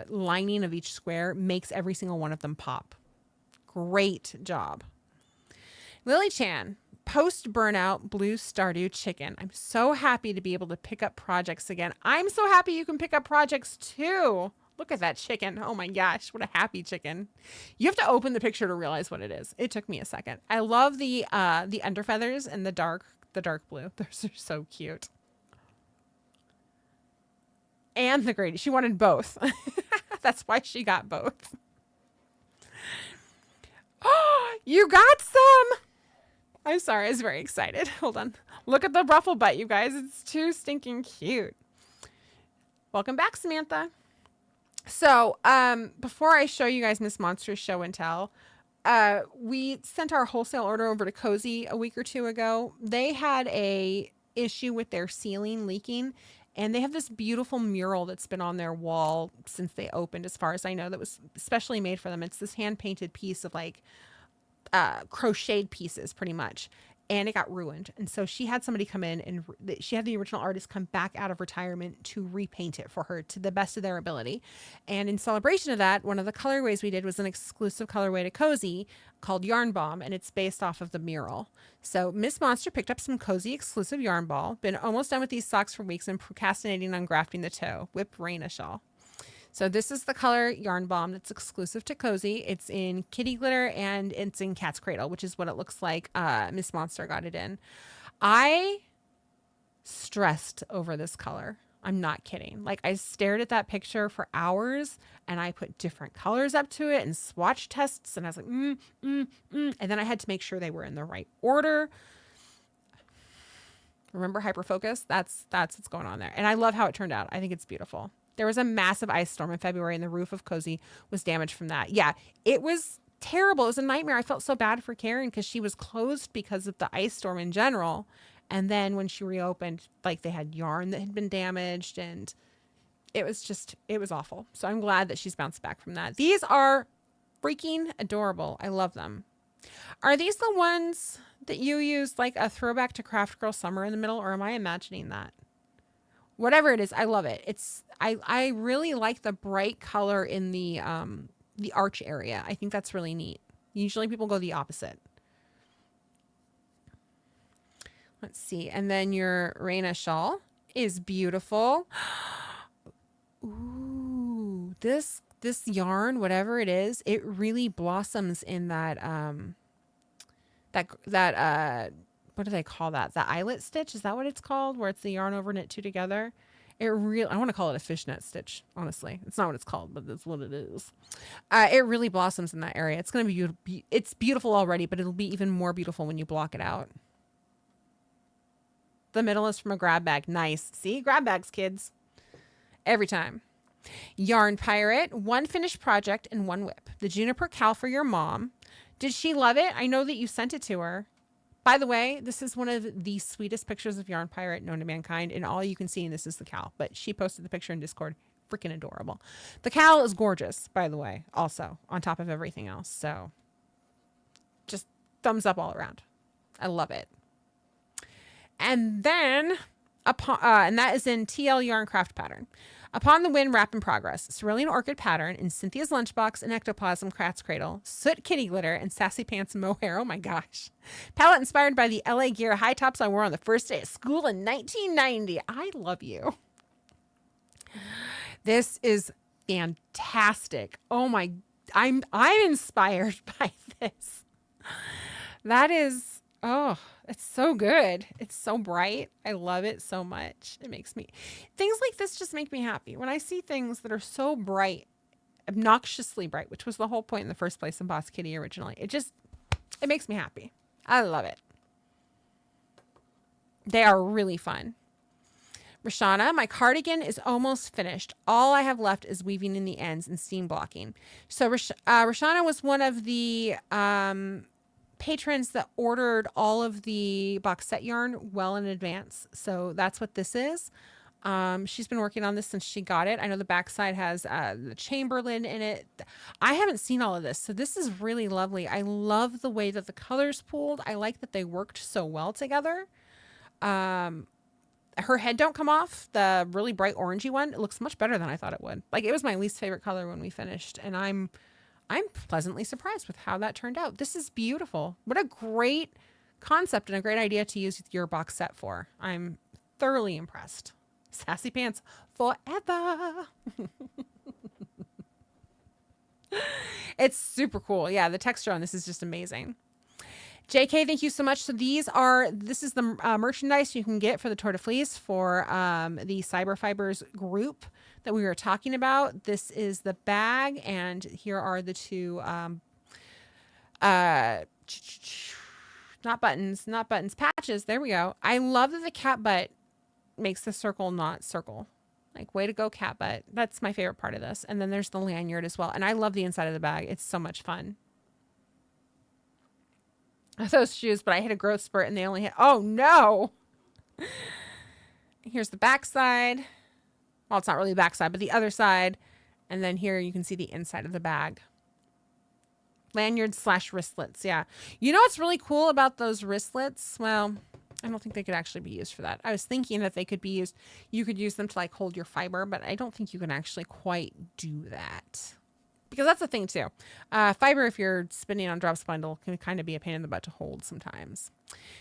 lining of each square makes every single one of them pop. Great job. Lily Chan, post burnout blue Stardew chicken. I'm so happy to be able to pick up projects again. I'm so happy you can pick up projects too. Look at that chicken. Oh my gosh, what a happy chicken. You have to open the picture to realize what it is. It took me a second. I love the under feathers and the dark blue. Those are so cute. And the Grady. She wanted both. That's why she got both. Oh, you got some. I'm sorry, I was very excited. Hold on. Look at the ruffle butt, you guys. It's too stinking cute. Welcome back, Samantha. So, before I show you guys Miss Monster's show and tell, we sent our wholesale order over to Cozy a week or two ago. They had a issue with their ceiling leaking, and they have this beautiful mural that's been on their wall since they opened, as far as I know, that was specially made for them. It's this hand-painted piece of like crocheted pieces pretty much, and it got ruined. And so she had somebody come in and she had the original artist come back out of retirement to repaint it for her to the best of their ability. And in celebration of that, one of the colorways we did was an exclusive colorway to Cozy called Yarn Bomb, and it's based off of the mural. So Miss Monster picked up some Cozy exclusive yarn ball, been almost done with these socks for weeks and procrastinating on grafting the toe. Whip Raina shawl. So this is the color Yarn Bomb that's exclusive to Cozy. It's in Kitty Glitter and it's in Cat's Cradle, which is what it looks like Miss Monster got it in. I stressed over this color. I'm not kidding. Like I stared at that picture for hours and I put different colors up to it and swatch tests and I was like, and then I had to make sure they were in the right order. Remember Hyperfocus? That's what's going on there. And I love how it turned out. I think it's beautiful. There was a massive ice storm in February and the roof of Cozy was damaged from that. Yeah, it was terrible. It was a nightmare. I felt so bad for Karen because she was closed because of the ice storm in general. And then when she reopened, like they had yarn that had been damaged and it was awful. So I'm glad that she's bounced back from that. These are freaking adorable. I love them. Are these the ones that you use like a throwback to Craft Girl Summer in the middle, or am I imagining that? Whatever it is, I love it. I really like the bright color in the arch area. I think that's really neat. Usually people go the opposite. Let's see. And then your Reina shawl is beautiful. Ooh, this yarn, whatever it is, it really blossoms in that what do they call that? The eyelet stitch? Is that what it's called? Where it's the yarn over knit two together? I want to call it a fishnet stitch, honestly. It's not what it's called, but that's what it is. It really blossoms in that area. It's going to be it's beautiful already, but it'll be even more beautiful when you block it out. The middle is from a grab bag. Nice. See? Grab bags, kids. Every time. Yarn Pirate, 1 finished project and 1 whip. The Juniper cowl for your mom. Did she love it? I know that you sent it to her. By the way, this is one of the sweetest pictures of Yarn Pirate known to mankind, and all you can see in this is the cowl. But she posted the picture in Discord. Freaking adorable. The cowl is gorgeous, by the way, also, on top of everything else. So, just thumbs up all around. I love it. And then, and that is in TL Yarn Craft pattern. Upon the Wind Wrap in Progress, Cerulean Orchid pattern in Cynthia's Lunchbox and Ectoplasm Cat's Cradle, Soot Kitty Glitter, and Sassy Pants Mohair. Oh my gosh. Palette inspired by the LA Gear high tops I wore on the first day of school in 1990. I love you. This is fantastic. Oh my, I'm inspired by this. That is, oh, it's so good. It's so bright. I love it so much. It makes me, things like this just make me happy. When I see things that are so bright, obnoxiously bright, which was the whole point in the first place in Boss Kitty originally, it makes me happy. I love it. They are really fun. Roshana, my cardigan is almost finished. All I have left is weaving in the ends and seam blocking. So Roshana was one of the patrons that ordered all of the box set yarn well in advance. So that's what this is. She's been working on this since she got it. I know the backside has the Chamberlain in it. I haven't seen all of this, so this is really lovely. I love the way that the colors pooled. I like that they worked so well together. Her head don't come off, the really bright orangey one. It looks much better than I thought it would. Like, it was my least favorite color when we finished, and I'm pleasantly surprised with how that turned out. This is beautiful. What a great concept and a great idea to use your box set for. I'm thoroughly impressed. Sassy Pants forever. It's super cool. Yeah, the texture on this is just amazing. JK, thank you so much. So this is the merchandise you can get for the Tour de Fleece for the Cyber Fibers group that we were talking about. This is the bag, and here are the two, not buttons, patches. There we go. I love that the cat butt makes the circle not circle. Like, way to go, cat butt. That's my favorite part of this. And then there's the lanyard as well. And I love the inside of the bag. It's so much fun. Those shoes, but I hit a growth spurt and they only hit, oh no. Here's the back side. Well, it's not really the back side, but the other side. And then here you can see the inside of the bag. Lanyards / wristlets. Yeah. You know what's really cool about those wristlets? Well, I don't think they could actually be used for that. I was thinking that they could be used, you could use them to like hold your fiber, but I don't think you can actually quite do that. Because that's the thing too. Fiber, if you're spinning on drop spindle, can kind of be a pain in the butt to hold sometimes.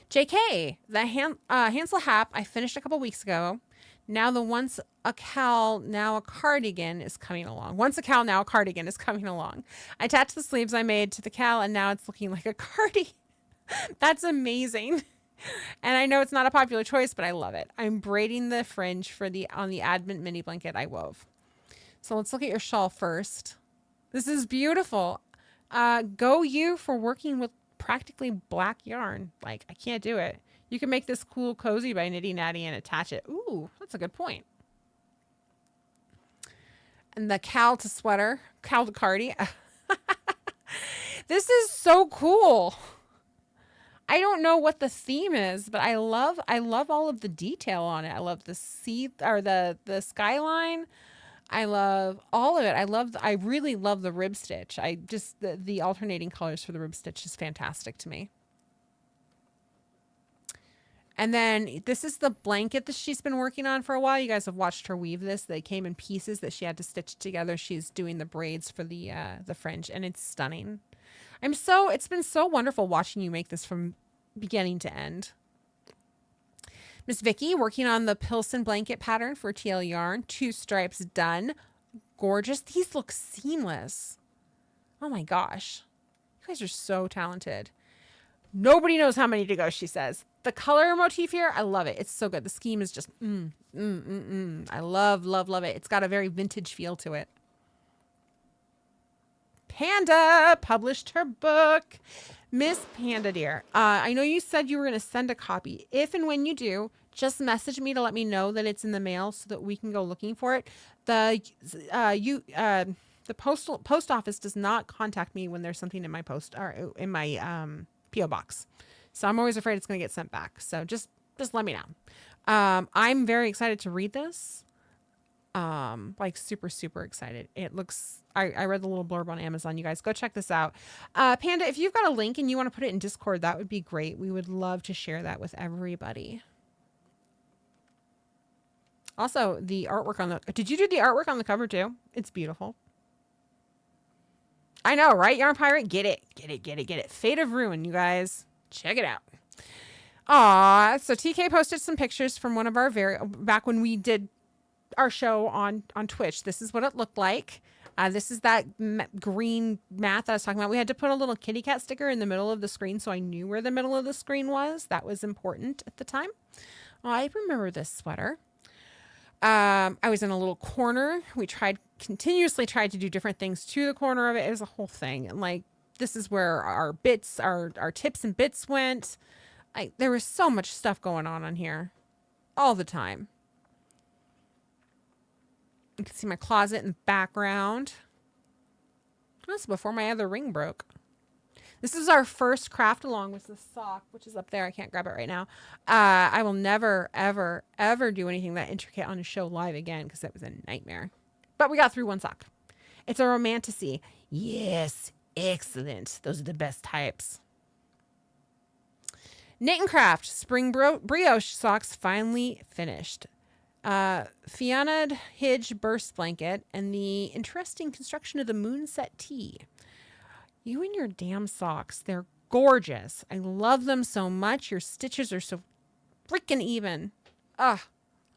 JK, the Hansel Hap I finished a couple weeks ago. Now the once a cowl, now a cardigan is coming along. Once a cowl, now a cardigan is coming along. I attached the sleeves I made to the cowl and now it's looking like a cardi. That's amazing. And I know it's not a popular choice, but I love it. I'm braiding the fringe on the Advent mini blanket I wove. So let's look at your shawl first. This is beautiful. Go you for working with practically black yarn. Like, I can't do it. You can make this cool cozy by knitting natty and attach it. Ooh, that's a good point. And the cowl to sweater, cowl to cardi. This is so cool. I don't know what the theme is, but I love all of the detail on it. I love the the skyline. I love all of it. I really love the rib stitch. The alternating colors for the rib stitch is fantastic to me. And then this is the blanket that she's been working on for a while. You guys have watched her weave this. They came in pieces that she had to stitch together. She's doing the braids for the fringe, and it's stunning. It's been so wonderful watching you make this from beginning to end. Miss Vicky working on the Pilsen blanket pattern for TL yarn. 2 stripes done. Gorgeous. These look seamless. Oh my gosh. You guys are so talented. Nobody knows how many to go, she says. The color motif here, I love it. It's so good. The scheme is just, I love, love, love it. It's got a very vintage feel to it. Panda published her book. Miss Panda dear, I know you said you were going to send a copy. If and when you do, just message me to let me know that it's in the mail so that we can go looking for it. The post office does not contact me when there's something in my post or in my PO box, so I'm always afraid it's going to get sent back. So just let me know. I'm very excited to read this. Like super excited. It looks. I read the little blurb on Amazon. You guys go check this out. Panda, if you've got a link and you want to put it in Discord, that would be great. We would love to share that with everybody. Also, the artwork on the... Did you do the artwork on the cover too? It's beautiful. I know, right? Yarn Pirate? Get it. Get it, get it, get it. Fate of Ruin, you guys. Check it out. Aw, so TK posted some pictures from one of our back when we did our show on Twitch. This is what it looked like. This is that green mat that I was talking about. We had to put a little kitty cat sticker in the middle of the screen so I knew where the middle of the screen was. That was important at the time. I remember this sweater. I was in a little corner. We continuously tried to do different things to the corner of it. It was a whole thing. And like, this is where our bits, our tips and bits went. There was so much stuff going on here all the time. You can see my closet in the background. That's before my other ring broke. This is our first craft along with the sock, which is up there. I can't grab it right now. I will never, ever, ever do anything that intricate on a show live again because that was a nightmare. But we got through one sock. It's a romanticy. Yes, excellent. Those are the best types. Knit and Craft Spring Brioche socks finally finished. Fianna Hidge burst blanket and the interesting construction of the moonset tee. You and your damn socks, they're gorgeous. I love them so much. Your stitches are so freaking even.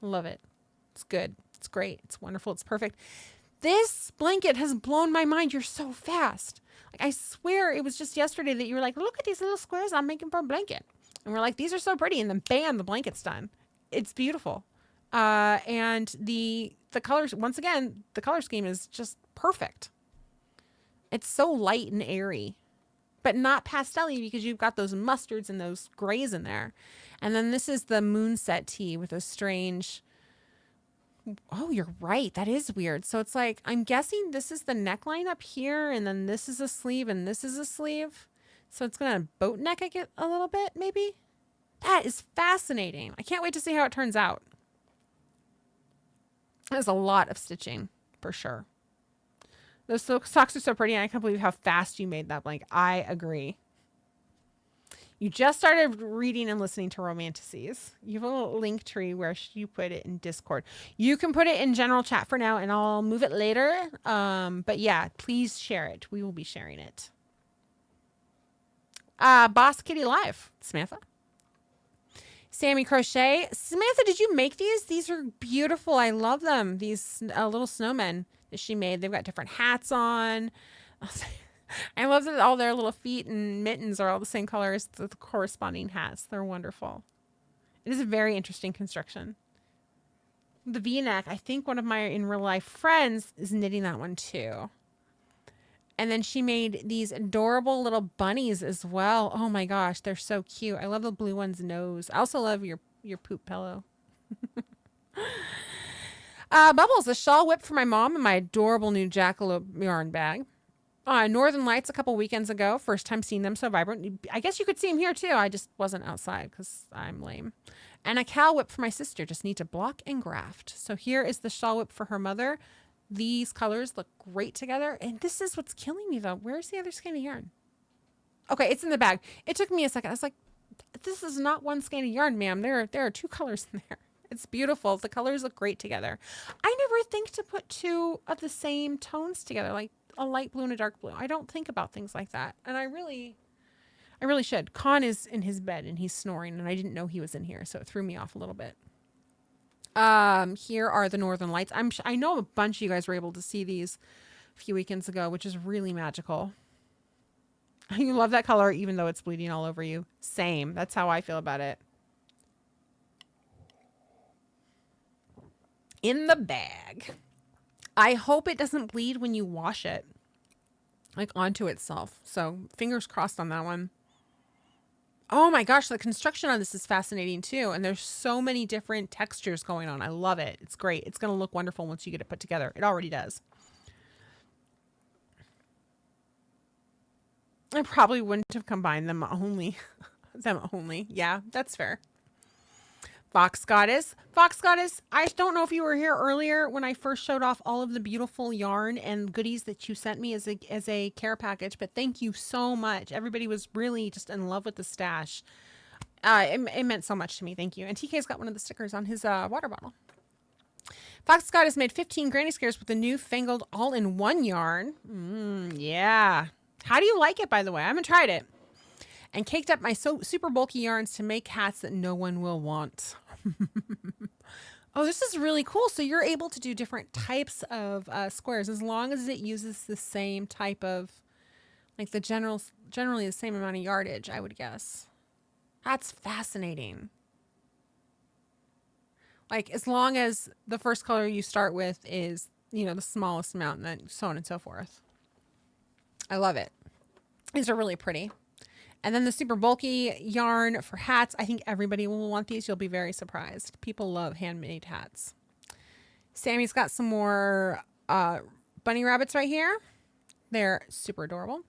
Love it. It's good. It's great. It's wonderful. It's perfect. This blanket has blown my mind. You're so fast. Like, I swear it was just yesterday that you were like, look at these little squares I'm making for a blanket. And we're like, these are so pretty. And then bam, the blanket's done. It's beautiful. And the colors, once again, the color scheme is just perfect. It's so light and airy, but not pastel-y because you've got those mustards and those grays in there. And then this is the moonset tee with a strange... Oh, you're right. That is weird. So it's like, I'm guessing this is the neckline up here, and then this is a sleeve, and this is a sleeve. So it's going to boat neck it a little bit, maybe? That is fascinating. I can't wait to see how it turns out. There's a lot of stitching, for sure. Those socks are so pretty, and I can't believe how fast you made that blanket. I agree. You just started reading and listening to Romanticities. You have a little link tree. Where should you put it in Discord? You can put it in general chat for now, and I'll move it later. But yeah, please share it. We will be sharing it. Boss Kitty Live, Samantha. Sammy Crochet. Samantha, did you make these? These are beautiful. I love them. These little snowmen that she made. They've got different hats on. I love that all their little feet and mittens are all the same color as the corresponding hats. They're wonderful. It is a very interesting construction. The V-neck, I think one of my in real life friends is knitting that one too. And then she made these adorable little bunnies as well. Oh my gosh, they're so cute. I love the blue one's nose. I also love your poop pillow. Bubbles, a shawl whip for my mom and my adorable new jackalope yarn bag. Northern Lights a couple weekends ago. First time seeing them so vibrant. I guess you could see them here too. I just wasn't outside because I'm lame. And a cowl whip for my sister. Just need to block and graft. So here is the shawl whip for her mother. These colors look great together. And this is what's killing me though. Where's the other skein of yarn? Okay, it's in the bag. It took me a second. I was like, this is not one skein of yarn, ma'am. There are 2 colors in there. It's beautiful. The colors look great together. I never think to put 2 of the same tones together. Like, a light blue and a dark blue. I don't think about things like that. And I really should. Khan is in his bed and he's snoring and I didn't know he was in here. So it threw me off a little bit. Here are the Northern Lights. I know a bunch of you guys were able to see these a few weekends ago, which is really magical. You love that color, even though it's bleeding all over you. Same. That's how I feel about it. In the bag. I hope it doesn't bleed when you wash it, like onto itself. So fingers crossed on that one. Oh my gosh, the construction on this is fascinating too. And there's so many different textures going on. I love it. It's great. It's going to look wonderful once you get it put together. It already does. I probably wouldn't have combined them only. Yeah, that's fair. Fox Goddess. Fox Goddess, I don't know if you were here earlier when I first showed off all of the beautiful yarn and goodies that you sent me as a care package, but thank you so much. Everybody was really just in love with the stash. It meant so much to me. Thank you. And TK's got one of the stickers on his water bottle. Fox Goddess made 15 granny squares with the new fangled all-in-one yarn. Yeah. How do you like it, by the way? I haven't tried it. And caked up my super bulky yarns to make hats that no one will want. Oh, this is really cool. So you're able to do different types of squares as long as it uses the same type of, like the generally the same amount of yardage, I would guess. That's fascinating. Like as long as the first color you start with is, you know, the smallest amount and then so on and so forth. I love it. These are really pretty. And then the super bulky yarn for hats. I think everybody will want these. You'll be very surprised. People love handmade hats. Sammy's got some more bunny rabbits right here. They're super adorable.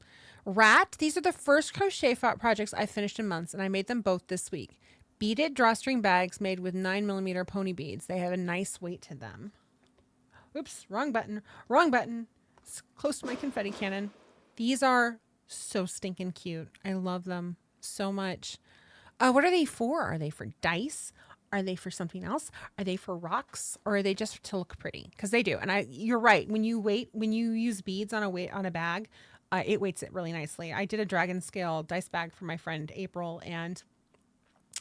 Rat. These are the first crochet projects I've finished in months, and I made them both this week. Beaded drawstring bags made with 9mm pony beads. They have a nice weight to them. Oops, wrong button. Wrong button. It's close to my confetti cannon. These are so stinking cute. I love them so much. What are they for? Are they for dice? Are they for something else? Are they for rocks? Or are they just to look pretty? Because they do. And you're right. When you use beads on a bag, it weights it really nicely. I did a dragon scale dice bag for my friend April, and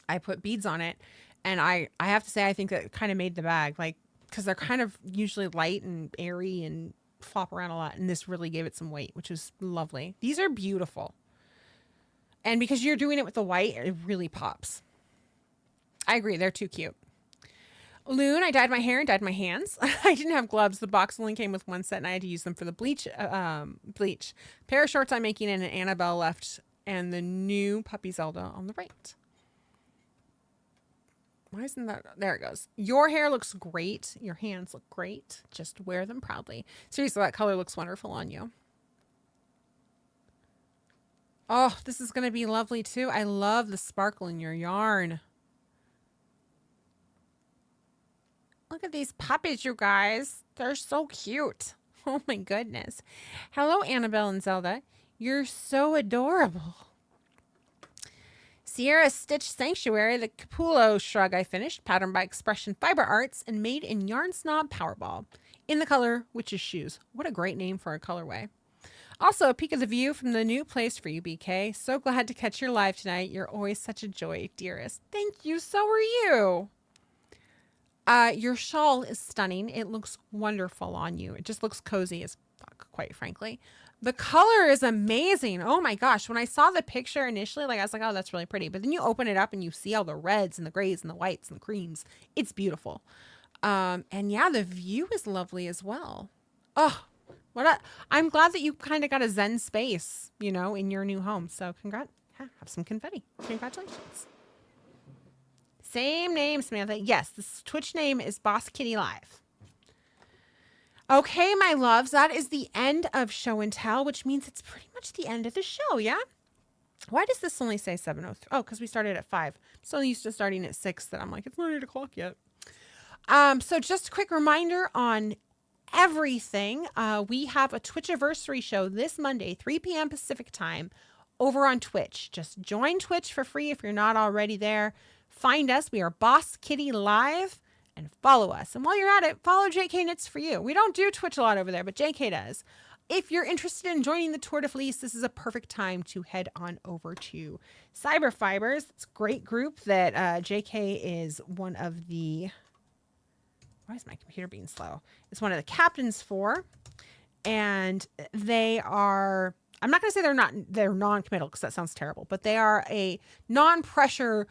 I put beads on it. And I have to say, I think that kind of made the bag, like, because they're kind of usually light and airy and flop around a lot, and this really gave it some weight, which was lovely. These are beautiful, and because you're doing it with the white, it really pops. I agree, they're too cute. Loon, I dyed my hair and dyed my hands. I didn't have gloves. The box only came with one set, and I had to use them for the bleach. Pair of shorts I'm making, and an Annabelle left, and the new puppy Zelda on the right. Why isn't that? There it goes. Your hair looks great. Your hands look great. Just wear them proudly. Seriously, that color looks wonderful on you. Oh, this is going to be lovely too. I love the sparkle in your yarn. Look at these puppies, you guys. They're so cute. Oh my goodness. Hello, Annabelle and Zelda. You're so adorable. Sierra Stitch Sanctuary, the Capullo shrug I finished, patterned by Expression Fiber Arts and made in Yarn Snob Powerball. In the color Witch's Shoes. What a great name for a colorway. Also, a peek of the view from the new place for you, BK. So glad to catch your live tonight. You're always such a joy, dearest. Thank you. So are you. Your shawl is stunning. It looks wonderful on you. It just looks cozy as fuck, quite frankly. The color is amazing. Oh my gosh. When I saw the picture initially, like I was like, oh, that's really pretty. But then you open it up and you see all the reds and the grays and the whites and the creams. It's beautiful. And yeah, the view is lovely as well. Oh, I'm glad that you kind of got a zen space, you know, in your new home. So have some confetti. Congratulations. Same name, Samantha. Yes, this Twitch name is Boss Kitty Live. Okay, my loves, that is the end of show and tell, which means it's pretty much the end of the show, yeah? Why does this only say 7:03? Oh, because we started at 5. I'm so used to starting at 6 that I'm like, it's not 8 o'clock yet. So just a quick reminder on everything. We have a Twitchiversary show this Monday, 3 p.m. Pacific time, over on Twitch. Just join Twitch for free if you're not already there. Find us. We are Boss Kitty Live. And follow us. And while you're at it, follow JK Knits for You. We don't do Twitch a lot over there, but JK does. if you're interested in joining the Tour de Fleece, this is a perfect time to head on over to Cyber Fibers. It's a great group that JK is one of the... Why is my computer being slow? It's one of the captains for. And they are... I'm not going to say they're non-committal because that sounds terrible, but they are a non-pressure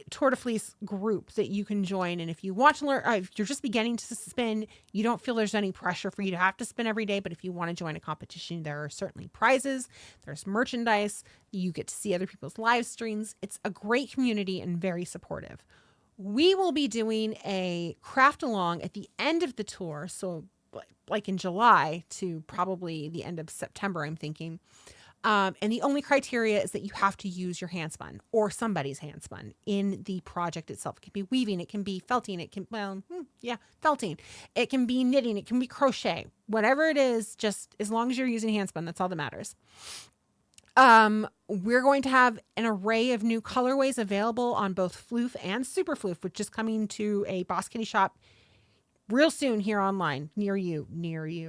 Tour de Fleece group that you can join. And if you want to learn, if you're just beginning to spin, you don't feel there's any pressure for you to have to spin every day. But if you want to join a competition, there are certainly prizes. There's merchandise. You get to see other people's live streams. It's a great community and very supportive. We will be doing a craft along at the end of the tour. So like in July to probably the end of September, I'm thinking. And the only criteria is that you have to use your hand spun or somebody's hand spun in the project itself. It can be weaving, it can be felting, it can, felting. It can be knitting, it can be crochet, whatever it is, just as long as you're using hand spun, that's all that matters. We're going to have an array of new colorways available on both Floof and Super Floof, which is coming to a Boss Kitty shop real soon here online, near you,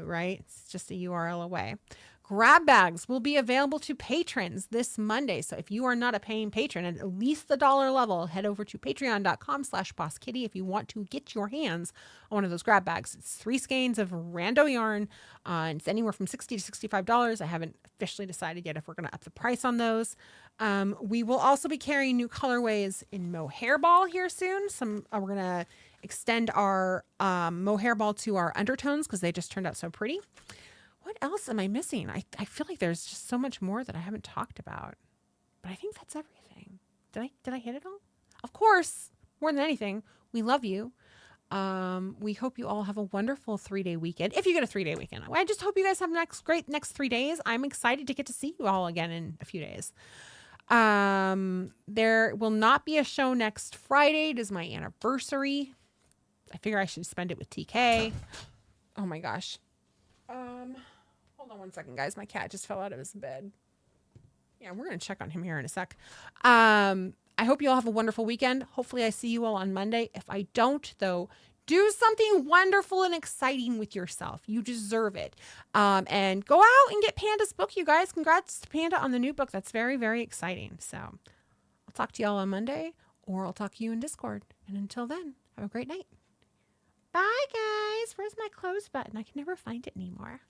right? It's just a URL away. Grab bags will be available to patrons this Monday. So if you are not a paying patron at least the $1 level, head over to patreon.com/BossKitty if you want to get your hands on one of those grab bags. It's 3 skeins of rando yarn. It's anywhere from $60 to $65. I haven't officially decided yet if we're going to up the price on those. We will also be carrying new colorways in mohair ball here soon. We're going to extend our mohair ball to our undertones because they just turned out so pretty. What else am I missing? I feel like there's just so much more that I haven't talked about, but I think that's everything. Did I hit it all? Of course, more than anything, we love you. We hope you all have a wonderful 3-day weekend. If you get a 3-day weekend, I just hope you guys have great next 3 days. I'm excited to get to see you all again in a few days. There will not be a show next Friday. It is my anniversary. I figure I should spend it with TK. Oh my gosh. Hold on one second, guys. My cat just fell out of his bed. Yeah, we're going to check on him here in a sec. I hope you all have a wonderful weekend. Hopefully I see you all on Monday. If I don't, though, do something wonderful and exciting with yourself. You deserve it. And go out and get Panda's book, you guys. Congrats to Panda on the new book. That's very, very exciting. So I'll talk to you all on Monday, or I'll talk to you in Discord. And until then, have a great night. Bye, guys. Where's my close button? I can never find it anymore.